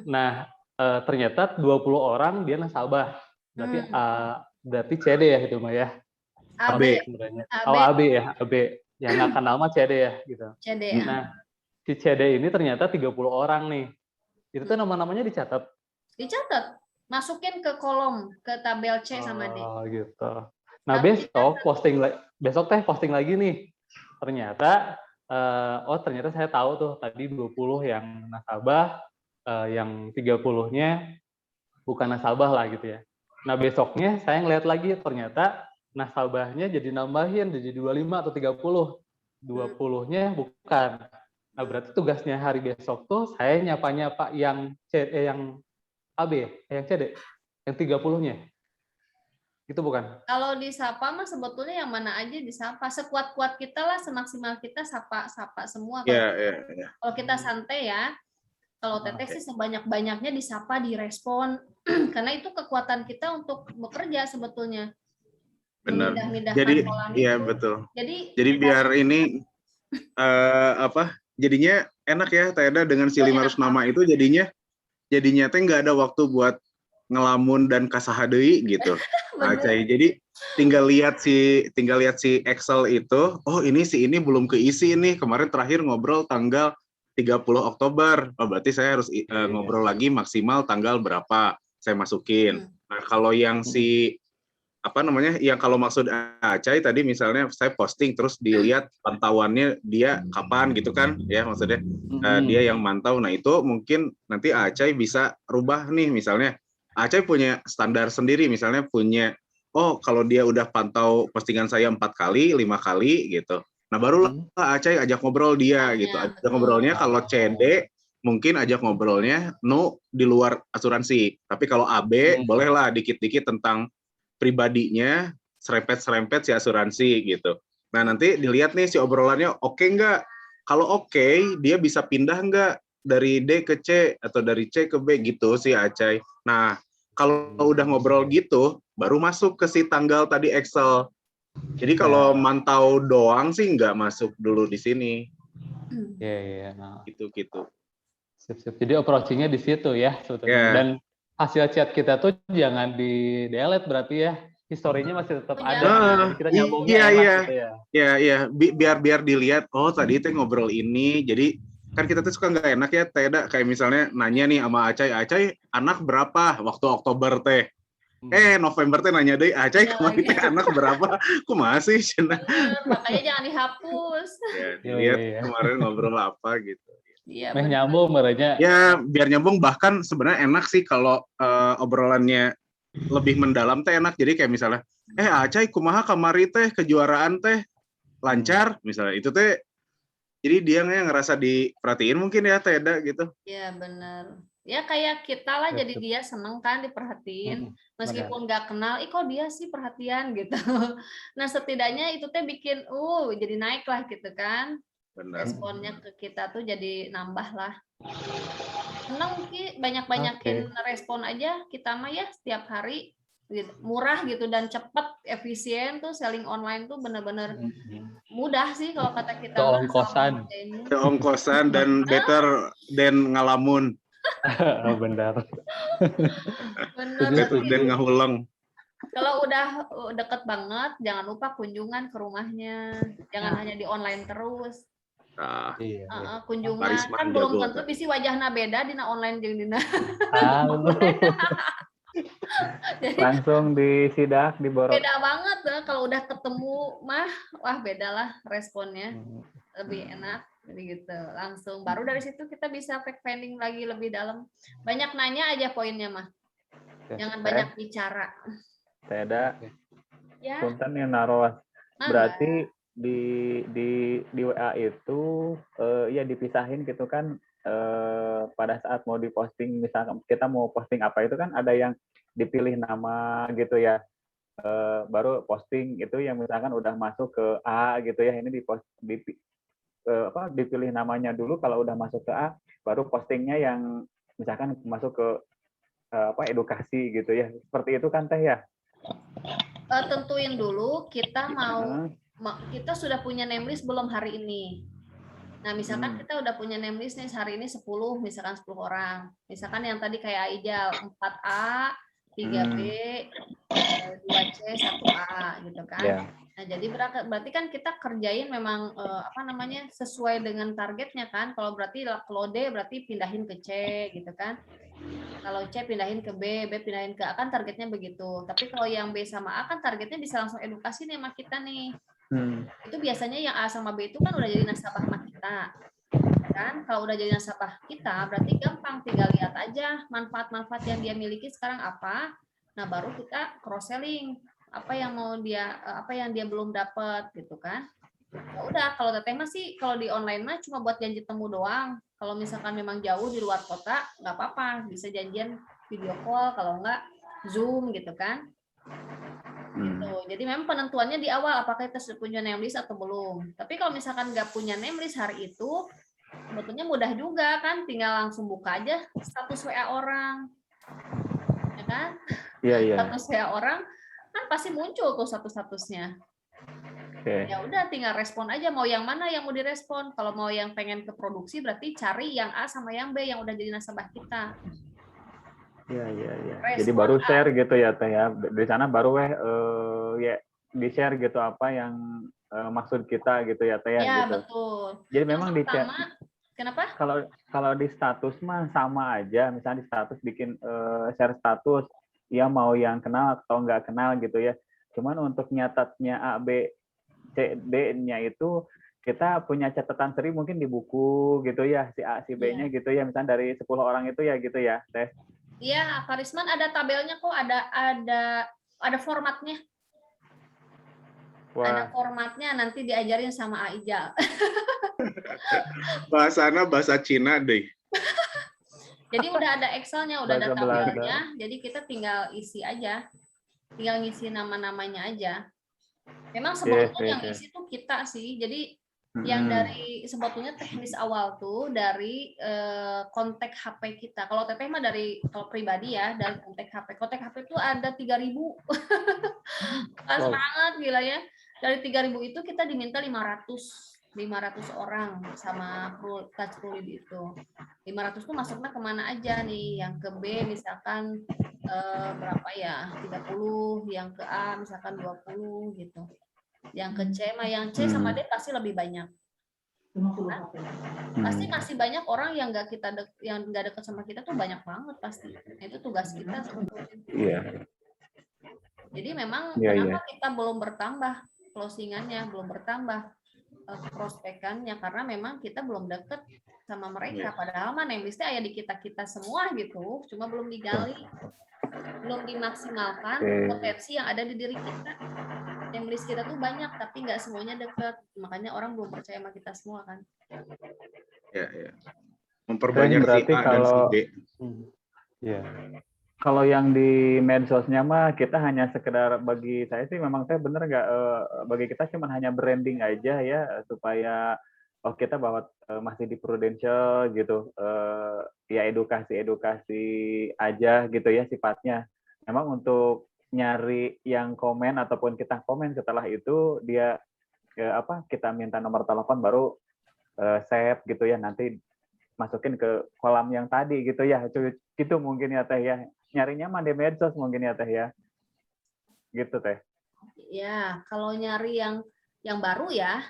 Nah, ternyata 20 orang dia nasabah. Berarti CD ya itu mah ya. AB sebenarnya. AB ya, AB. Yang nggak kenal mah CD ya gitu. CD. Nah, si CD ini ternyata 30 orang nih. Itu tuh nama-namanya dicatat. Dicatat. Masukin ke kolom, ke tabel C sama D. Gitu. Nah, besok teh posting lagi nih. Ternyata ternyata saya tahu tuh tadi 20 yang nasabah, yang 30-nya bukan nasabah lah gitu ya. Nah besoknya saya ngeliat lagi ternyata nasabahnya jadi nambahin jadi 25 atau 30. 20-nya bukan. Nah berarti tugasnya hari besok tuh saya nyapa-nyapa yang yang AB, yang CD, yang 30-nya. Itu bukan? Kalau disapa mah sebetulnya yang mana aja disapa. Sekuat-kuat kita lah, semaksimal kita sapa semua. Kalau kita santai ya, kalau Teteh sih sebanyak-banyaknya disapa, direspon. Karena itu kekuatan kita untuk bekerja sebetulnya. Benar. Jadi iya betul. Jadi biar ini jadinya enak ya Teda dengan si 500 nama itu jadinya teh nggak ada waktu buat ngelamun dan kasahadeui gitu. Acai. Jadi tinggal lihat si Excel itu, oh ini belum keisi nih, kemarin terakhir ngobrol tanggal 30 Oktober. Oh berarti saya harus ngobrol lagi maksimal tanggal berapa saya masukin. Nah, kalau yang yang kalau maksud Acai tadi misalnya saya posting terus dilihat pantauannya dia kapan gitu kan ya maksudnya dia yang mantau. Nah itu mungkin nanti Acai bisa rubah nih misalnya Acai punya standar sendiri misalnya punya kalau dia udah pantau postingan saya 4 kali 5 kali gitu. Nah barulah Acai ajak ngobrol dia gitu. Ajak ngobrolnya kalau CD mungkin ajak ngobrolnya di luar asuransi. Tapi kalau AB bolehlah dikit-dikit tentang pribadinya serempet si asuransi gitu. Nah nanti dilihat nih si obrolannya oke nggak? Kalau oke, dia bisa pindah nggak dari D ke C atau dari C ke B gitu si Acai. Nah kalau udah ngobrol gitu, baru masuk ke si tanggal tadi Excel. Jadi kalau mantau doang sih nggak masuk dulu di sini. Iya. Nah. Gitu. Sip. Jadi approaching-nya di situ ya sebetulnya. Dan hasil chat kita tuh jangan di-delete berarti ya. Historinya masih tetap ada. Jadi kita nyambungnya enak gitu ya. Iya. Biar dilihat, tadi teh ngobrol ini. Jadi kan kita tuh suka nggak enak ya Teda kayak misalnya nanya nih sama Acai anak berapa waktu Oktober teh November teh nanya deh Acai kemarin teh anak berapa kok masih makanya jangan dihapus lihat kemarin ngobrol apa gitu nyambung merenya ya biar nyambung bahkan sebenarnya enak sih kalau obrolannya lebih mendalam teh enak jadi kayak misalnya Acai kumaha kamari teh kejuaraan teh lancar misalnya itu teh jadi dia ngerasa diperhatiin mungkin ya Teda gitu. Iya benar. Ya kayak kita lah jadi dia seneng kan diperhatiin. Meskipun nggak kenal, kok dia sih perhatian gitu. Nah setidaknya itu teh bikin jadi naik lah gitu kan. Benar. Responnya ke kita tuh jadi nambah lah. Senang mungkin banyak-banyakin respon aja kita mah ya setiap hari. Gitu. Murah gitu dan cepat, efisien tuh selling online tuh benar-benar mudah sih kalau kata kita. Keongkosan dan better dan ngalamun. Benar. Dan ngahulang. Kalau udah deket banget, jangan lupa kunjungan ke rumahnya. Jangan hanya di online terus. Kunjungan kan belum tentu bisa wajahnya beda dina online jeung dina. Jadi, langsung disidak, diborok. Beda banget tuh kalau udah ketemu mah, wah beda lah responnya, lebih enak, jadi gitu. Langsung baru dari situ kita bisa fact finding lagi lebih dalam. Banyak nanya aja poinnya mah, jangan banyak bicara. Teda, punten yang naruh. Berarti di WA itu ya dipisahin gitu kan. Pada saat mau diposting misalkan kita mau posting apa itu kan ada yang dipilih nama gitu ya baru posting itu yang misalkan udah masuk ke A gitu ya ini dipilih namanya dulu kalau udah masuk ke A baru postingnya yang misalkan masuk ke edukasi gitu ya seperti itu kan Teh ya tentuin dulu kita kita sudah punya name list belum hari ini. Nah, misalkan kita udah punya name list nih hari ini 10, misalkan 10 orang. Misalkan yang tadi kayak Aijal 4A, 3B, 2C, 1A gitu kan. Yeah. Nah, jadi berarti kan kita kerjain memang sesuai dengan targetnya kan. Kalau D berarti pindahin ke C gitu kan. Kalau C pindahin ke B pindahin ke A kan targetnya begitu. Tapi kalau yang B sama A kan targetnya bisa langsung edukasi nih sama kita nih. Itu biasanya yang A sama B itu kan udah jadi nasabah sama kita. kan? Kalau udah jadi nasabah kita, berarti gampang, tinggal lihat aja manfaat-manfaat yang dia miliki sekarang apa. Nah, baru kita cross selling apa yang dia belum dapat gitu kan. Ya udah, kalau Teteh mah sih kalau di online mah cuma buat janji temu doang. Kalau misalkan memang jauh di luar kota, nggak apa-apa, bisa janjian video call, kalau nggak Zoom gitu kan. Gitu. Jadi memang penentuannya di awal apakah kita sudah punya name list atau belum. Tapi kalau misalkan nggak punya name list hari itu, sebetulnya mudah juga kan, tinggal langsung buka aja status WA orang, ya kan? Iya. Status WA orang kan pasti muncul tuh statusnya. Ya udah, tinggal respon aja mau yang mana yang mau direspon. Kalau mau yang pengen ke produksi berarti cari yang A sama yang B yang udah jadi nasabah kita. Iya. Jadi baru share gitu ya Teh ya. Di sana baru ya di share gitu apa yang maksud kita gitu ya Teh ya. Ya gitu. Betul. Jadi memang di kenapa? Kalau di status mah sama aja. Misalnya di status bikin share status, ya mau yang kenal atau nggak kenal gitu ya. Cuman untuk nyatatnya A, B, C, D-nya itu kita punya catatan seri mungkin di buku gitu ya, si A, si B-nya gitu ya, misalnya dari 10 orang itu ya gitu ya, Teh. Iya, Karisman ada tabelnya kok, ada formatnya. Wah. Ada formatnya, nanti diajarin sama Aijal. Bahasanya bahasa Cina deh. Jadi udah ada Excel-nya, udah ada tabelnya, jadi kita tinggal isi aja. Tinggal ngisi nama-namanya aja. Memang sebetulnya yang isi tuh kita sih. Jadi yang dari sebetulnya teknis awal tuh dari kontak HP kita. Kalau Teteh mah dari kalau pribadi ya, dari kontak HP. Kontak HP itu ada 3.000. Pas banget gila ya. Dari 3.000 itu kita diminta 500 orang sama touch crew itu. 500 itu masuknya kemana aja nih? Yang ke B misalkan berapa ya? 30, yang ke A misalkan 20 gitu. Yang ke C mah, yang C sama D pasti lebih banyak. Nah, pasti masih banyak orang yang nggak dekat sama kita tuh banyak banget pasti. Itu tugas kita sebetulnya. Iya. Jadi memang kenapa kita belum bertambah closingannya, belum bertambah prospekannya, karena memang kita belum deket sama mereka. Padahal mah name listnya ada di kita semua gitu, cuma belum digali, belum dimaksimalkan potensi yang ada di diri kita. Name list kita tuh banyak, tapi nggak semuanya deket, makanya orang belum percaya sama kita semua kan. Ya. Memperbanyak si A dan si B. Ya. Kalau yang di medsosnya mah kita hanya sekedar, bagi saya sih memang saya bener nggak, bagi kita cuma hanya branding aja ya, supaya kita bahwa masih di Prudential gitu, ya edukasi aja gitu ya sifatnya. Memang untuk nyari yang komen ataupun kita komen setelah itu dia kita minta nomor telepon baru save gitu ya, nanti masukin ke kolam yang tadi gitu ya, gitu mungkin ya Teh ya, nyarinya mah di medsos mungkin ya Teh ya, gitu Teh. Ya, kalau nyari yang baru ya,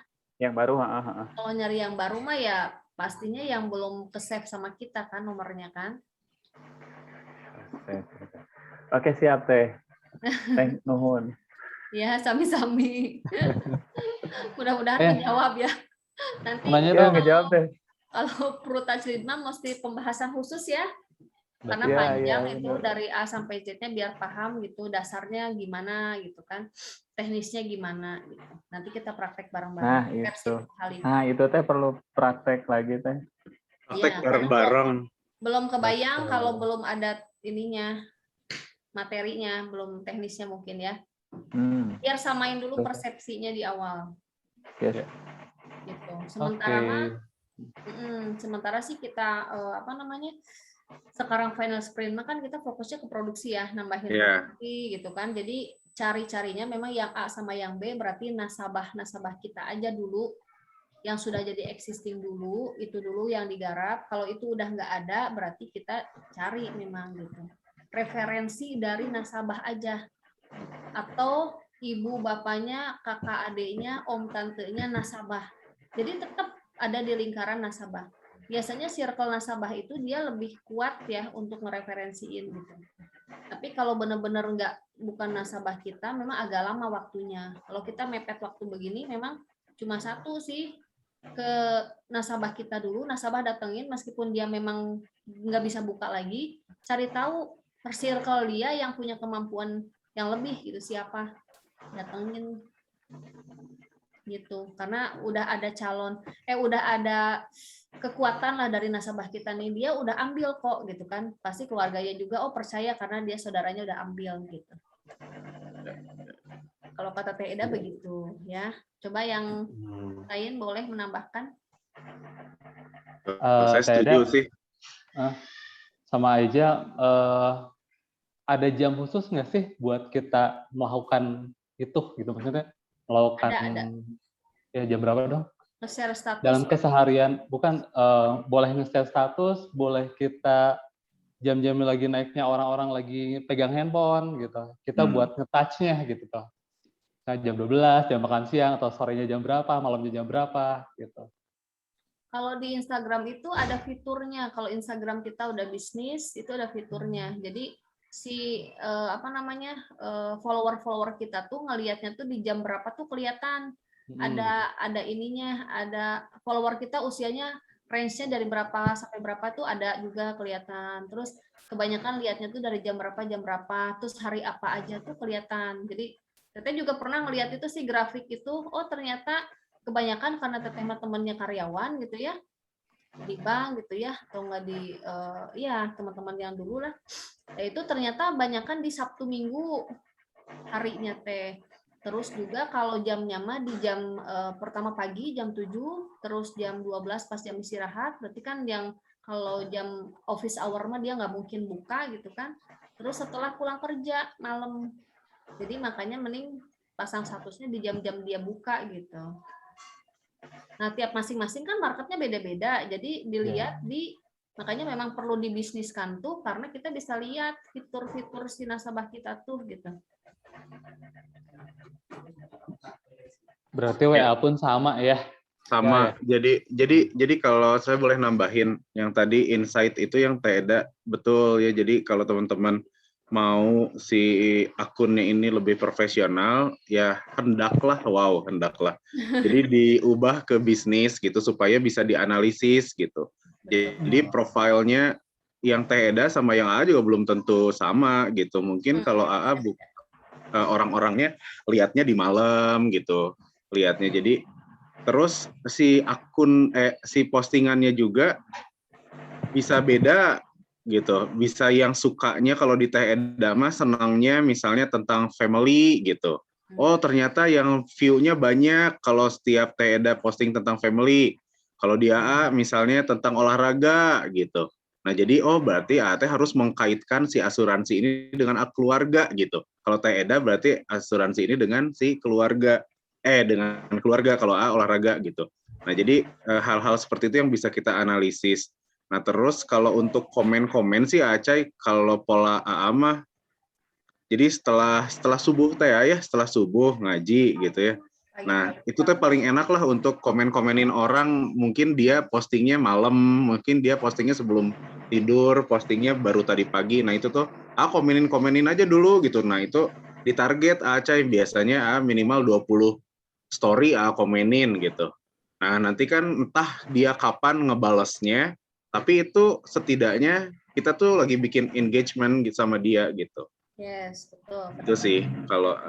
kalau nyari yang baru mah ya pastinya yang belum ke save sama kita kan nomornya kan. Oke, siap Teh. Thank nuhun. Ya, sami-sami. Mudah-mudahan menjawab ya. Nanti ngejawab Teh. Kalau Prutachridma mesti pembahasan khusus ya. Karena panjang itu dari A sampai Z-nya biar paham gitu, dasarnya gimana gitu kan. Teknisnya gimana gitu. Nanti kita praktek bareng-bareng. Nah, itu Teh perlu praktek lagi Teh. Praktek bareng-bareng. Belum kebayang kalau belum ada ininya, materinya, belum teknisnya mungkin ya. Biar samain dulu persepsinya di awal. Gitu. Sementara sih kita sekarang final sprint kan kita fokusnya ke produksi ya, nambahin produksi gitu kan. Jadi cari-carinya memang yang A sama yang B, berarti nasabah kita aja dulu yang sudah jadi existing dulu, itu dulu yang digarap. Kalau itu udah nggak ada, berarti kita cari memang gitu referensi dari nasabah aja, atau ibu bapaknya, kakak adiknya, om tantenya nasabah. Jadi tetap ada di lingkaran nasabah. Biasanya circle nasabah itu dia lebih kuat ya untuk ngereferensiin gitu. Tapi kalau benar-benar bukan nasabah kita, memang agak lama waktunya. Kalau kita mepet waktu begini, memang cuma satu sih ke nasabah kita dulu, nasabah datengin meskipun dia memang nggak bisa buka lagi, cari tahu per circle dia yang punya kemampuan yang lebih gitu, siapa, datengin gitu, karena udah ada udah ada kekuatan lah dari nasabah kita nih, dia udah ambil kok gitu kan, pasti keluarganya juga percaya karena dia saudaranya udah ambil gitu. Kalau kata Teh Eda begitu ya. Coba yang lain boleh menambahkan. Saya setuju sih. Sama aja, ada jam khusus nggak sih buat kita melakukan itu gitu, maksudnya melakukan ada. Ya jam berapa dong? Nge-share status. Dalam keseharian, bukan boleh nge-share status, boleh kita jam-jam lagi naiknya orang-orang lagi pegang handphone gitu. Kita buat nge-touch-nya gitu toh. Nah, jam 12, jam makan siang, atau sorenya jam berapa, malamnya jam berapa gitu. Kalau di Instagram itu ada fiturnya. Kalau Instagram kita udah bisnis, itu ada fiturnya. Jadi si follower-follower kita tuh ngelihatnya tuh di jam berapa tuh kelihatan. Ada ininya, ada follower kita usianya range-nya dari berapa sampai berapa tuh ada juga kelihatan. Terus kebanyakan lihatnya tuh dari jam berapa, terus hari apa aja tuh kelihatan. Jadi Teteh juga pernah ngelihat itu sih grafik itu, ternyata kebanyakan karena Teteh temannya karyawan gitu ya, di bank gitu ya, atau enggak di teman-teman yang dulu lah. Itu ternyata banyakan di Sabtu Minggu harinya Teh. Terus juga kalau jamnya mah di jam pertama pagi jam 7, terus jam 12 pas jam istirahat, berarti kan yang kalau jam office hour mah dia nggak mungkin buka gitu kan. Terus setelah pulang kerja malam. Jadi makanya mending pasang statusnya di jam-jam dia buka gitu. Nah, tiap masing-masing kan marketnya beda-beda. Jadi dilihat makanya memang perlu dibisniskan tuh karena kita bisa lihat fitur-fitur si nasabah kita tuh gitu. Berarti WA pun sama ya? Sama. Ya. Jadi kalau saya boleh nambahin yang tadi insight itu yang Teh Eda betul ya. Jadi kalau teman-teman mau si akunnya ini lebih profesional, ya hendaklah. Jadi diubah ke bisnis gitu supaya bisa dianalisis gitu. Jadi profilnya yang Teh Eda sama yang AA juga belum tentu sama gitu. Mungkin kalau AA orang-orangnya lihatnya di malam gitu, lihatnya. Jadi terus si akun si postingannya juga bisa beda gitu. Bisa yang sukanya kalau di Teh Eda mah senangnya misalnya tentang family gitu. Oh, ternyata yang view-nya banyak kalau setiap Teh Eda posting tentang family. Kalau di AA misalnya tentang olahraga gitu. Nah, jadi berarti AA harus mengkaitkan si asuransi ini dengan keluarga gitu. Kalau Teh Eda berarti asuransi ini dengan si keluarga. Dengan keluarga kalau AA olahraga gitu. Nah, jadi hal-hal seperti itu yang bisa kita analisis. Nah, terus kalau untuk komen-komen sih Acai, kalau pola AA mah, jadi setelah subuh Teh ya, setelah subuh ngaji gitu ya. Nah, itu tuh paling enak lah untuk komen-komenin orang, mungkin dia postingnya malam, mungkin dia postingnya sebelum tidur, postingnya baru tadi pagi. Nah, itu tuh komenin aja dulu gitu. Nah, itu ditarget Acai biasanya minimal 20 story komenin gitu. Nah, nanti kan entah dia kapan ngebalesnya, tapi itu setidaknya kita tuh lagi bikin engagement gitu sama dia gitu. Yes, betul. Itu sih kalau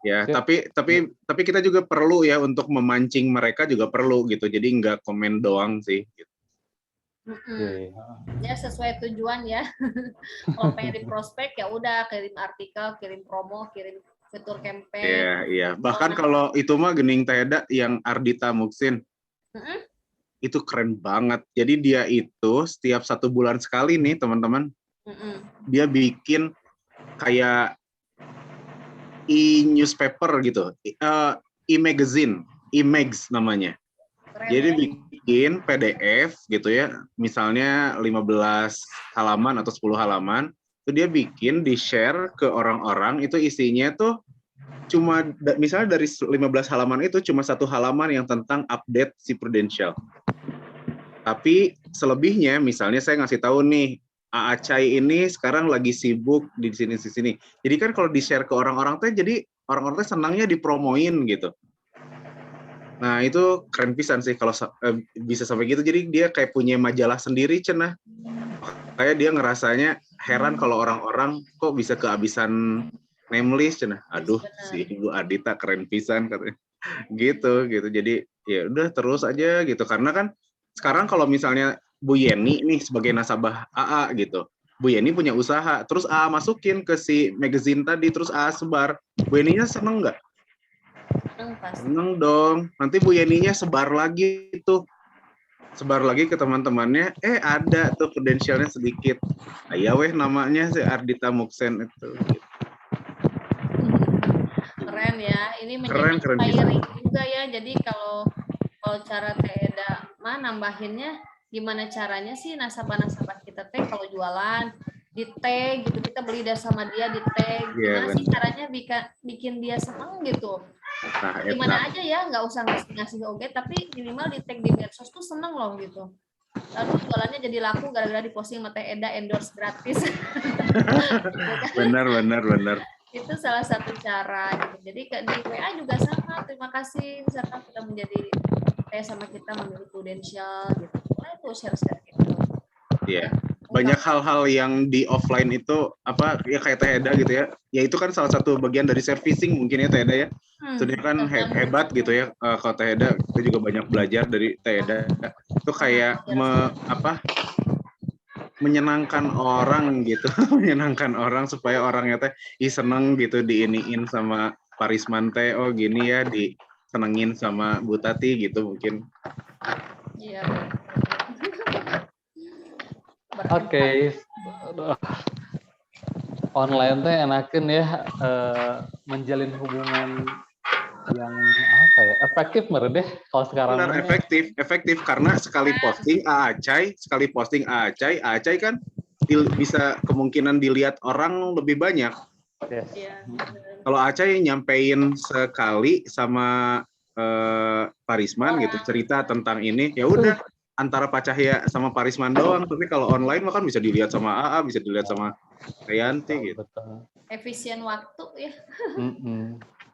ya, tapi kita juga perlu ya untuk memancing mereka juga perlu gitu. Jadi nggak komen doang sih gitu. Ya sesuai tujuan ya. Kalau pengen di prospek ya udah kirim artikel, kirim promo, kirim fitur campaign. Iya. Bahkan kalau itu mah Gening Teh Eda yang Ardita Muksin. Itu keren banget. Jadi dia itu setiap 1 bulan sekali nih teman-teman, dia bikin kayak e-newspaper gitu, e-magazine, e-mags namanya. Keren, jadi bikin PDF gitu ya, misalnya 15 halaman atau 10 halaman, itu dia bikin, di-share ke orang-orang, itu isinya tuh cuma misalnya dari 15 halaman itu cuma 1 halaman yang tentang update si Prudential. Tapi selebihnya misalnya saya ngasih tahu nih, Acai ini sekarang lagi sibuk di sini. Jadi kan kalau di-share ke orang-orang tuh jadi orang-orang tuh senangnya dipromoin gitu. Nah, itu keren pisan sih kalau bisa sampai gitu. Jadi dia kayak punya majalah sendiri, cenah. Kayak dia ngerasanya heran kalau orang-orang kok bisa kehabisan name list, cenah. Aduh, si Ibu Adita keren pisan katanya. Gitu. Jadi ya udah terus aja gitu. Karena kan sekarang kalau misalnya Bu Yeni nih sebagai nasabah AA gitu. Bu Yeni punya usaha, terus AA masukin ke si magazine tadi, terus AA sebar. Bu Yeninya seneng nggak? Seneng dong. Nanti Bu Yeninya sebar lagi ke teman-temannya. Ada tuh kredensialnya sedikit. Ya weh namanya si Ardita Muksen itu. Keren ya. Ini menjadi inspiring juga ya. Jadi kalau cara Teda nambahinnya gimana caranya sih nasabah-nasabah kita teh kalau jualan di tag gitu, kita beli sama dia di tag. Gimana sih caranya bikin dia seneng gitu? Nah, gimana aja ya, nggak usah ngasih oke, tapi minimal di tag di medsos tuh seneng loh gitu. Lalu jualannya jadi laku gara-gara diposting sama Teh Eda endorse gratis. Benar. Itu salah satu cara gitu. Jadi di WA juga sama, terima kasih misalkan sudah menjadi sama kita memiliki credential gitu. Nah, itu share gitu. Iya. Banyak hal-hal yang di offline itu ya kayak Teh Eda gitu ya. Ya itu kan salah satu bagian dari servicing mungkin ya Teh Eda ya. Itu dia kan hebat gitu ya. Kalau Teh Eda kita juga banyak belajar dari Teh Eda. Itu kayak menyenangkan orang gitu. Menyenangkan orang supaya orangnya teh seneng gitu diiniin sama Parisman teh. Oh gini ya, disenengin sama Bu Tati gitu mungkin. Iya. Oke. Online teh enakin ya menjalin hubungan yang efektif deh kalau sekarang. Benar, efektif karena sekali posting Acai kan bisa kemungkinan dilihat orang lebih banyak. Yes. Kalau Acai nyampein sekali sama Parisman gitu cerita tentang ini, ya udah antara Pak Cahya sama Parisman doang, tapi kalau online mah kan bisa dilihat sama AA, bisa dilihat sama Rianti gitu. Betul. Efisien waktu ya.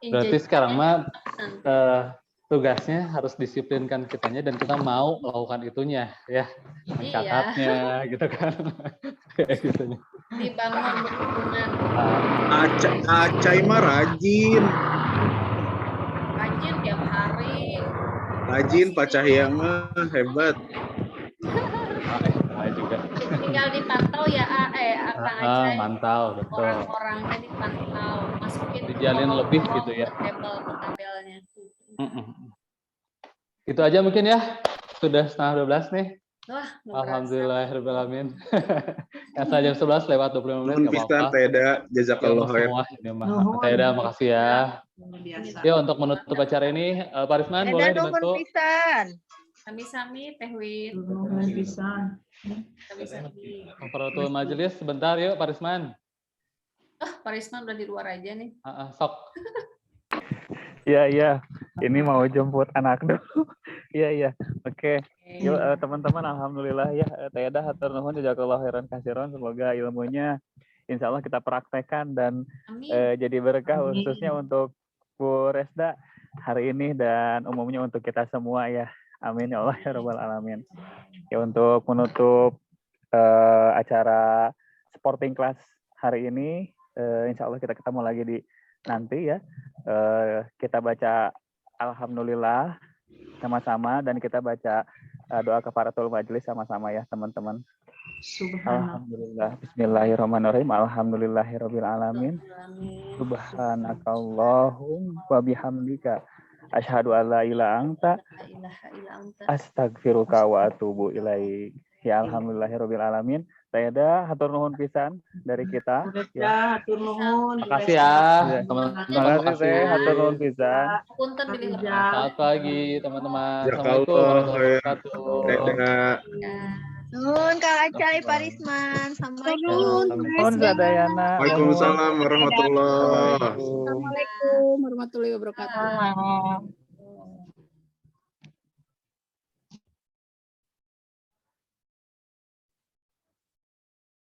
Berarti sekarang mah tugasnya harus disiplinkan kitanya dan kita mau melakukan itunya ya, mencatatnya gitu kan. Kayak gitu. Dibangun hubungan. Acai mah rajin tiap hari. Rajin Pak Cahya mah hebat. Juga. Tinggal dipantau ya Kang Acai. Mantau, betul. Orang-orangnya dipantau, masukin dijalin lebih gitu ya. Tabelnya. Itu aja mungkin ya. Sudah 11:30 nih. Wah, alhamdulillahirobbilalamin. Yang saja 11 lewat 25 menit enggak apa-apa. Teh Eda, jazakallah khair. Teh Eda, makasih ya. Ya, untuk menutup acara ini Parisman boleh dibantu. Sami-sami Teh Win. Memperbaiki majelis sebentar yuk Parisman. Parisman udah di luar aja nih. Sok. Iya. Ini mau jemput anak dulu. Iya. Oke. Yuk teman-teman, alhamdulillah ya Teh Eda hatur nuhun jazakallahu khairan katsiran. Semoga ilmunya insya Allah kita praktekkan dan jadi berkah khususnya untuk Bu Resda hari ini dan umumnya untuk kita semua ya. Amin ya Allah ya rabbal alamin. Ya untuk menutup acara sporting class hari ini, insya Allah kita ketemu lagi di nanti ya. Kita baca alhamdulillah sama-sama dan kita baca doa kafaratul majelis sama-sama ya teman-teman. Alhamdulillah. Bismillahirrahmanirrahim. Alhamdulillahirabbil alamin. Subhanakallahumma wa bihamdika asyhadu an la ilaha anta astaghfiruka wa atubu ilaik. Ya alhamdulillahirabbil alamin. Teh Eda hatur nuhun pisan dari kita. Ya, hatur nuhun. Makasih ya teman-teman. Terima kasih Teh, hatur nuhun pisan. Selamat pagi teman-teman. Assalamualaikum warahmatullahi wabarakatuh. Nuhun Kang Acai, Parisman. Assalamualaikum. Nuhun Zadayana. Waalaikumsalam warahmatullahi wabarakatuh. Assalamualaikum warahmatullahi wabarakatuh.